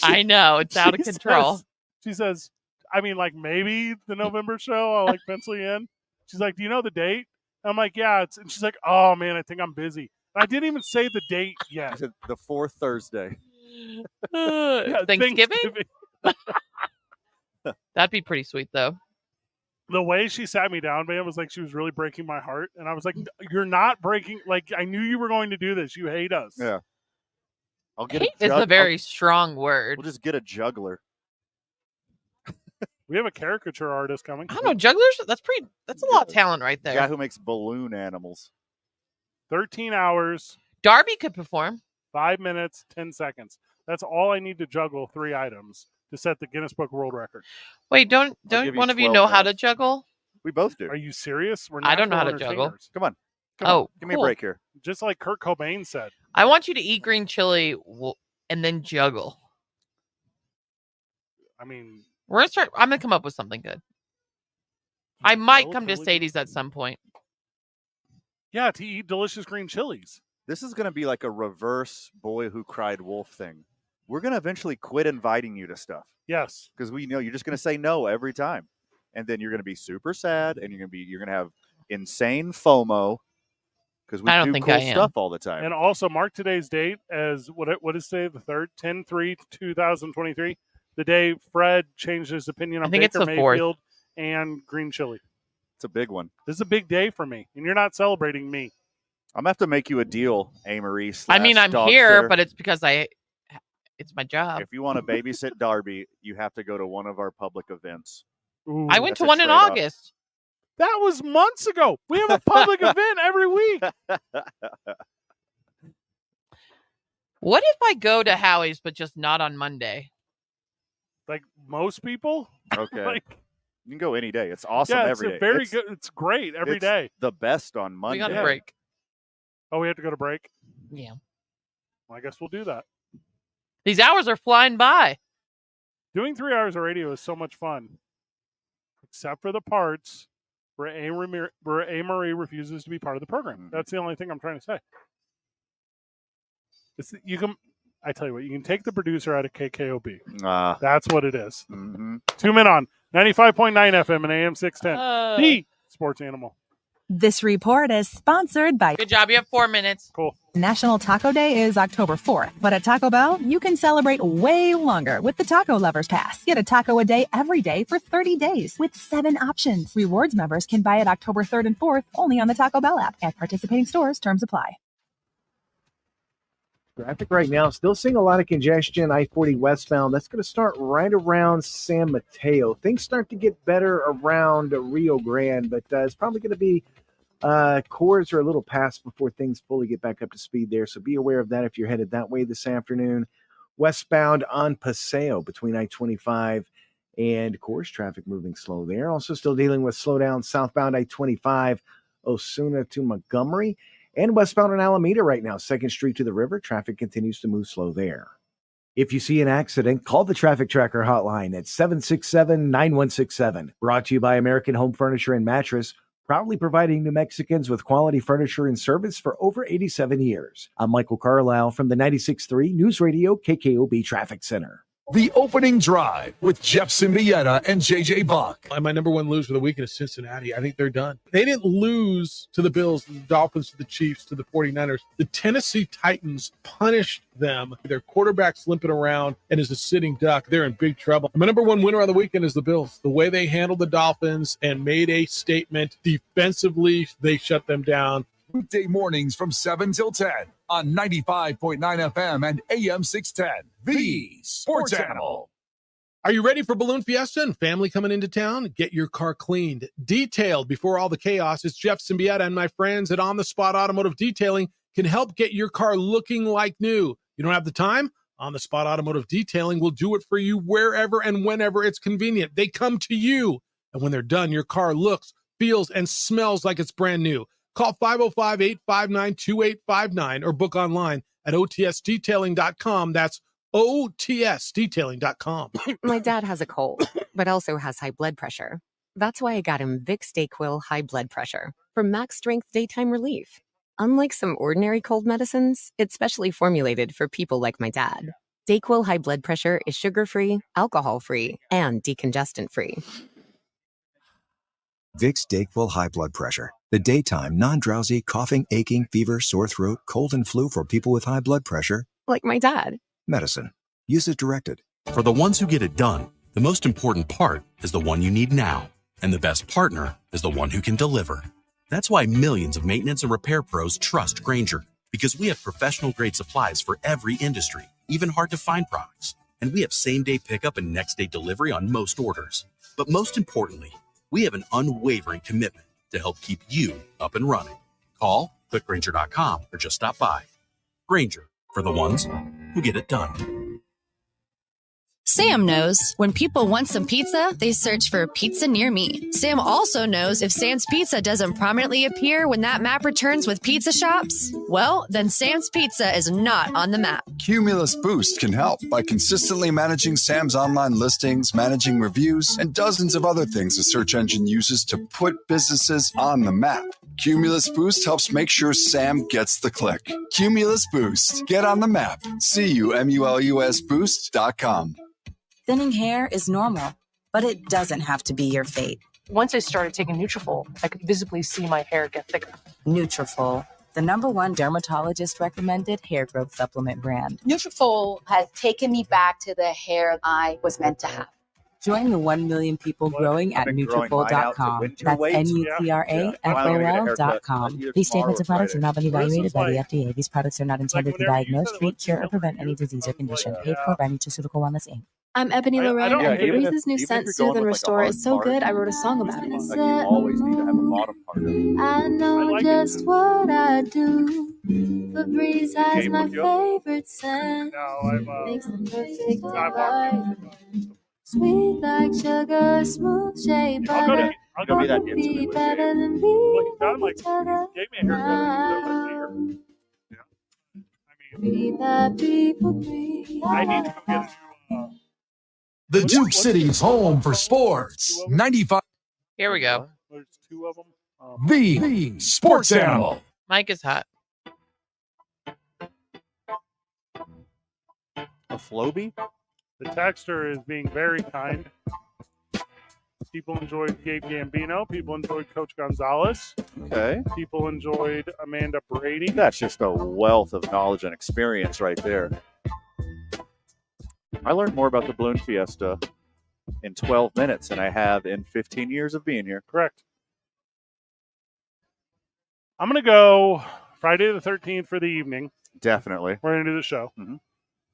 I know. It's out of control. She says, I mean, like, maybe the November show, I'll, like, pencil you in. She's like, do you know the date? And I'm like, yeah. And she's like, oh, man, I think I'm busy. And I didn't even say the date yet. The fourth Thursday. Yeah, Thanksgiving? That'd be pretty sweet, though. The way she sat me down, man, was like she was really breaking my heart. And I was like, you're not breaking. Like, I knew you were going to do this. You hate us. Yeah. I'll get Hate is a very strong word. We'll just get a juggler. We have a caricature artist coming. I don't know. Jugglers, that's a lot of talent right The there. guy who makes balloon animals. 13 hours. Darby could perform. 5 minutes, 10 seconds. That's all I need to juggle 3 items to set the Guinness Book World Record. Wait, don't one of you know how to juggle? We both do. Are you serious? We're I don't know how to natural juggle. entertainers. Come on. Oh, Give me a cool. break here. Just like Kurt Cobain said. I want you to eat green chili and then juggle. I mean, I'm gonna come up with something good. I might come to Sadie's at some point. Yeah, to eat delicious green chilies. This is going to be like a reverse Boy Who Cried Wolf thing. We're going to eventually quit inviting you to stuff. Yes. Because we know you're just going to say no every time. And then you're going to be super sad and you're going to have insane FOMO because we do cool stuff all the time. And also mark today's date as what is today? The 3rd, 10/3/2023. The day Fred changed his opinion on I think Baker it's the 4th. Mayfield and green chili. It's a big one. This is a big day for me, and you're not celebrating me. I'm gonna have to make you a deal, Amory. I mean, I'm here, but it's because it's my job. If you want to babysit Darby, you have to go to one of our public events. Ooh, I went to one in August. That was months ago. We have a public event every week. What if I go to Howie's, but just not on Monday? Like most people? Okay. Like, you can go any day. It's awesome every day. Very good. It's great every day. The best on Monday. We got a break. Oh, we have to go to break? Yeah. Well, I guess we'll do that. These hours are flying by. Doing 3 hours of radio is so much fun. Except for the parts where Amory refuses to be part of the program. Mm-hmm. That's the only thing I'm trying to say. I tell you what, you can take the producer out of KKOB. That's what it is. Mm-hmm. 2 men on 95.9 FM and AM 610. The Sports Animal. This report is sponsored by Good job. You have 4 minutes. Cool. National Taco Day is October 4th, but at Taco Bell, you can celebrate way longer with the Taco Lovers Pass. Get a taco a day every day for 30 days with 7 options. Rewards members can buy it October 3rd and 4th only on the Taco Bell app. At participating stores, terms apply. Traffic right now, still seeing a lot of congestion, I-40 westbound. That's going to start right around San Mateo. Things start to get better around Rio Grande, but it's probably going to be cores are a little past before things fully get back up to speed there. So be aware of that if you're headed that way this afternoon. Westbound on Paseo between I-25 and cores traffic moving slow there. Also still dealing with slowdown southbound I-25, Osuna to Montgomery. And westbound on Alameda right now, 2nd Street to the river. Traffic continues to move slow there. If you see an accident, call the Traffic Tracker hotline at 767-9167. Brought to you by American Home Furniture and Mattress, proudly providing New Mexicans with quality furniture and service for over 87 years. I'm Michael Carlisle from the 96.3 News Radio KKOB Traffic Center. The opening drive with Jeff Symbieta and JJ Buck. My number one loser of the weekend is Cincinnati. I think they're done. They didn't lose to the Bills, to the Dolphins, to the Chiefs, to the 49ers. The Tennessee Titans punished them. Their quarterback's limping around and is a sitting duck. They're in big trouble. My number one winner of the weekend is the Bills. The way they handled the Dolphins and made a statement defensively, they shut them down. Weekday mornings from 7 till 10 on 95.9 FM and AM 610. The Sports Animal. Are you ready for Baloon Fiesta and family coming into town? Get your car cleaned, detailed before all the chaos. It's Jeff Symbieta and my friends at On the Spot Automotive Detailing can help get your car looking like new. You don't have the time? On the Spot Automotive Detailing will do it for you wherever and whenever it's convenient. They come to you, and when they're done, your car looks, feels, and smells like it's brand new. Call 505-859-2859 or book online at otsdetailing.com. That's otsdetailing.com. My dad has a cold, but also has high blood pressure. That's why I got him Vicks DayQuil High Blood Pressure for max strength daytime relief. Unlike some ordinary cold medicines, it's specially formulated for people like my dad. DayQuil High Blood Pressure is sugar-free, alcohol-free, and decongestant-free. Vicks DayQuil High Blood Pressure. The daytime, non-drowsy, coughing, aching, fever, sore throat, cold, and flu for people with high blood pressure. Like my dad. Medicine. Use as directed. For the ones who get it done, the most important part is the one you need now. And the best partner is the one who can deliver. That's why millions of maintenance and repair pros trust Grainger. Because we have professional-grade supplies for every industry, even hard-to-find products. And we have same-day pickup and next-day delivery on most orders. But most importantly, we have an unwavering commitment to help keep you up and running. Call, click Grainger.com, or just stop by. Grainger, for the ones who get it done. Sam knows when people want some pizza, they search for pizza near me. Sam also knows if Sam's Pizza doesn't prominently appear when that map returns with pizza shops, well, then Sam's Pizza is not on the map. Cumulus Boost can help by consistently managing Sam's online listings, managing reviews, and dozens of other things the search engine uses to put businesses on the map. Cumulus Boost helps make sure Sam gets the click. Cumulus Boost. Get on the map. CUMULUS Boost.com. Thinning hair is normal, but it doesn't have to be your fate. Once I started taking Nutrafol, I could visibly see my hair get thicker. Nutrafol, the #1 dermatologist-recommended hair growth supplement brand. Nutrafol has taken me back to the hair I was meant to have. Join the 1 million people growing at Nutrafol.com. That's Nutrafol.com. These statements and products have not been evaluated by the FDA. These products are not intended to diagnose, treat, cure, or prevent any disease or condition. Paid for by Nutraceutical Wellness, Inc. I'm Ebony Loren, and Febrez's new scent, Soothe and Restore, is so good I wrote a song about it. Like you always need to have a bottom part of it. I know just what I do. Febreze has my favorite scent. Makes the perfect environment. Sweet like sugar, smooth shea butter. I'll go be that be better than being each other. Be that people breathe. I need to go get The Duke City's home for sports. 95. Here we go. There's two of them. The Sports Animal. Mike is hot. A Floby? The texter is being very kind. People enjoyed Gabe Gambino. People enjoyed Coach Gonzalez. Okay. People enjoyed Amanda Brady. That's just a wealth of knowledge and experience right there. I learned more about the Baloon Fiesta in 12 minutes than I have in 15 years of being here. Correct. I'm going to go Friday the 13th for the evening. Definitely. We're going to do the show. Mm-hmm.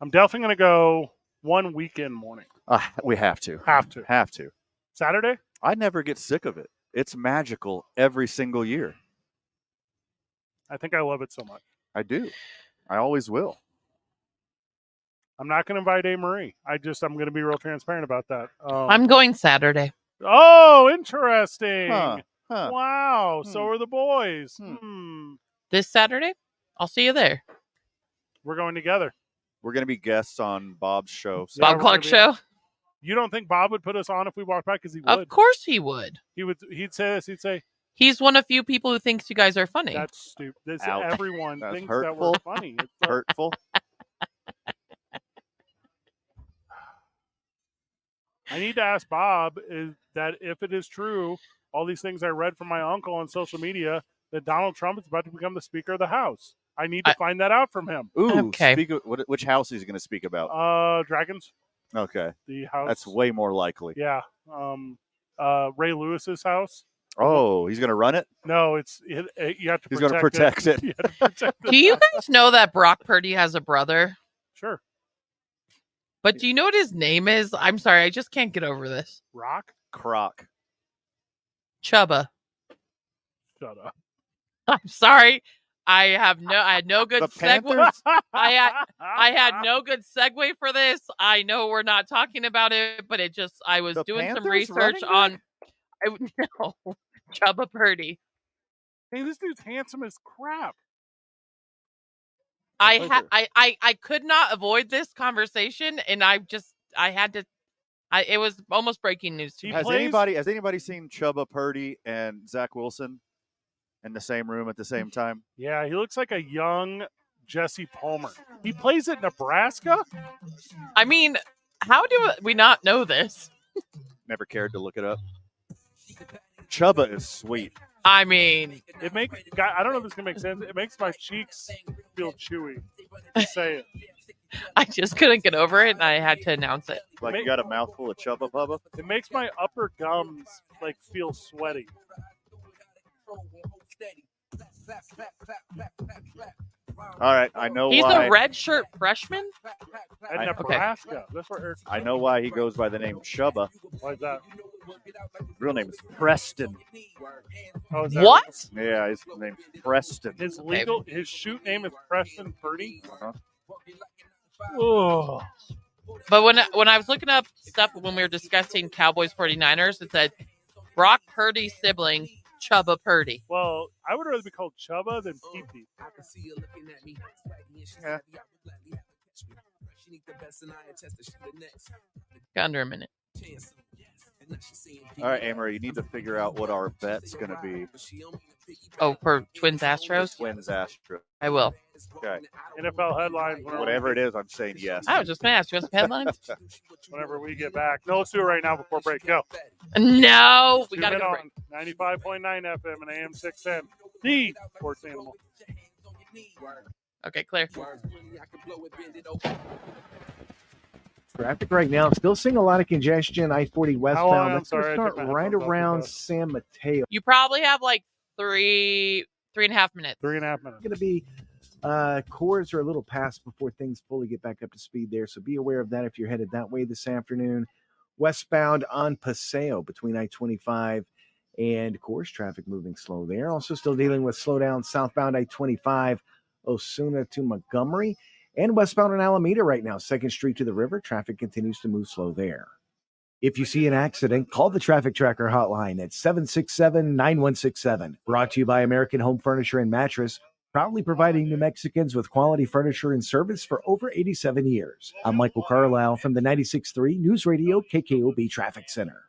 I'm definitely going to go one weekend morning. We have to. Have to. Saturday? I never get sick of it. It's magical every single year. I think I love it so much. I do. I always will. I'm not going to invite A. Marie. I'm going to be real transparent about that. I'm going Saturday. Oh, interesting. Huh. Wow. So are the boys. This Saturday? I'll see you there. We're going together. We're going to be guests on Bob's show. So Bob Clark show? You don't think Bob would put us on if we walked by? Because he would. Of course he would. He'd say this. He'd say, he's one of few people who thinks you guys are funny. That's stupid. Ouch. Everyone That's thinks hurtful. that we're funny. It's hurtful. I need to ask Bob is that if it is true, all these things I read from my uncle on social media, that Donald Trump is about to become the Speaker of the House. I need to find that out from him. Ooh, okay. Which house is he going to speak about? Dragons. Okay. The house. That's way more likely. Yeah. Ray Lewis's house. Oh, he's going to run it? No, you have to. He's going to protect it. You have to protect Do you guys know that Brock Purdy has a brother? Sure. But do you know what his name is? I'm sorry, I just can't get over this. Rock? Croc. Chubba. Shut up. I'm sorry. I had no good segue. Panthers? I had no good segue for this. I know we're not talking about it, but I was doing some Panthers research on. No, Chubba Purdy. Hey, this dude's handsome as crap. I could not avoid this conversation, and I had to. It was almost breaking news to me. Has anybody seen Chubba Purdy and Zach Wilson in the same room at the same time? Yeah, he looks like a young Jesse Palmer. He plays at Nebraska? I mean, how do we not know this? Never cared to look it up. Chubba is sweet. I mean, I don't know if this can make sense. It makes my cheeks feel chewy. Say it. I just couldn't get over it, and I had to announce it. Like you got a mouthful of Chubba Bubba? It makes my upper gums feel sweaty. All right, I know He's why. a redshirt freshman? At Nebraska. That's where Eric. I know why he goes by the name Chubba. Why is that? Real name is Preston. Oh, is that What? Yeah, his name's Preston. His shoot name is Preston Purdy. Uh-huh. Oh. But when I was looking up stuff when we were discussing Cowboys 49ers, it said Brock Purdy's sibling, Chubba Purdy. Well, I would rather be called Chubba than Pee-Pee. Yeah. Under a minute. All right, Amory, you need to figure out what our bet's going to be. Oh, for Twins Astros? Twins Astros. I will. Okay. NFL headlines. Whatever it is, I'm saying yes. I was just going to ask. You want some headlines? Whenever we get back. No, let's do it right now before break. Go. No, we got to go break. 95.9 FM and AM 610. The Sports Animal. Okay, clear. Traffic right now, still seeing a lot of congestion. I-40 westbound. Let's sorry, start right around San Mateo. You probably have like 3.5 minutes. 3.5 minutes. It's going to be cores are a little past before things fully get back up to speed there, so be aware of that if you're headed that way this afternoon. Westbound on Paseo between I-25 and cores traffic moving slow there. Also still dealing with slowdown southbound I-25 Osuna to Montgomery. And westbound on Alameda right now, 2nd Street to the river. Traffic continues to move slow there. If you see an accident, call the Traffic Tracker hotline at 767-9167. Brought to you by American Home Furniture and Mattress, proudly providing New Mexicans with quality furniture and service for over 87 years. I'm Michael Carlisle from the 96.3 News Radio KKOB Traffic Center.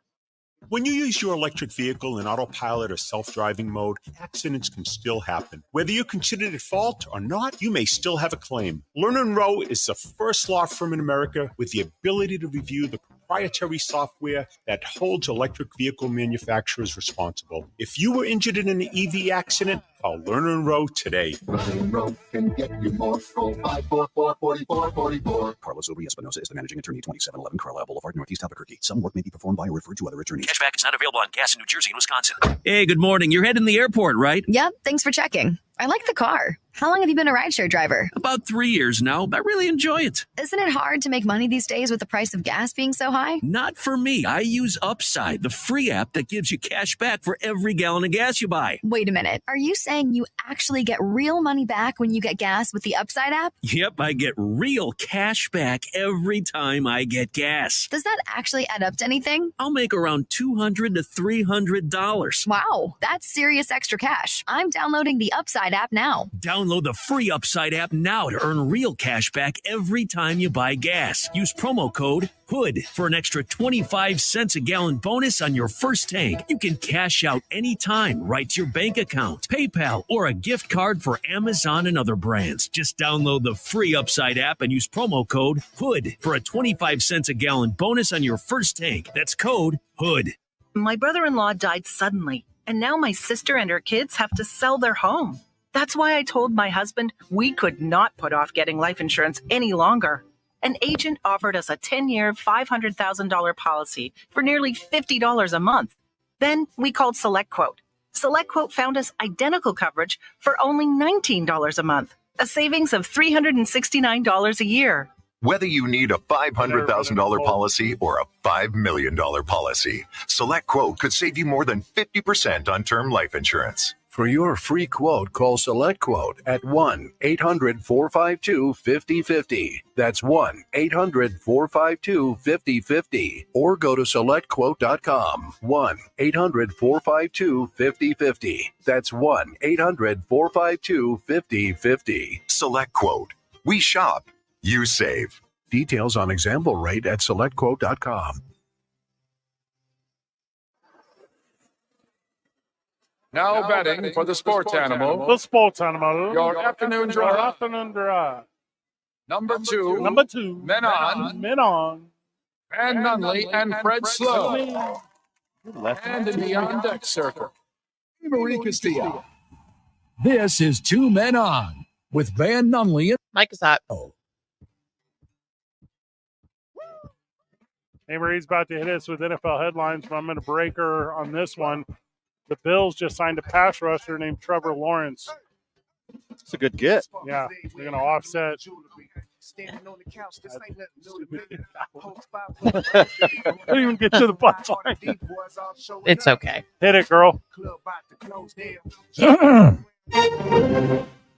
When you use your electric vehicle in autopilot or self-driving mode, accidents can still happen. Whether you're considered at fault or not, you may still have a claim. Lerner & Rowe is the first law firm in America with the ability to review the proprietary software that holds electric vehicle manufacturers responsible. If you were injured in an EV accident, call Lerner & Rowe today. Lerner & Rowe can get you more. Call 544-4444. Carlos Obrey Espinosa is the managing attorney, 2711 Carlisle Boulevard, Northeast Albuquerque. Some work may be performed by or referred to other attorneys. Cashback is not available on gas in New Jersey and Wisconsin. Hey, good morning. You're heading to the airport, right? Yep, thanks for checking. I like the car. How long have you been a rideshare driver? About 3 years now. I really enjoy it. Isn't it hard to make money these days with the price of gas being so high? Not for me. I use Upside, the free app that gives you cash back for every gallon of gas you buy. Wait a minute. Are you saying you actually get real money back when you get gas with the Upside app? Yep, I get real cash back every time I get gas. Does that actually add up to anything? I'll make around $200 to $300. Wow, that's serious extra cash. I'm downloading the Upside app now. Download the free Upside app now to earn real cash back every time you buy gas. Use promo code HOOD for an extra 25 cents a gallon bonus on your first tank. You can cash out anytime right to your bank account, PayPal, or a gift card for Amazon and other brands. Just download the free Upside app and use promo code HOOD for a 25 cents a gallon bonus on your first tank. That's code HOOD. My brother-in-law died suddenly, and now my sister and her kids have to sell their home. That's why I told my husband we could not put off getting life insurance any longer. An agent offered us a 10-year, $500,000 policy for nearly $50 a month. Then we called SelectQuote. SelectQuote found us identical coverage for only $19 a month, a savings of $369 a year. Whether you need a $500,000 policy or a $5 million policy, SelectQuote could save you more than 50% on term life insurance. For your free quote, call SelectQuote at 1-800-452-5050. That's 1-800-452-5050. Or go to SelectQuote.com. 1-800-452-5050. That's 1-800-452-5050. SelectQuote. We shop. You save. Details on example rate at SelectQuote.com. Now betting for the sports animal. The sports animal. Your afternoon Your draw. afternoon draw. Number two. Men on. Menon. Van Nunley and Fred Slow. And in the on on-deck circle, Marie Castillo. This is Two Men On with Van Nunley and Mike is hot. Hey, Marie's about to hit us with NFL headlines, but I'm going to break her on this one. The Bills just signed a pass rusher named Trevor Lawrence. It's a good get. Yeah, they're going to offset. Don't even get to the punchline. It's okay. Hit it, girl.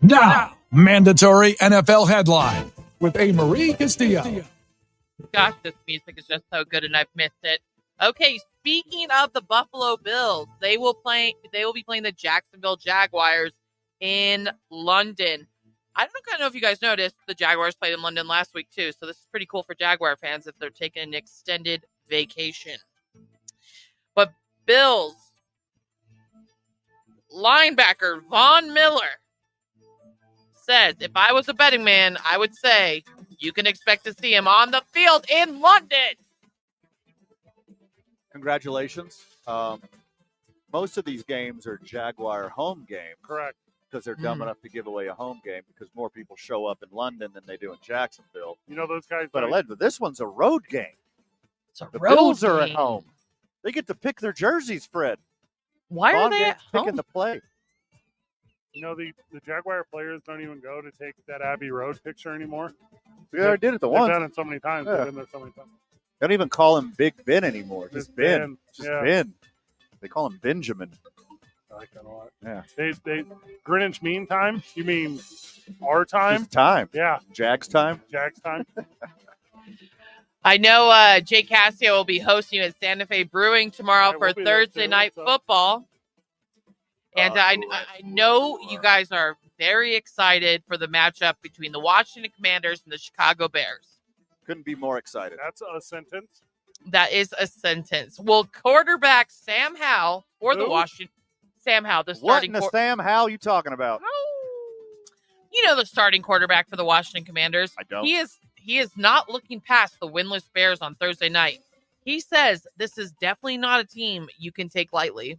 now, mandatory NFL headline with A. Marie Castillo. Gosh, this music is just so good, and I've missed it. Okay, speaking of the Buffalo Bills, they will be playing the Jacksonville Jaguars in London. I don't know if you guys noticed, the Jaguars played in London last week too, so this is pretty cool for Jaguar fans if they're taking an extended vacation. But Bills linebacker Von Miller says, if I was a betting man, I would say you can expect to see him on the field in London. Congratulations. Most of these games are Jaguar home games. Correct. Because they're dumb enough to give away a home game because more people show up in London than they do in Jacksonville. You know those guys. But this one's a road game. It's a the road Bills are at game. home. They get to pick their jerseys, Fred. Why are they at picking home? the play? You know, the Jaguar players don't even go to take that Abbey Road picture anymore. Yeah, I did it the They've once. done it so many times. Yeah. They've been there so many times. They don't even call him Big Ben anymore. Just Ben. Just yeah. Ben. They call him Benjamin. I like that a lot. Yeah. They Greenwich Mean Time? You mean our time? Just time. Yeah. Jack's time. Jack's time. I know Jay Cassio will be hosting at Santa Fe Brewing tomorrow I for will be there, Thursday too. night What's up? football. And I know you guys are very excited for the matchup between the Washington Commanders and the Chicago Bears. Couldn't be more excited. That's a sentence. That is a sentence. Will quarterback Sam Howell for the Who? Washington Sam Howell, the What starting in the Sam Howell you talking about? you know the starting quarterback for the Washington Commanders. I don't. He is not looking past the winless Bears on Thursday night. He says this is definitely not a team you can take lightly.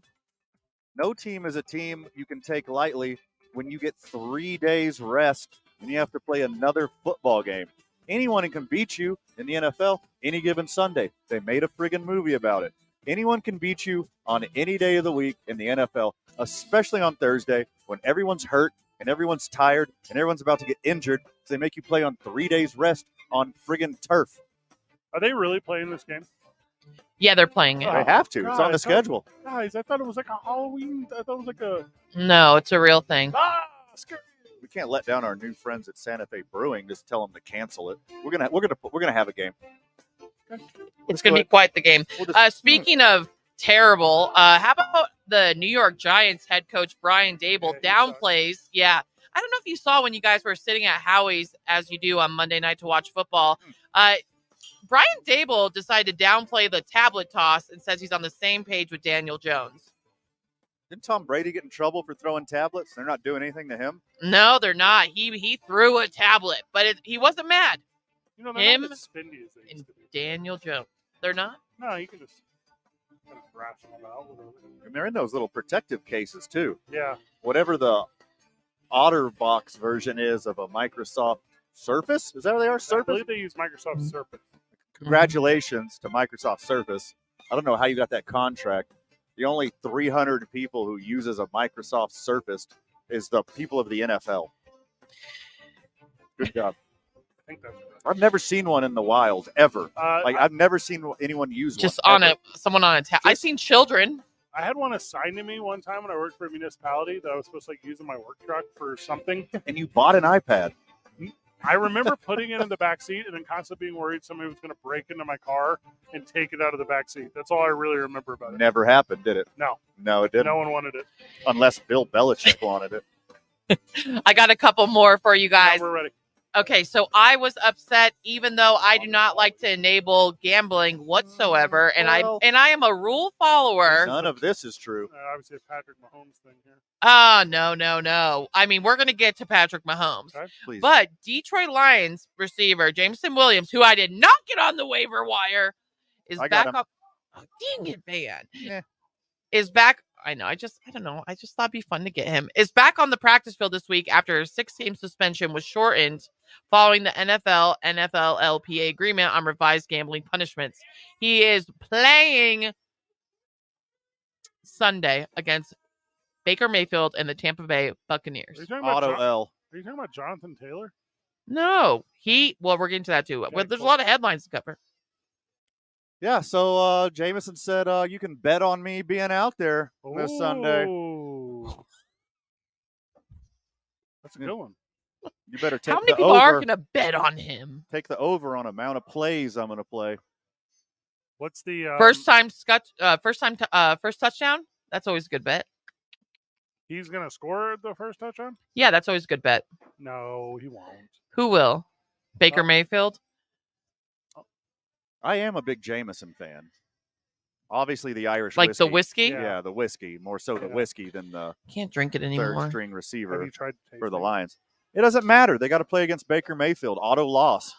No team is a team you can take lightly when you get 3 days rest and you have to play another football game. Anyone can beat you in the NFL any given Sunday. They made a friggin' movie about it. Anyone can beat you on any day of the week in the NFL, especially on Thursday when everyone's hurt and everyone's tired and everyone's about to get injured. So they make you play on 3 days rest on friggin' turf. Are they really playing this game? Yeah, they're playing it. They have to. It's on the Guys, schedule. Guys, I thought it was like a Halloween. I thought it was like a. No, it's a real thing. Scary. We can't let down our new friends at Santa Fe Brewing. Just tell them to cancel it. We're gonna have a game. It's going to be quite the game. We'll just- Speaking of terrible, how about the New York Giants head coach Brian Dable downplays? Yeah. I don't know if you saw when you guys were sitting at Howie's, as you do on Monday night to watch football. Brian Dable decided to downplay the tablet toss and says he's on the same page with Daniel Jones. Didn't Tom Brady get in trouble for throwing tablets? They're not doing anything to him. No, they're not. He threw a tablet, but he wasn't mad. You know, they're Him not as spendy as they and used to be. Daniel Jones. They're not? No, you can just kind of thrash them out. And they're in those little protective cases too. Yeah. Whatever the OtterBox version is of a Microsoft Surface. Is that what they are? I Surface? believe they use Microsoft Surface. Congratulations to Microsoft Surface. I don't know how you got that contract. The only 300 people who uses a Microsoft Surface is the people of the NFL. Good job. I think that's right. I've never seen one in the wild ever. I've never seen anyone use Just one. on someone on a tab. I've seen children. I had one assigned to me one time when I worked for a municipality that I was supposed to use in my work truck for something. And you bought an iPad. I remember putting it in the back seat and then constantly being worried somebody was going to break into my car and take it out of the back seat. That's all I really remember about it. Never happened, did it? No. No, it didn't. No one wanted it. Unless Bill Belichick wanted it. I got a couple more for you guys. Now we're ready. Okay, so I was upset, even though I do not like to enable gambling whatsoever, and I am a rule follower. None of this is true. Obviously, a Patrick Mahomes thing here. No. I mean, we're going to get to Patrick Mahomes. Okay. Please. But Detroit Lions receiver Jameson Williams, who I did not get on the waiver wire, is I got back him. on. Oh, dang it, man. Yeah. Is back. I know. I don't know. I just thought it'd be fun to get him. Is back on the practice field this week after a 6-game suspension was shortened following the NFL-LPA agreement on revised gambling punishments. He is playing Sunday against Baker Mayfield and the Tampa Bay Buccaneers. Are you talking Auto about Jonathan Taylor? No. Well, we're getting to that too. Okay, Well, there's cool. a lot of headlines to cover. Yeah, so Jameson said you can bet on me being out there this Sunday. That's a good one. You better take How many the people over. are going to bet on him? Take the over on amount of plays I'm going to play. What's the First touchdown? That's always a good bet. He's going to score the first touchdown? Yeah, that's always a good bet. No, he won't. Who will? Baker Mayfield? I am a big Jameson fan. Obviously, the Irish Like whiskey. the whiskey? Yeah, the whiskey. More so the whiskey than the Can't drink it anymore. third-string receiver Have you tried for the tasting it? Lions. It doesn't matter. They got to play against Baker Mayfield. Auto loss.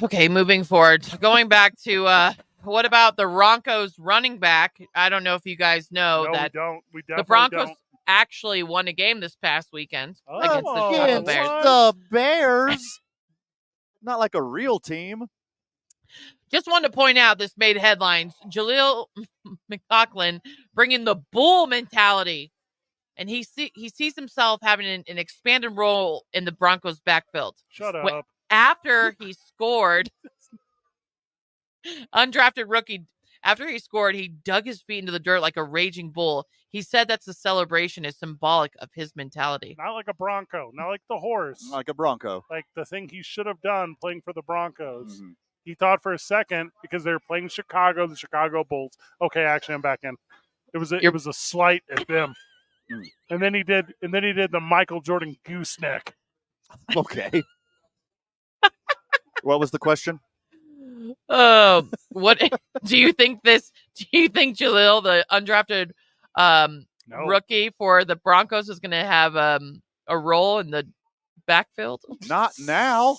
Okay, moving forward. Going back to what about the Broncos running back? I don't know if you guys know No, that we don't. We definitely the Broncos don't. actually won a game this past weekend against the Oh, Chicago Against Bears. the Bears. Not like a real team. Just wanted to point out this made headlines. Jaleel McLaughlin bringing the bull mentality, and he sees himself having an expanded role in the Broncos' backfield. Shut up. After he scored, undrafted rookie. After he scored, he dug his feet into the dirt like a raging bull. He said that's a celebration is symbolic of his mentality. Not like a Bronco. Not like the horse. Like a Bronco. Like the thing he should have done playing for the Broncos. Mm-hmm. He thought for a second because they were playing Chicago, the Chicago Bulls. Okay, actually, I'm back in. It was a slight at them. And then he did the Michael Jordan gooseneck. Okay. What was the question? What do you think Jaleel, the undrafted rookie for the Broncos, is going to have a role in the backfield? Not now.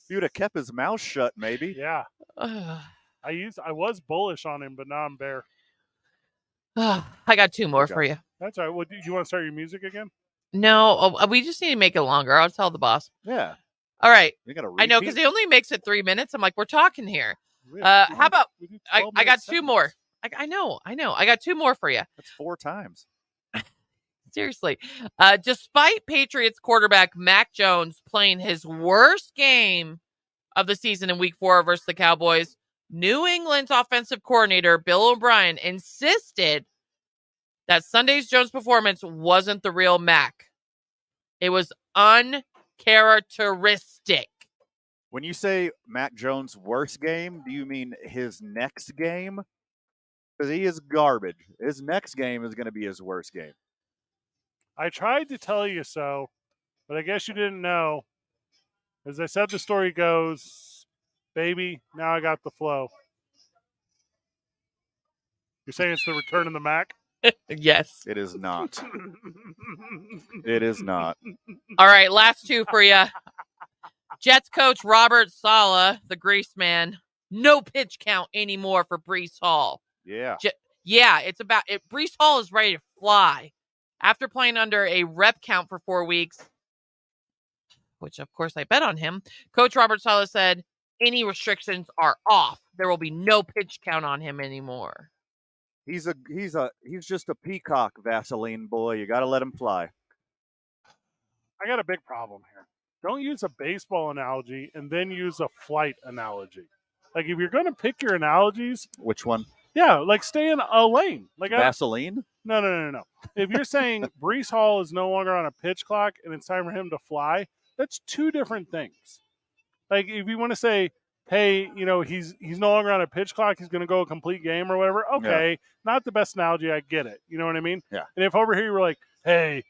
If you'd have kept his mouth shut, maybe. Yeah. I was bullish on him, but now I'm bare. I got two more for you. That's all right. Well, do you want to start your music again? No, we just need to make it longer. I'll tell the boss. Yeah. All right. You gotta I know, because he only makes it 3 minutes. I'm like, we're talking here. How about I got two more. I know. I got two more for you. That's 4 times. Seriously. Despite Patriots quarterback Mac Jones playing his worst game of the season in Week 4 versus the Cowboys, New England's offensive coordinator Bill O'Brien insisted that Sunday's Jones performance wasn't the real Mac. It was uncharacteristic. When you say Mac Jones' worst game, do you mean his next game? Because he is garbage. His next game is going to be his worst game. I tried to tell you so, but I guess you didn't know. As I said, the story goes, baby, now I got the flow. You're saying it's the return of the Mac? Yes. It is not. It is not. All right, last two for you. Jets coach Robert Saleh, the grease man, no pitch count anymore for Breece Hall. Yeah. It's about it. Breece Hall is ready to fly. After playing under a rep count for 4 weeks, which of course I bet on him, Coach Robert Saleh said any restrictions are off. There will be no pitch count on him anymore. He's just a peacock Vaseline boy. You got to let him fly. I got a big problem here. Don't use a baseball analogy and then use a flight analogy. Like, if you're going to pick your analogies, Which one? yeah, like stay in a lane. Like Vaseline? No. If you're saying Breece Hall is no longer on a pitch clock and it's time for him to fly, that's two different things. Like, if you want to say, hey, he's no longer on a pitch clock, he's going to go a complete game or whatever, okay, not the best analogy, I get it. You know what I mean? Yeah. And if over here you were like, hey,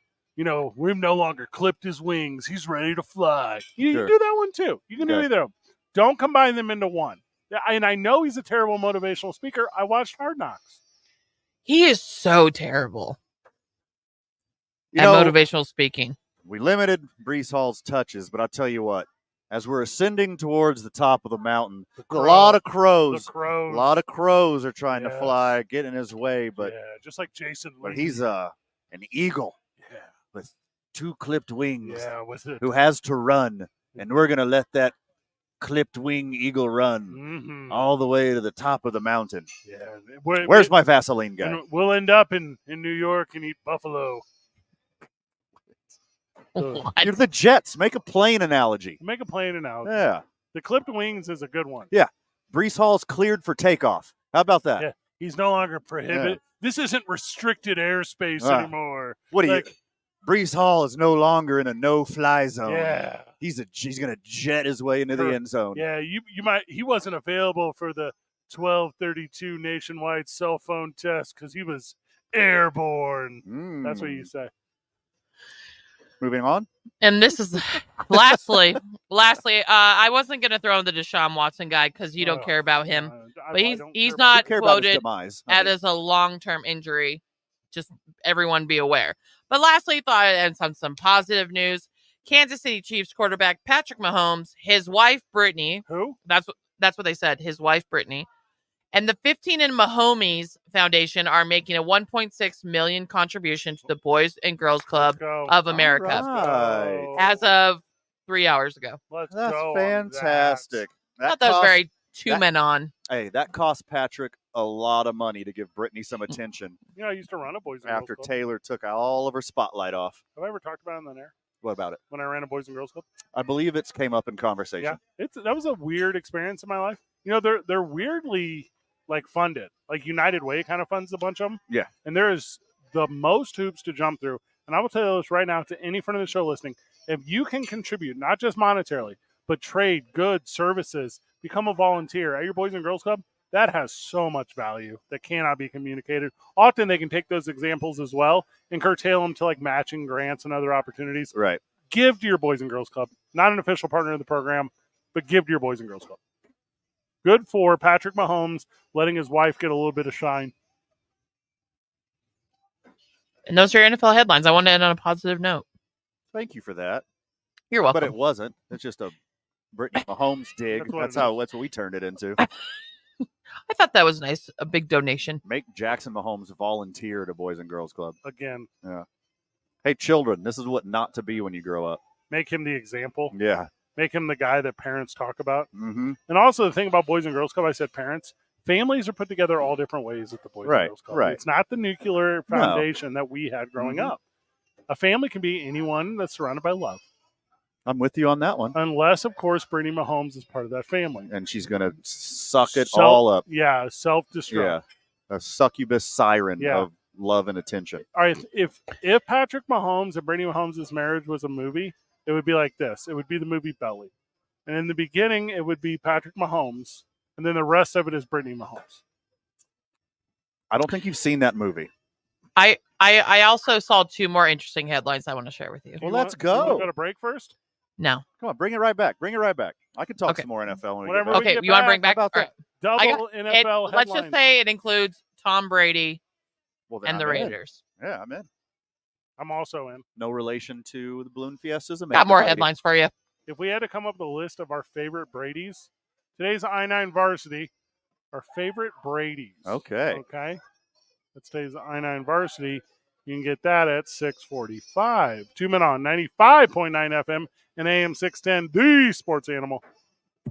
we've no longer clipped his wings. He's ready to fly. You Sure. can do that one too. You can do Okay. either of them. Don't combine them into one. And I know he's a terrible motivational speaker. I watched Hard Knocks. He is so terrible You at know, motivational speaking. We limited Brees Hall's touches, but I'll tell you what. As we're ascending towards the top of the mountain, a lot of crows. The crows. A lot of crows are trying to Yes. fly, get in his way, but just like Jason Lee. but he's an eagle with 2 clipped wings with it. who has to run, and we're gonna let that clipped wing eagle run all the way to the top of the mountain. Yeah. Where's my Vaseline guy? And we'll end up in New York and eat buffalo. You're the Jets. Make a plane analogy. Make a plane analogy. Yeah. The clipped wings is a good one. Yeah. Brees Hall's cleared for takeoff. How about that? Yeah. He's no longer prohibited. Yeah. This isn't restricted airspace Ah. anymore. What do you? Brees Hall is no longer in a no-fly zone. Yeah. He's going to jet his way into the end zone. Yeah, you might. He wasn't available for the 12:32 nationwide cell phone test because he was airborne. That's what you say. Moving on. And this is lastly, I wasn't going to throw in the Deshaun Watson guy because you don't care about him, but he's not quoted as a long-term injury. Just everyone be aware. But lastly, thought I'd end on some positive news. Kansas City Chiefs quarterback Patrick Mahomes, his wife Brittany. Who? That's what they said. His wife Brittany, and the 15 and Mahomes Foundation are making a $1.6 million contribution to the Boys and Girls Club of America as of 3 hours ago. Let's That's go. fantastic. I thought that was very men on. Hey, that cost Patrick a lot of money to give Brittany some attention. I used to run a Boys and after Girls Club. Taylor took all of her spotlight off. Have I ever talked about it on air? What about it? When I ran a Boys and Girls Club? I believe it's came up in conversation. Yeah, that was a weird experience in my life. They're weirdly funded. Like United Way kind of funds a bunch of them. Yeah. And there is the most hoops to jump through. And I will tell you this right now to any friend of the show listening. If you can contribute, not just monetarily, but trade, goods, services, become a volunteer at your Boys and Girls Club, that has so much value that cannot be communicated. Often they can take those examples as well and curtail them to matching grants and other opportunities. Right. Give to your Boys and Girls Club. Not an official partner of the program, but give to your Boys and Girls Club. Good for Patrick Mahomes letting his wife get a little bit of shine. And those are your NFL headlines. I want to end on a positive note. Thank you for that. You're welcome. But it wasn't. It's just a Brittany Mahomes dig. That's what we turned it into. I thought that was nice. A big donation. Make Jackson Mahomes volunteer to Boys and Girls Club. Again. Yeah. Hey, children, this is what not to be when you grow up. Make him the example. Yeah. Make him the guy that parents talk about. Mm-hmm. And also the thing about Boys and Girls Club, I said parents. Families are put together all different ways at the Boys and Girls Club. Right. It's not the nuclear foundation that we had growing up. A family can be anyone that's surrounded by love. I'm with you on that one. Unless, of course, Brittany Mahomes is part of that family. And she's going to suck it all up. Yeah, self-destruct. Yeah, a succubus siren of love and attention. All right, if Patrick Mahomes and Brittany Mahomes' marriage was a movie, it would be like this. It would be the movie Belly. And in the beginning, it would be Patrick Mahomes, and then the rest of it is Brittany Mahomes. I don't think you've seen that movie. I also saw 2 more interesting headlines I want to share with you. Well, let's go. You want to go to break first? No. Come on, bring it right back. Bring it right back. I can talk some more NFL. When Whatever. Okay, you want to bring back? How about that? Double NFL headlines. Let's just say it includes Tom Brady then and the I'm in. Raiders. Yeah, I'm in. I'm also in. No relation to the Baloon Fiestas. Got more headlines for you. If we had to come up with a list of our favorite Bradys, today's I-9 varsity, our favorite Bradys. Okay. That's today's I-9 varsity. You can get that at 6:45. 2 men on 95.9 FM and AM 610, the sports animal.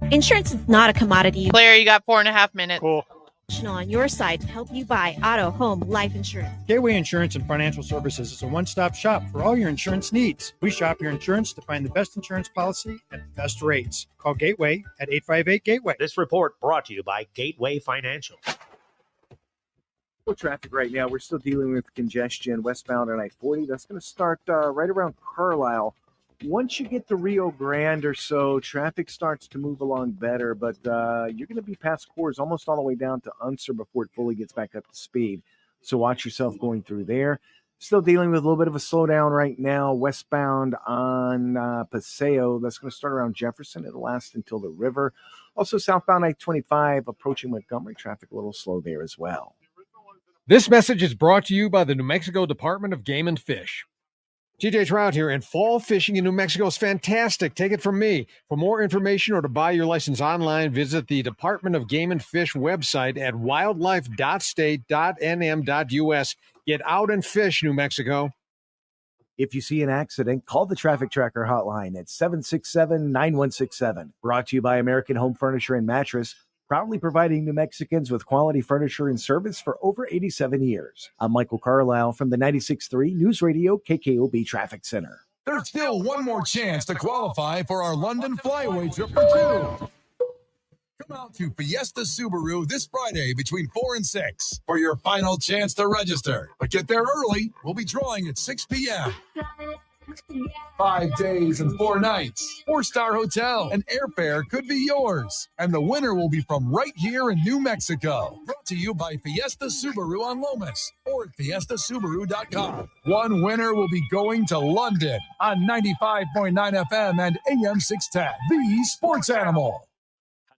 Insurance is not a commodity. Claire, you got 4.5 minutes. Cool. On your side to help you buy auto, home, life insurance. Gateway Insurance and Financial Services is a one-stop shop for all your insurance needs. We shop your insurance to find the best insurance policy at the best rates. Call Gateway at 858-GATEWAY. This report brought to you by Gateway Financial. Traffic right now. We're still dealing with congestion westbound on I-40. That's going to start right around Carlisle. Once you get to Rio Grande or so, traffic starts to move along better, but you're going to be past Coors almost all the way down to Unser before it fully gets back up to speed. So watch yourself going through there. Still dealing with a little bit of a slowdown right now, westbound on Paseo. That's going to start around Jefferson. It'll last until the river. Also, southbound I-25 approaching Montgomery. Traffic a little slow there as well. This message is brought to you by the New Mexico Department of Game and Fish. TJ Trout here, and fall fishing in New Mexico is fantastic. Take it from me. For more information or to buy your license online, visit the Department of Game and Fish website at wildlife.state.nm.us. Get out and fish, New Mexico. If you see an accident, call the Traffic Tracker hotline at 767-9167. Brought to you by American Home Furniture and Mattress, proudly providing New Mexicans with quality furniture and service for over 87 years. I'm Michael Carlisle from the 96.3 News Radio KKOB Traffic Center. There's still one more chance to qualify for our London flyaway trip for two. Come out to Fiesta Subaru this Friday between 4 and 6 for your final chance to register. But get there early. We'll be drawing at 6 p.m. 5 days and 4 nights, 4-star hotel, and airfare could be yours. And the winner will be from right here in New Mexico. Brought to you by Fiesta Subaru on Lomas or at fiestasubaru.com. One winner will be going to London on 95.9 FM and AM 610, the Sports Animal.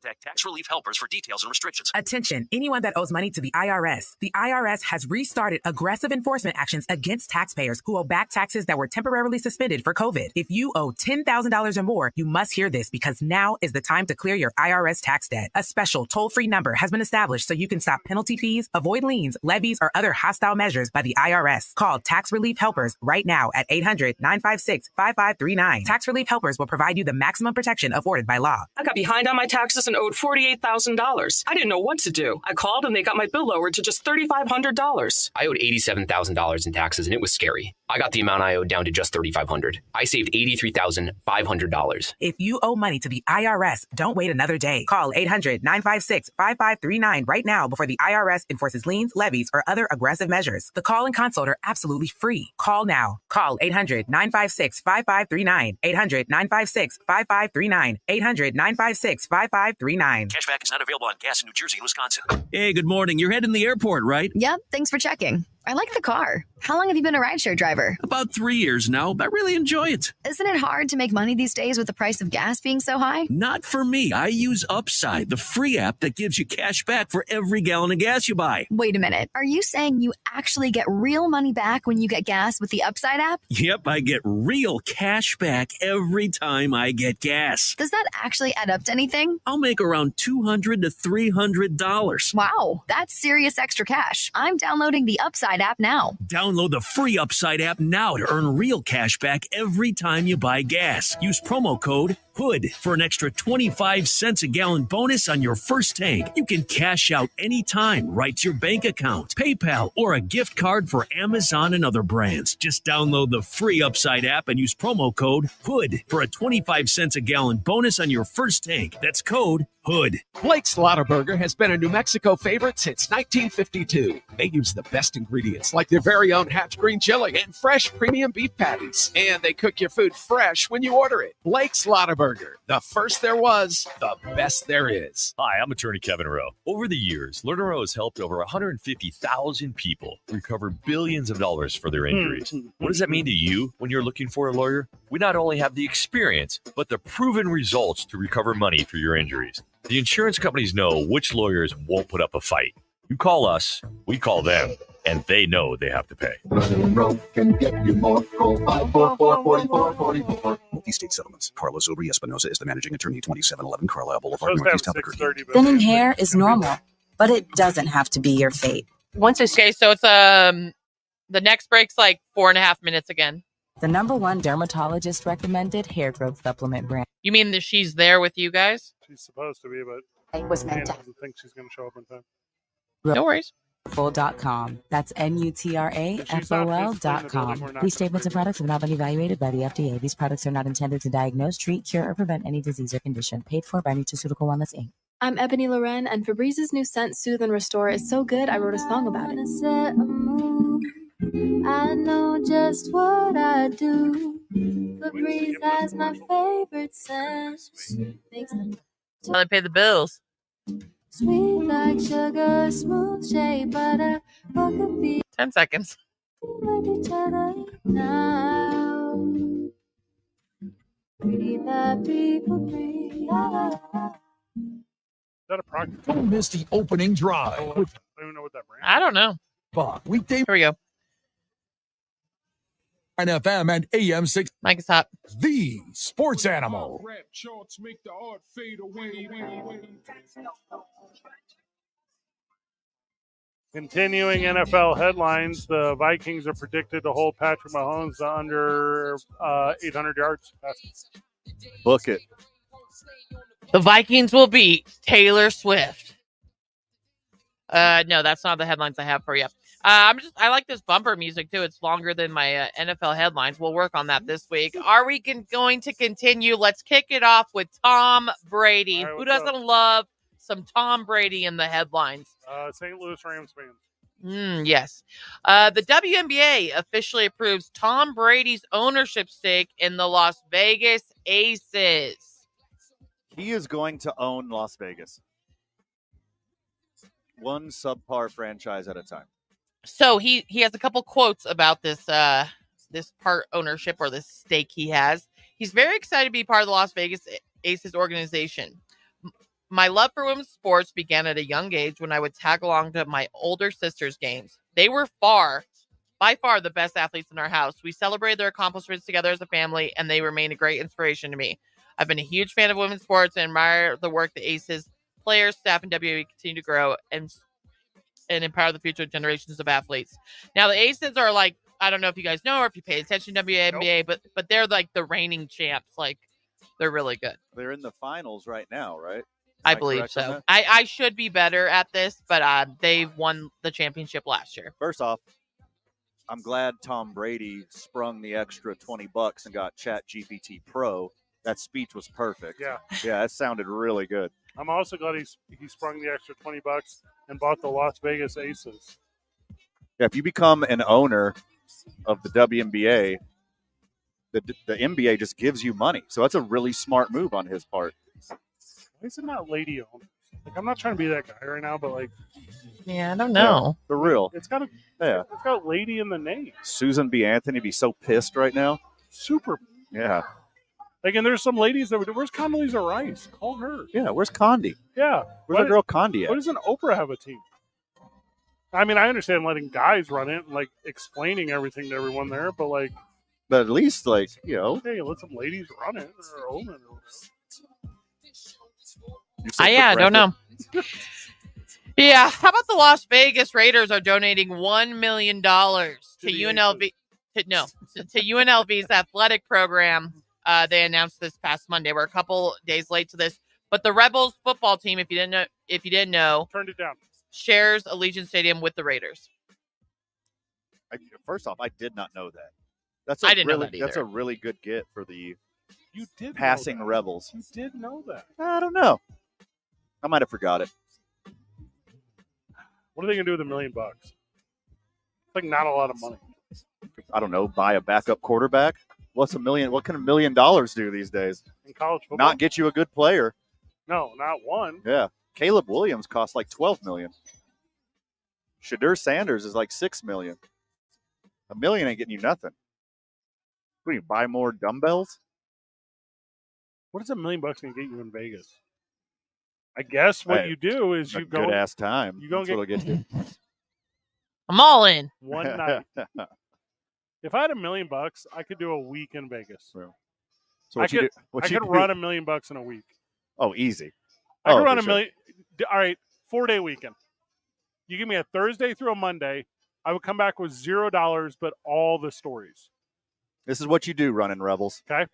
Contact Tax Relief Helpers for details and restrictions. Attention, anyone that owes money to the IRS. The IRS has restarted aggressive enforcement actions against taxpayers who owe back taxes that were temporarily suspended for COVID. If you owe $10,000 or more, you must hear this because now is the time to clear your IRS tax debt. A special toll-free number has been established so you can stop penalty fees, avoid liens, levies, or other hostile measures by the IRS. Call Tax Relief Helpers right now at 800-956-5539. Tax Relief Helpers will provide you the maximum protection afforded by law. I got behind on my taxes and owed $48,000. I didn't know what to do. I called and they got my bill lowered to just $3,500. I owed $87,000 in taxes and it was scary. I got the amount I owed down to just $3,500. I saved $83,500. If you owe money to the IRS, don't wait another day. Call 800-956-5539 right now before the IRS enforces liens, levies, or other aggressive measures. The call and consult are absolutely free. Call now. Call 800-956-5539. 800-956-5539. 800-956-5539. Cashback is not available on gas in New Jersey and Wisconsin. Hey, good morning. You're heading to the airport, right? Yep, thanks for checking. I like the car. How long have you been a rideshare driver? About 3 years now. I really enjoy it. Isn't it hard to make money these days with the price of gas being so high? Not for me. I use Upside, the free app that gives you cash back for every gallon of gas you buy. Wait a minute. Are you saying you actually get real money back when you get gas with the Upside app? Yep, I get real cash back every time I get gas. Does that actually add up to anything? I'll make around $200 to $300. Wow, that's serious extra cash. I'm downloading the Upside app now. Download the free Upside app now to earn real cash back every time you buy gas. Use promo code HOOD for an extra 25 cents a gallon bonus on your first tank. You can cash out anytime right to your bank account, PayPal, or a gift card for Amazon and other brands. Just download the free Upside app and use promo code HOOD for a 25 cents a gallon bonus on your first tank. That's code HOOD. Blake's Lottaburger has been a New Mexico favorite since 1952. They use the best ingredients like their very own Hatch green chili and fresh premium beef patties. And they cook your food fresh when you order it. Blake's Lottaburger, the first there was, the best there is. Hi, I'm attorney Kevin Rowe. Over the years, Lerner Rowe has helped over 150,000 people recover billions of dollars for their injuries. What does that mean to you when you're looking for a lawyer? We not only have the experience, but the proven results to recover money for your injuries. The insurance companies know which lawyers won't put up a fight. You call us, we call them, and they know they have to pay. Romero can get you more. Call 544-4444. Multi-state settlements. Carlos Obri Espinosa is the managing attorney, 2711 Carlisle Boulevard, Northeast Albuquerque. Thinning hair is normal, but it doesn't have to be your fate. Okay, so it's the next break's like 4.5 minutes again. The #1 dermatologist recommended hair growth supplement brand. You mean that she's there with you guys? She's supposed to be, but It was meant to. doesn't think she's going to show up in time. No worries. Full.com. That's NUTRAFOL.com. These statements and products have not been evaluated by the FDA. These products are not intended to diagnose, treat, cure, or prevent any disease or condition. Paid for by Nutraceutical Wellness, Inc. I'm Ebony Loren, and Febrez's new scent, Soothe and Restore, is so good I wrote a song about it. I know just what I do. Febreze has my favorite scent. Makes them While I pay the bills. sweet like sugar, smooth shea butter. What could be 10 seconds. with each other now. Breathe, I breathe, we breathe. Is that a Procter? Don't miss the opening drive. I don't even know what that brand. I don't know. Weekday. Here we go. FM and AM 6. Mike is hot. The Sports Animal. Continuing NFL headlines, the Vikings are predicted to hold Patrick Mahomes to under 800 yards. Book it. The Vikings will beat Taylor Swift. No, that's not the headlines I have for you. I like this bumper music too. It's longer than my NFL headlines. We'll work on that this week. Are we going to continue? Let's kick it off with Tom Brady. Right, who doesn't love some Tom Brady in the headlines? St. Louis Rams fans. Yes. The WNBA officially approves Tom Brady's ownership stake in the Las Vegas Aces. He is going to own Las Vegas. One subpar franchise at a time. So he has a couple quotes about this this part ownership or this stake he has. He's very excited to be part of the Las Vegas Aces organization. My love for women's sports began at a young age when I would tag along to my older sister's games. They were by far the best athletes in our house. We celebrated their accomplishments together as a family, and they remain a great inspiration to me. I've been a huge fan of women's sports and admire the work the Aces players, staff, and WWE continue to grow and empower the future generations of athletes. Now, the Aces are like, I don't know if you guys know or if you pay attention to WNBA, but they're like the reigning champs. Like, they're really good. They're in the finals right now, right? I believe so. I should be better at this, but they won the championship last year. First off, I'm glad Tom Brady sprung the extra $20 and got ChatGPT Pro. That speech was perfect. Yeah, that sounded really good. I'm also glad he sprung the extra $20 and bought the Las Vegas Aces. Yeah, if you become an owner of the WNBA, the NBA just gives you money. So that's a really smart move on his part. Why is it not lady owners? Like, I'm not trying to be that guy right now, but like, yeah, I don't know. For real. It's got lady in the name. Susan B. Anthony be so pissed right now. Super. Yeah. Like, and there's some ladies that would. Where's Condoleezza Rice? Call her. Yeah. Where's Condi? Yeah. Where's our girl Condi at? Why doesn't Oprah have a team? I mean, I understand letting guys run it and like explaining everything to everyone there, but like. But at least, like, you know. Hey, let some ladies run it or own it. I don't know. Yeah, how about the Las Vegas Raiders are donating $1 million to UNLV? To UNLV's athletic program. They announced this past Monday. We're a couple days late to this, but the Rebels football team, if you didn't know, turned it down. Shares Allegiant Stadium with the Raiders. First off, I did not know that. I didn't know that either. That's a really good get for the You passing Rebels. You did know that. I don't know. I might have forgot it. What are they gonna do with $1 million? It's like not a lot of money. I don't know. Buy a backup quarterback. What's $1 million? What can $1 million do these days? In college football, not get you a good player. No, not one. Yeah, Caleb Williams costs like $12 million. Shadur Sanders is like $6 million. $1 million ain't getting you nothing. What do you buy more dumbbells? What is $1 million gonna get you in Vegas? I guess what you do is you go good ass time. You go get you. I'm all in. One night. If I had $1 million, I could do a week in Vegas. So I could run $1 million in a week. Oh, easy. I could run $1 million. All right, 4-day weekend. You give me a Thursday through a Monday, I would come back with $0, but all the stories. This is what you do, running Rebels. Okay.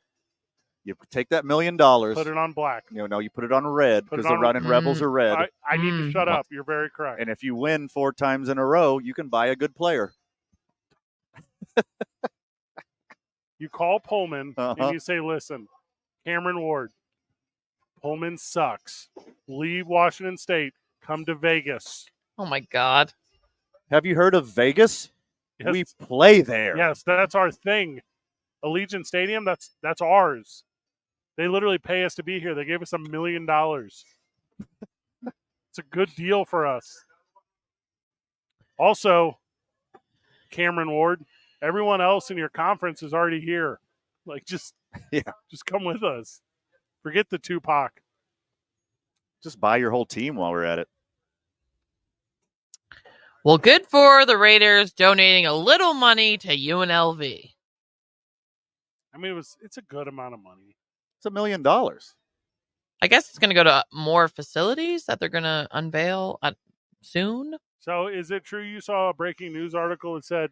You take that $1 million. Put it on black. You put it on red because the running Rebels are red. I need to shut up. You're very correct. And if you win 4 times in a row, you can buy a good player. You call Pullman and you say, listen, Cameron Ward, Pullman sucks. Leave Washington State. Come to Vegas. Oh, my God. Have you heard of Vegas? Yes. We play there. Yes, that's our thing. Allegiant Stadium, that's ours. They literally pay us to be here. They gave us $1 million. It's a good deal for us. Also, Cameron Ward. Everyone else in your conference is already here. Like, just come with us. Forget the Tupac. Just buy your whole team while we're at it. Well, good for the Raiders donating a little money to UNLV. I mean, it's a good amount of money. It's $1 million. I guess it's going to go to more facilities that they're going to unveil soon. So is it true you saw a breaking news article that said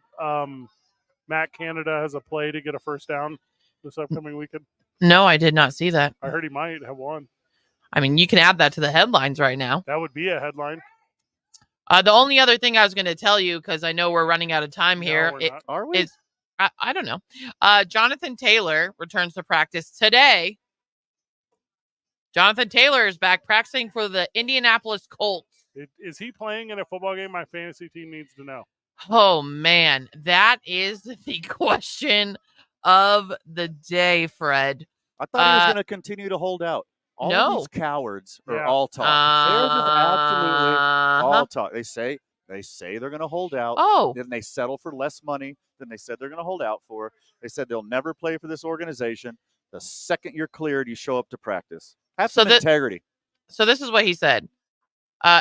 Matt Canada has a play to get a first down this upcoming weekend? No, I did not see that. I heard he might have one. I mean, you can add that to the headlines right now. That would be a headline. The only other thing I was going to tell you, because I know we're running out of time here, Are we? is I don't know. Jonathan Taylor returns to practice today. Jonathan Taylor is back practicing for the Indianapolis Colts. Is he playing in a football game? My fantasy team needs to know. Oh, man. That is the question of the day, Fred. I thought he was going to continue to hold out. All of these cowards are all talk. They're just absolutely all talk. They say they're going to hold out. Oh. Then they settle for less money than they said they're going to hold out for. They said they'll never play for this organization. The second you're cleared, you show up to practice. Have some integrity. So this is what he said.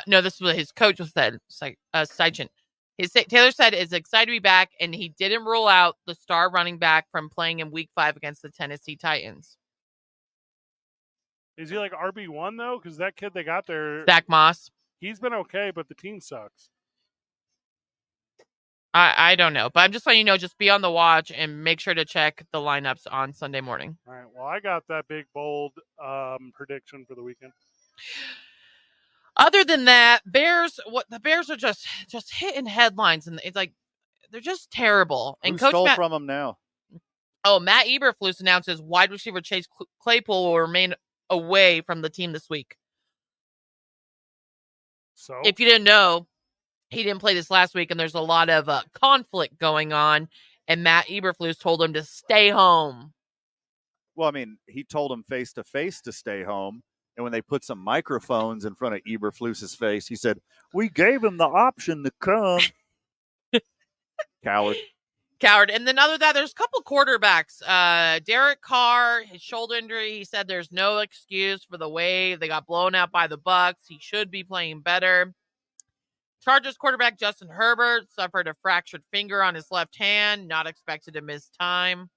No, this is what his coach said. Seichen. Taylor said is excited to be back, and he didn't rule out the star running back from playing in Week 5 against the Tennessee Titans. Is he like RB1 though? Because that kid they got there, Zach Moss. He's been okay, but the team sucks. I don't know, but I'm just letting you know. Just be on the watch and make sure to check the lineups on Sunday morning. All right. Well, I got that big bold prediction for the weekend. Other than that, the Bears are just hitting headlines, and it's like they're just terrible. And Who stole from them now? Oh, Matt Eberflus announces wide receiver Chase Claypool will remain away from the team this week. So, if you didn't know, he didn't play this last week, and there's a lot of conflict going on. And Matt Eberflus told him to stay home. Well, I mean, he told him face to face to stay home. And when they put some microphones in front of Eberflus's face, he said, "We gave him the option to come." Coward. And then other than that, there's a couple quarterbacks. Derek Carr, his shoulder injury, he said there's no excuse for the way they got blown out by the Bucs. He should be playing better. Chargers quarterback Justin Herbert suffered a fractured finger on his left hand, not expected to miss time.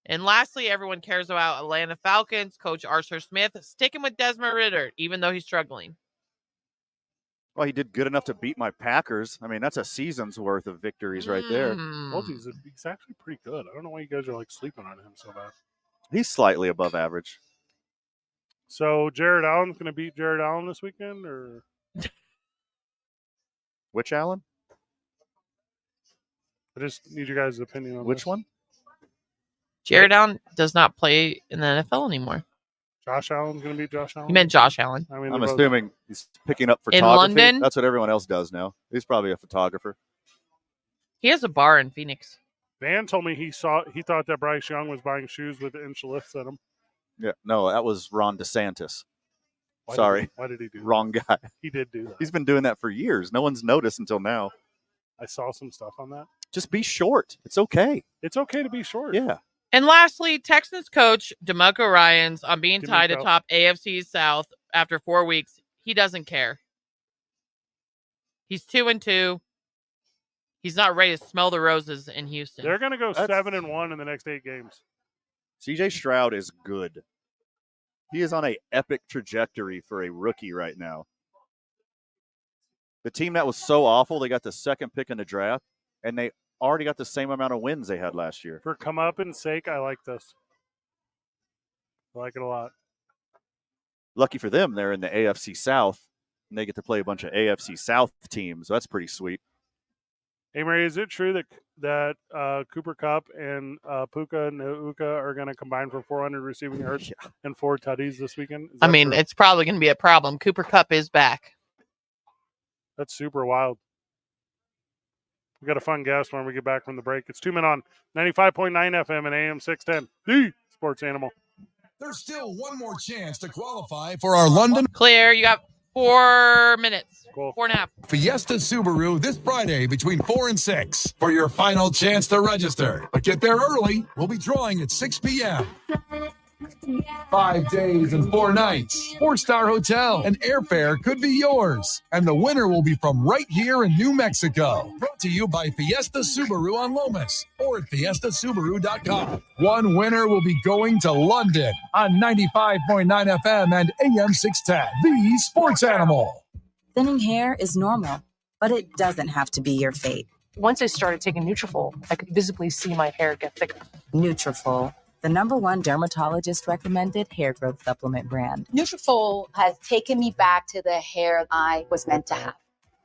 And lastly, everyone cares about Atlanta Falcons coach Arthur Smith sticking with Desmond Ridder, even though he's struggling. Well, he did good enough to beat my Packers. I mean, that's a season's worth of victories right there. Well, he's actually pretty good. I don't know why you guys are like sleeping on him so bad. He's slightly above average. So Jared Allen's going to beat Jared Allen this weekend, or which Allen? I just need you guys' opinion on which one. Jared Allen does not play in the NFL anymore. Josh Allen's going to beat Josh Allen? You meant Josh Allen. I mean, I'm assuming he's picking up photography. In London? That's what everyone else does now. He's probably a photographer. He has a bar in Phoenix. Van told me he thought that Bryce Young was buying shoes with inch lifts in them. Yeah, no, that was Ron DeSantis. Why did he do that? Wrong guy. He did do that. He's been doing that for years. No one's noticed until now. I saw some stuff on that. Just be short. It's okay. It's okay to be short. Yeah. And lastly, Texans coach DeMeco Ryans on being tied atop AFC South after 4 weeks. He doesn't care. He's 2-2. He's not ready to smell the roses in Houston. They're going to go 7-1 in the next 8 games. CJ Stroud is good. He is on an epic trajectory for a rookie right now. The team that was so awful, they got the second pick in the draft, and they already got the same amount of wins they had last year. For comeuppance sake, I like this. I like it a lot. Lucky for them, they're in the AFC South, and they get to play a bunch of AFC South teams. So that's pretty sweet. Hey, Mary, is it true that Cooper Kupp and Puka Nacua are going to combine for 400 receiving yards and 4 tutties this weekend? I mean, it's probably going to be a problem. Cooper Kupp is back. That's super wild. We got a fun guest when we get back from the break. It's 2 Men on 95.9 FM and AM 610, the Sports Animal. There's still one more chance to qualify for our London. Claire, you got 4 minutes. Cool. 4.5. Fiesta Subaru this Friday between 4 and 6 for your final chance to register. But get there early. We'll be drawing at 6 p.m. 5 days and 4 nights, 4-star hotel, and airfare could be yours. And the winner will be from right here in New Mexico. Brought to you by Fiesta Subaru on Lomas or at fiestasubaru.com. One winner will be going to London on 95.9 FM and AM 610, the sports animal. Thinning hair is normal, but it doesn't have to be your fate. Once I started taking Nutrafol, I could visibly see my hair get thicker. Nutrafol, the #1 dermatologist-recommended hair growth supplement brand. Nutrafol has taken me back to the hair I was meant to have.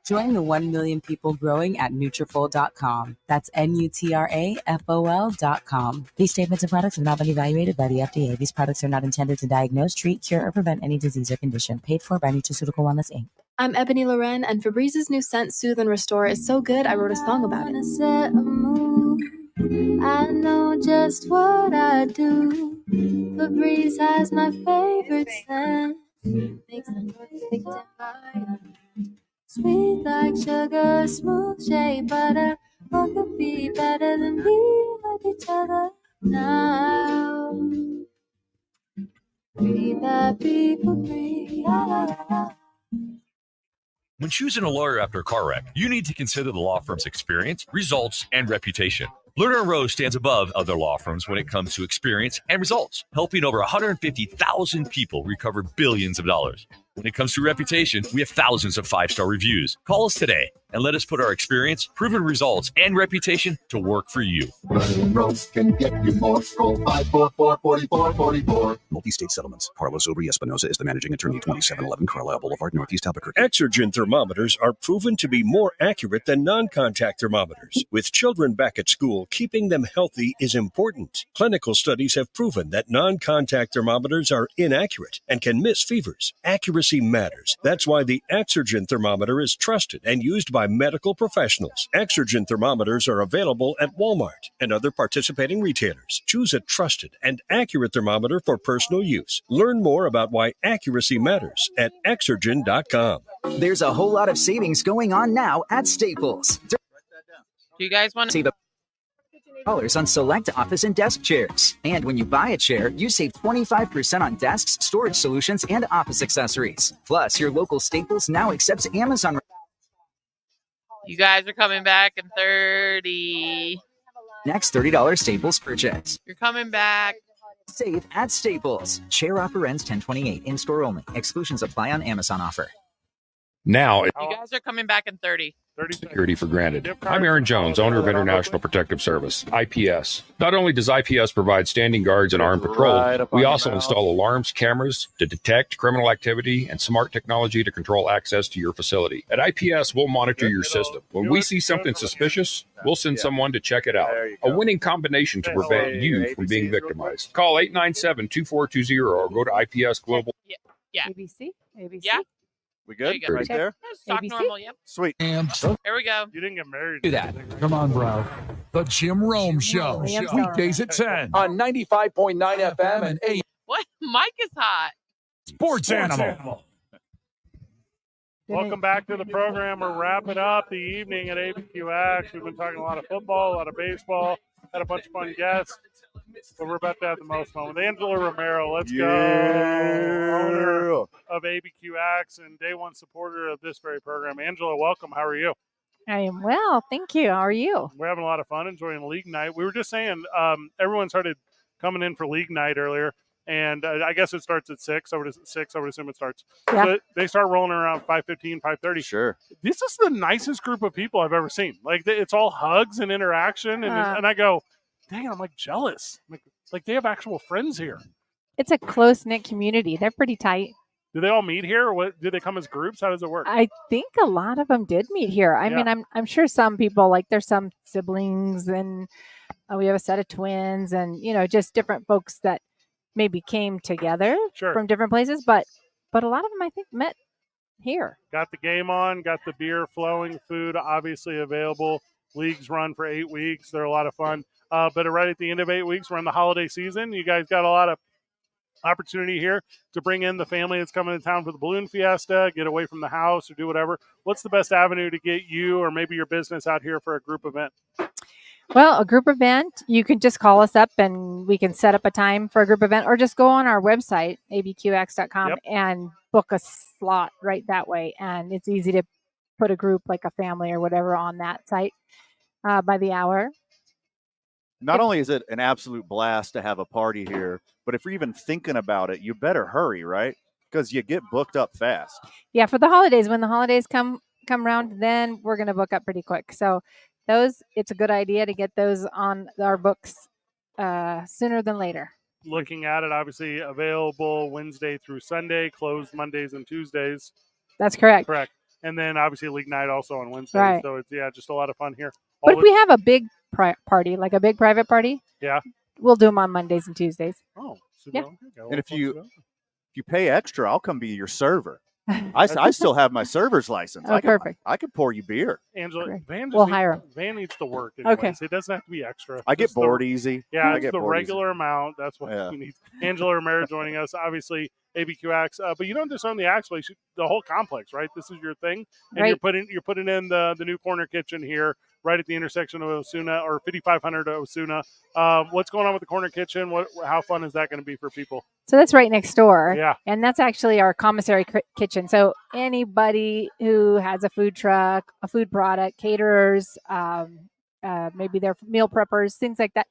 Join the 1 million people growing at Nutrafol.com. That's Nutrafol.com. These statements and products have not been evaluated by the FDA. These products are not intended to diagnose, treat, cure, or prevent any disease or condition. Paid for by Nutraceutical Wellness, Inc. I'm Ebony Loren, and Febrez's new scent, Soothe and Restore, is so good I wrote a song about it. I know just what I do. Febreze has my favorite scent. Makes them perfect environment. Sweet like sugar, smooth shea butter. What could be better than being with each other now? Breathe happy Febreze. La, la, la, la. When choosing a lawyer after a car wreck, you need to consider the law firm's experience, results, and reputation. Lerner & Rose stands above other law firms when it comes to experience and results, helping over 150,000 people recover billions of dollars. When it comes to reputation, we have thousands of 5-star reviews. Call us today and let us put our experience, proven results, and reputation to work for you. Lerner & Rose can get you more. Call 544-4444. Multi-state settlements. Carlos Obri Espinosa is the managing attorney, 2711 Carlisle Boulevard, Northeast Albuquerque. Exergen thermometers are proven to be more accurate than non-contact thermometers. With children back at school, keeping them healthy is important. Clinical studies have proven that non-contact thermometers are inaccurate and can miss fevers. Accuracy matters. That's why the Exergen thermometer is trusted and used by medical professionals. Exergen thermometers are available at Walmart and other participating retailers. Choose a trusted and accurate thermometer for personal use. Learn more about why accuracy matters at Exergen.com. There's a whole lot of savings going on now at Staples. Do you guys want to save $1 on select office and desk chairs? And when you buy a chair, you save 25% on desks, storage solutions, and office accessories. Plus, your local Staples now accepts Amazon. You guys are coming back in 30. Next $30 Staples purchase. You're coming back. Save at Staples. Chair offer ends 10/28. In-store only. Exclusions apply on Amazon offer. Now, You guys are coming back in 30. security for granted. I'm Aaron Jones, owner of International Protective Service, IPS. Not only does IPS provide standing guards and armed patrol, we also install alarms, cameras to detect criminal activity, and smart technology to control access to your facility. At IPS, we'll monitor your system. When we see something suspicious, we'll send someone to check it out. A winning combination to prevent you from being victimized. Call 897-2420 or go to IPS Global. Yeah. ABC? Yeah. We good? you go. Right there? Stock ABC? normal, yep. Sweet. Here we go. You didn't get married. Do that. Come on, bro. The Jim Rome Show. Weekdays at 10 on 95.9 FM and 8 What? Mike is hot. Sports Animal. Welcome back to the program. We're wrapping up the evening at ABQax. We've been talking a lot of football, a lot of baseball, had a bunch of fun guests. But we're about to have the most fun with Angela Romero. Let's go. Owner of ABQax and day one supporter of this very program. Angela, welcome. How are you? I am well. Thank you. How are you? We're having a lot of fun enjoying league night. We were just saying everyone started coming in for league night earlier. And I guess it starts at 6. I would assume it starts. Yeah. But they start rolling around 5:15, 5:30. Sure. This is the nicest group of people I've ever seen. Like, it's all hugs and interaction. And I go, dang, I'm like jealous. Like they have actual friends here. It's a close-knit community. They're pretty tight. Do they all meet here? Or what? Do they come as groups? How does it work? I think a lot of them did meet here. I mean, I'm sure some people, like there's some siblings and we have a set of twins and, just different folks that maybe came together from different places. But a lot of them, I think, met here. Got the game on, got the beer flowing, food obviously available. Leagues run for 8 weeks. They're a lot of fun. But right at the end of 8 weeks, we're in the holiday season. You guys got a lot of opportunity here to bring in the family that's coming to town for the Baloon Fiesta, get away from the house or do whatever. What's the best avenue to get you or maybe your business out here for a group event? Well, a group event, you can just call us up and we can set up a time for a group event, or just go on our website, abqx.com, and book a slot right that way. And it's easy to put a group, like a family or whatever, on that site by the hour. Not only is it an absolute blast to have a party here, but if you're even thinking about it, you better hurry, right? Because you get booked up fast. Yeah, for the holidays. When the holidays come around, then we're going to book up pretty quick. So it's a good idea to get those on our books sooner than later. Looking at it, obviously available Wednesday through Sunday, closed Mondays and Tuesdays. That's correct. Correct. And then obviously league night also on Wednesday. Right. So it's just a lot of fun here. But if we have a big party, like a big private party, we'll do them on Mondays and Tuesdays. Oh, super. Yeah. And if you pay extra, I'll come be your server. I still have my server's license. Oh, perfect. I could pour you beer. Angela, we'll hire him. Van needs to work anyways. Okay. It doesn't have to be extra. I get bored easy. Yeah, I it's get the bored regular amount. That's what he needs. Angela Romero joining us, obviously ABQax. But you don't just own the Axe place, the whole complex, right? This is your thing, and you're putting in the new corner kitchen here, right at the intersection of Osuna or 5500 Osuna. What's going on with the corner kitchen? How fun is that going to be for people? So that's right next door. Yeah. And that's actually our commissary kitchen. So anybody who has a food truck, a food product, caterers, maybe they're meal preppers, things like that,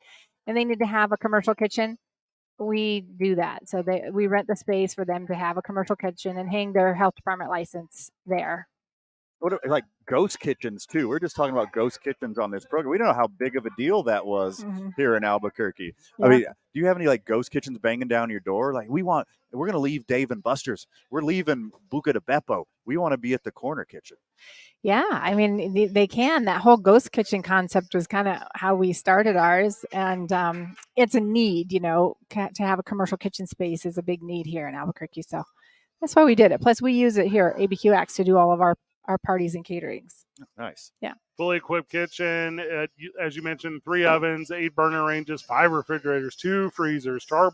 and they need to have a commercial kitchen, we do that. So we rent the space for them to have a commercial kitchen and hang their health department license there. Like ghost kitchens too. We're just talking about ghost kitchens on this program. We don't know how big of a deal that was here in Albuquerque. Yeah. I mean, do you have any like ghost kitchens banging down your door? Like we're going to leave Dave and Buster's. We're leaving Buca de Beppo. We want to be at the corner kitchen. Yeah, I mean, they can. That whole ghost kitchen concept was kind of how we started ours. And it's a need, to have a commercial kitchen space is a big need here in Albuquerque. So that's why we did it. Plus, we use it here at ABQax to do all of our parties and caterings. Nice. Yeah. Fully equipped kitchen. As you mentioned, 3 ovens, 8 burner ranges, 5 refrigerators, 2 freezers, you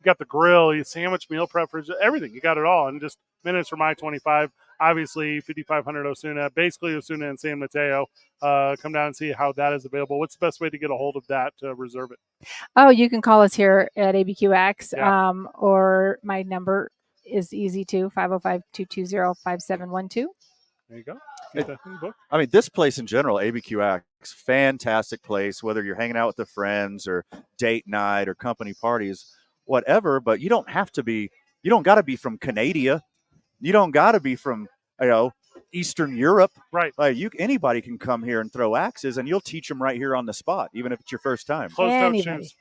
got the grill, you sandwich, meal prep, everything. You got it all in just minutes from I-25. Obviously, 5500 Osuna, basically Osuna and San Mateo. Come down and see how that is available. What's the best way to get a hold of that to reserve it? Oh, you can call us here at ABQax, or my number is easy too, 505-220-5712. There you go. I mean, this place in general, ABQax, fantastic place, whether you're hanging out with the friends or date night or company parties, whatever, but you don't got to be from Canada. You don't got to be from, Eastern Europe. Right. Like anybody can come here and throw axes and you'll teach them right here on the spot, even if it's your first time. Closed-toe shoes.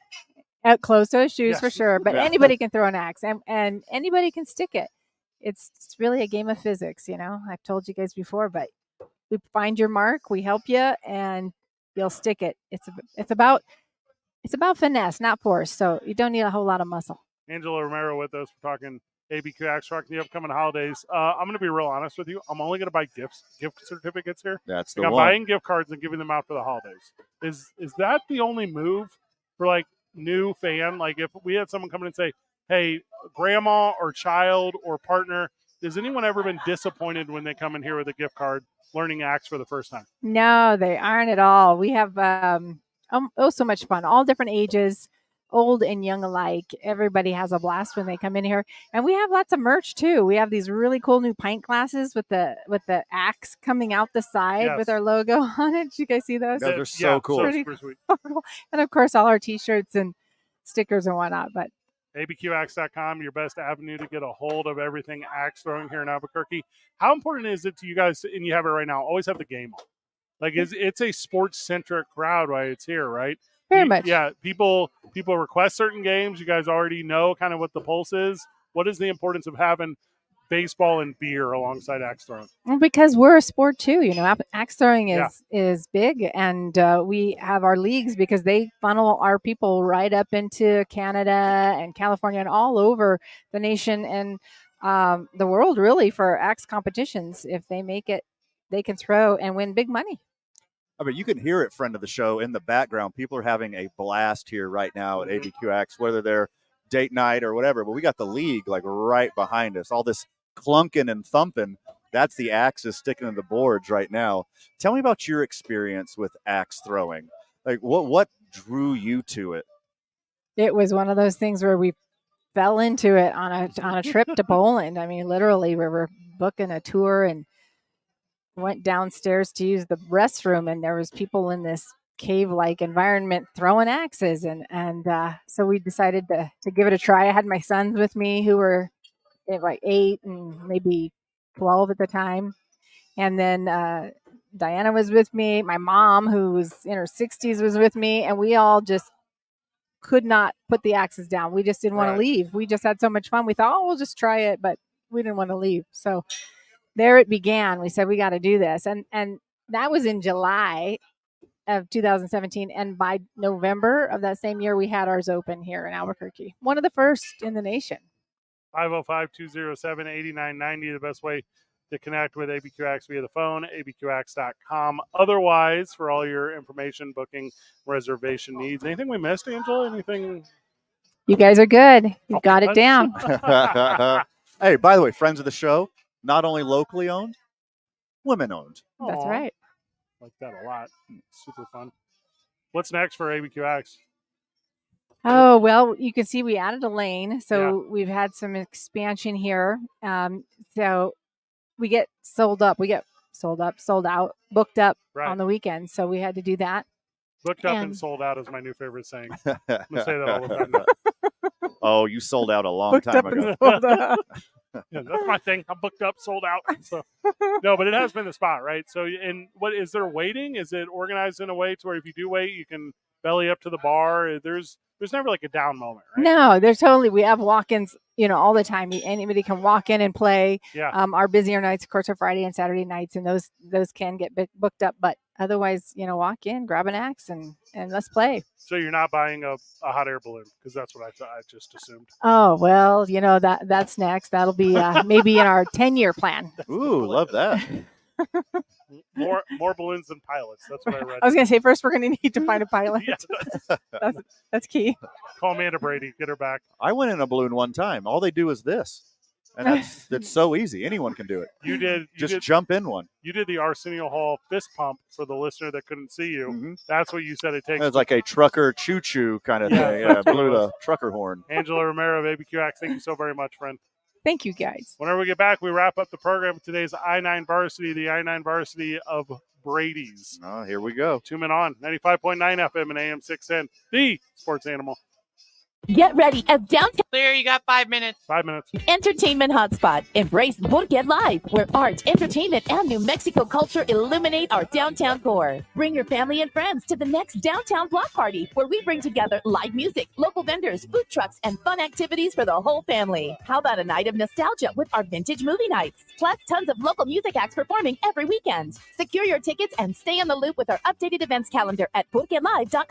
Closed-toe shoes for sure, but anybody can throw an axe and anybody can stick it. It's really a game of physics, I've told you guys before, but we find your mark, we help you, and you'll stick it. It's about finesse, not force. So you don't need a whole lot of muscle. Angela Romero with us. We're talking ABQax, talking the upcoming holidays. I'm going to be real honest with you. I'm only going to buy gift certificates here. That's the one. I'm one. buying gift cards and giving them out for the holidays. Is that the only move for like new fan? Like if we had someone come in and say, hey, grandma or child or partner, has anyone ever been disappointed when they come in here with a gift card learning axe for the first time? No, they aren't at all. We have so much fun, all different ages, old and young alike. Everybody has a blast when they come in here. And we have lots of merch too. We have these really cool new pint glasses with the axe coming out the side with our logo on it. Did you guys see those? Those are so cool. Super sweet. And of course, all our t-shirts and stickers and whatnot. But ABQax.com, your best avenue to get a hold of everything axe throwing here in Albuquerque. How important is it to you guys, and you have it right now, always have the game on? Like, it's a sports-centric crowd while it's here, right? Very much. Yeah, people request certain games. You guys already know kind of what the pulse is. What is the importance of having baseball and beer alongside axe throwing? Well, because we're a sport too, axe throwing is big, and we have our leagues because they funnel our people right up into Canada and California and all over the nation and the world really for axe competitions. If they make it, they can throw and win big money. I mean, you can hear it, friend of the show, in the background. People are having a blast here right now at ABQax, whether they're date night or whatever, but we got the league like right behind us. All this clunking and thumping, that's the axes sticking to the boards right now. Tell me about your experience with axe throwing. Like what drew you to it? It was one of those things where we fell into it on a trip to Poland. I mean, literally, we were booking a tour and went downstairs to use the restroom, and there was people in this cave-like environment throwing axes, and so we decided to give it a try. I had my sons with me who were like 8 and maybe 12 at the time, and then Diana was with me. My mom, who was in her 60s, was with me, and we all just could not put the axes down. We just didn't want to leave. We just had so much fun. We thought, oh, we'll just try it, but we didn't want to leave. So there it began. We said, we got to do this. And that was in July of 2017. And by November of that same year, we had ours open here in Albuquerque. One of the first in the nation. 505-207-8990, the best way to connect with ABQax via the phone, abqax.com. Otherwise, for all your information, booking, reservation needs. Anything we missed, Angela? Anything? You guys are good. You've got it down. Hey, by the way, friends of the show, not only locally owned, women owned. That's right. Like that a lot. Super fun. What's next for ABQax? Oh, well, you can see we added a lane. So we've had some expansion here. So we get sold out, booked up on the weekend. So we had to do that. Booked up and sold out is my new favorite saying. I'm going to say that all the time. Oh, you sold out a long time ago. Yeah, that's my thing. I'm booked up, sold out. So, no, but it has been the spot, right? So, and what is there waiting? Is it organized in a way to where if you do wait, you can belly up to the bar? There's never like a down moment, right? No, there's totally. We have walk-ins, all the time. Anybody can walk in and play. Yeah. Our busier nights, of course, are Friday and Saturday nights, and those can get booked up. But otherwise, walk in, grab an axe, and let's play. So you're not buying a hot air balloon, because that's what I just assumed. Oh, well, that's next. That'll be maybe in our 10-year plan. Ooh, love that. More balloons than pilots. That's what I read. I was going to say, first we're going to need to find a pilot. Yeah, that's key. Call Amanda Brady. Get her back. I went in a balloon one time. All they do is this. And it's so easy. Anyone can do it. You did. Jump in one. You did the Arsenio Hall fist pump for the listener that couldn't see you. Mm-hmm. That's what you said it takes. It's like a trucker choo-choo kind of thing. Yeah, blew the trucker horn. Angela Romero of ABQax, thank you so very much, friend. Thank you, guys. Whenever we get back, we wrap up the program with today's I-9 varsity, the I-9 varsity of Brady's. Oh, here we go. 2 men on 95.9 FM and AM 610, the sports animal. Get ready as downtown. Clear, you got 5 minutes. 5 minutes. Entertainment hotspot. Embrace Bourget Live, where art, entertainment, and New Mexico culture illuminate our downtown core. Bring your family and friends to the next downtown block party, where we bring together live music, local vendors, food trucks, and fun activities for the whole family. How about a night of nostalgia with our vintage movie nights? Plus, tons of local music acts performing every weekend. Secure your tickets and stay on the loop with our updated events calendar at bourgetlive.com.